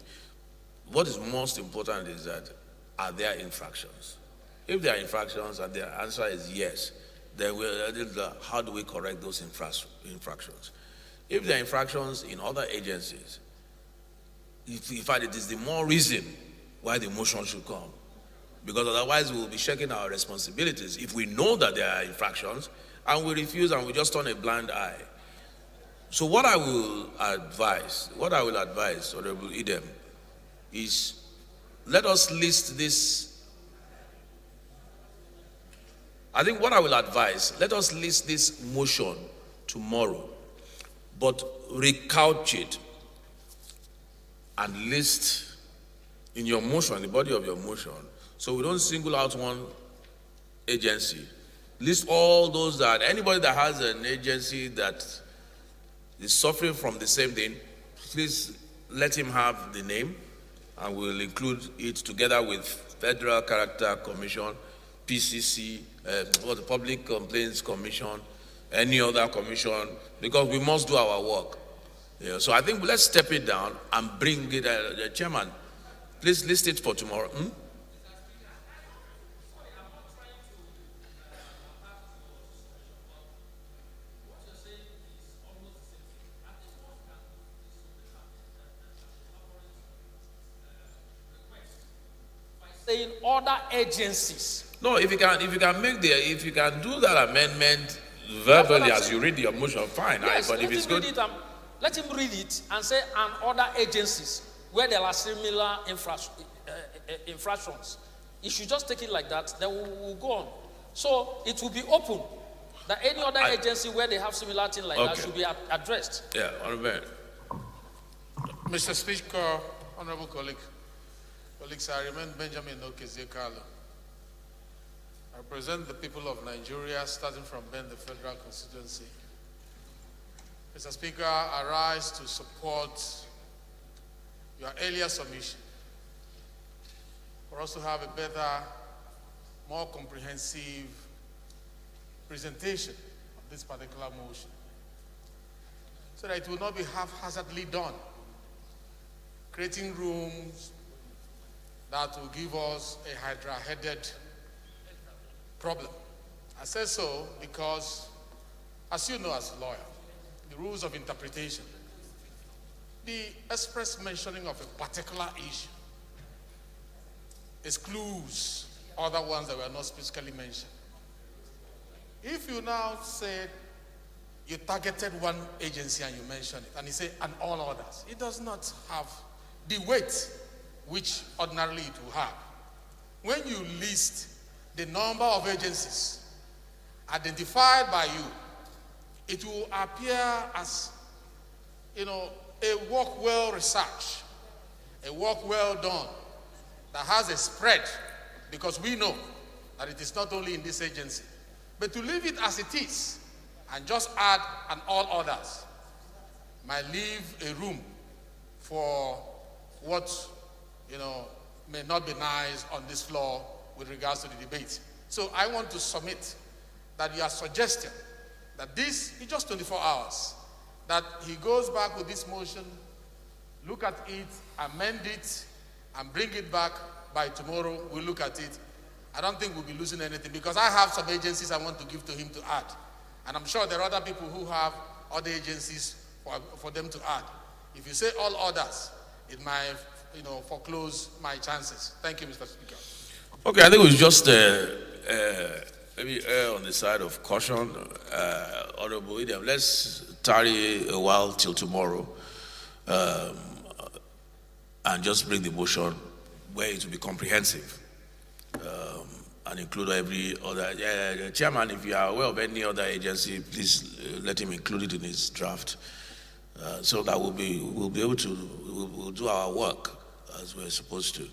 what is most important is that, are there infractions? If there are infractions and the answer is yes, then how do we correct those infractions? If there are infractions in other agencies, in fact, it is the more reason why the motion should come. Because otherwise we will be shaking our responsibilities if we know that there are infractions and we refuse and we just turn a blind eye. So what I will advise, Honorable Idem, is let us list this. I think what I will advise, let us list this motion tomorrow, but recouch it and list in your motion, the body of your motion, So we don't single out one agency. List all those that, anybody that has an agency that is suffering from the same thing, please let him have the name, and we'll include it together with Federal Character Commission, PCC, the Public Complaints Commission, any other commission, because we must do our work. Yeah, so I think let's step it down and bring it, the chairman, please list it for tomorrow. Saying other agencies. No, if you can do that amendment verbally as you read your motion, fine. Yes, But if it's good, let him read it and say, and other agencies where there are similar infractions. He should just take it like that, then we'll go on. So it will be open that any other agency where they have similar thing like that should be addressed. Yeah, honorable. Mr. Speaker, honorable colleagues, I remain Benjamin Okezekalo. I represent the people of Nigeria, starting from Ben, the federal constituency. Mr. Speaker, I rise to support your earlier submission for us to have a better, more comprehensive presentation of this particular motion, so that it will not be haphazardly done, creating rooms that will give us a hydra-headed problem. I say so because, as you know as a lawyer, the rules of interpretation, the express mentioning of a particular issue excludes other ones that were not specifically mentioned. If you now said you targeted one agency and you mentioned it, and you say, and all others, it does not have the weight which ordinarily it will have. When you list the number of agencies identified by you, it will appear as, a work well researched, a work well done, that has a spread, because we know that it is not only in this agency. But to leave it as it is and just add and all others might leave a room for what may not be nice on this floor with regards to the debate. So I want to submit that you are suggesting that this is just 24 hours, that he goes back with this motion, look at it, amend it, and bring it back by tomorrow. We'll look at it. I don't think we'll be losing anything, because I have some agencies I want to give to him to add. And I'm sure there are other people who have other agencies for them to add. If you say all others, it might foreclose my chances. Thank you, Mr. Speaker. Okay, I think we just maybe err on the side of caution, Honorable William. Let's tarry a while till tomorrow, and just bring the motion where it will be comprehensive, and include every other. Chairman, if you are aware of any other agency, please let him include it in his draft, so that we'll be able to we'll do our work as we're supposed to.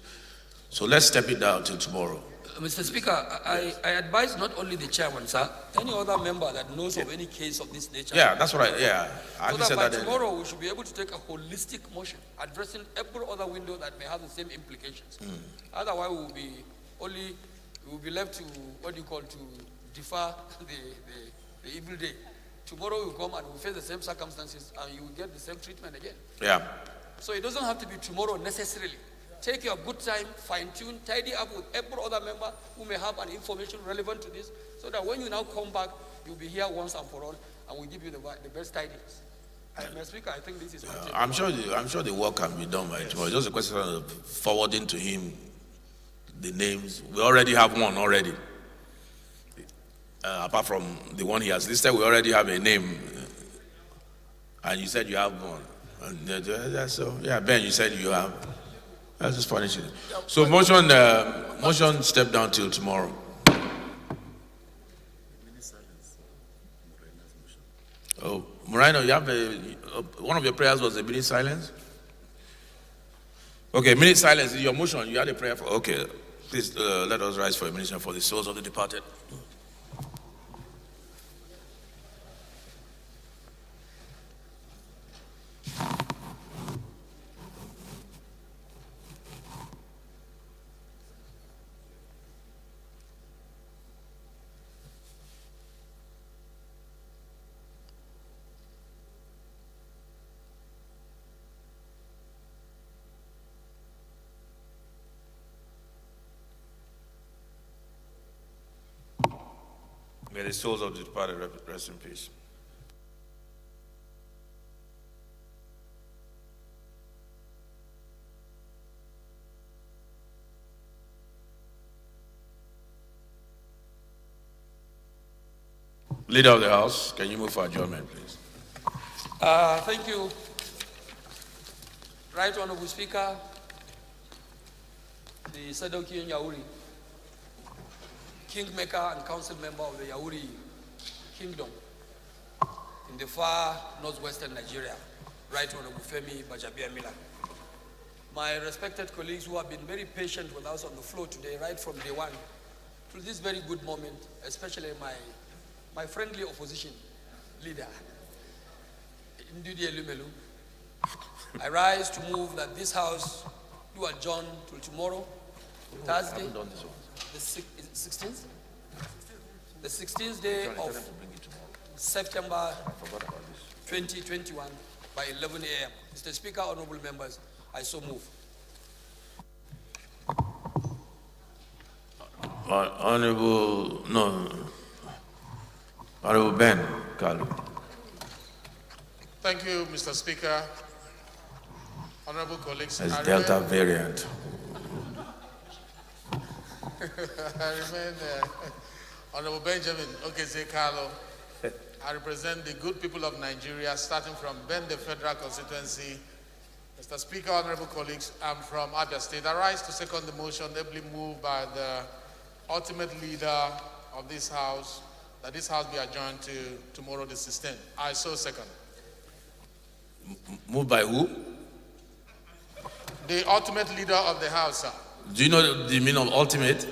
So let's step it down till tomorrow. Mr. Speaker, I advise not only the chairman, sir, any other member that knows of any case of this nature. Yeah, that's right. Yeah, I so that said by that. Tomorrow we should be able to take a holistic motion addressing every other window that may have the same implications. Otherwise, we will be left to to defer the evil day. Tomorrow we come and we face the same circumstances, and you will get the same treatment again. Yeah. So it doesn't have to be tomorrow necessarily. Take your good time, fine-tune, tidy up with every other member who may have an information relevant to this, so that when you now come back, you'll be here once and for all, and we'll give you the best tidings. Mr. Speaker, I think this is my take. I'm sure the work can be done by tomorrow. It's just a question of forwarding to him the names. We already have one already. Apart from the one he has listed, we already have a name. And you said you have one. And, so, yeah, Ben, you said you have. That's just funny. So motion step down till tomorrow. Oh, Moreno, you have one of your prayers was a minute silence? Okay, minute silence is your motion. You had a prayer for, okay. Please let us rise for a minute for the souls of the departed. May the souls of the departed rest in peace. Leader of the House, can you move for adjournment, please? Thank you. Right Honorable Speaker, the Sadoki Yauri, Kingmaker and Council Member of the Yauri Kingdom in the far northwestern Nigeria, Right Honorable Femi Bajabiamila. My respected colleagues who have been very patient with us on the floor today, right from day one, to this very good moment, especially my friendly opposition leader, Ndudi Elumelu. I rise to move that this House do adjourn till tomorrow, Thursday, the 16th? The 16th day of September 2021 by 11 a.m. Mr. Speaker, honorable members, I so move. Honorable Ben Kalu. Thank you, Mr. Speaker. Honorable colleagues. As Delta variant. I remain Honorable Benjamin Okeze Carlo. I represent the good people of Nigeria, starting from Bende Federal Constituency. Mr. Speaker, honorable colleagues, I'm from Abia State. I rise to second the motion, ably moved by the ultimate leader of this House, that this House be adjourned to tomorrow the 16th. I so second. Moved by who? The ultimate leader of the House, sir. Do you know the meaning of ultimate?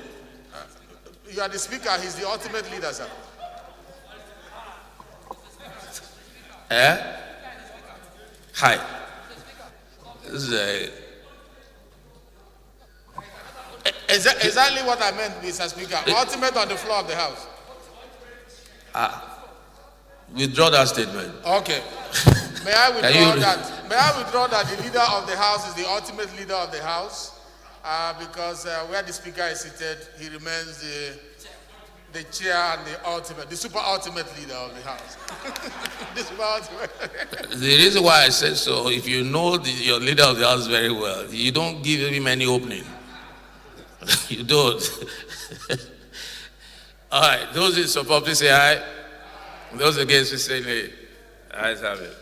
You are the speaker, he's the ultimate leader, sir. Hi. This is Exactly what I meant, Mr. Speaker. Ultimate on the floor of the House. Withdraw that statement. Okay. May I withdraw that the leader of the House is the ultimate leader of the House, because where the Speaker is seated, he remains the chair and the super ultimate leader of the House. The super ultimate. The reason why I said so, if you know your leader of the House very well, you don't give him any opening. You don't. All right, those in support, please say aye. Those against, please say nay. Ayes have it.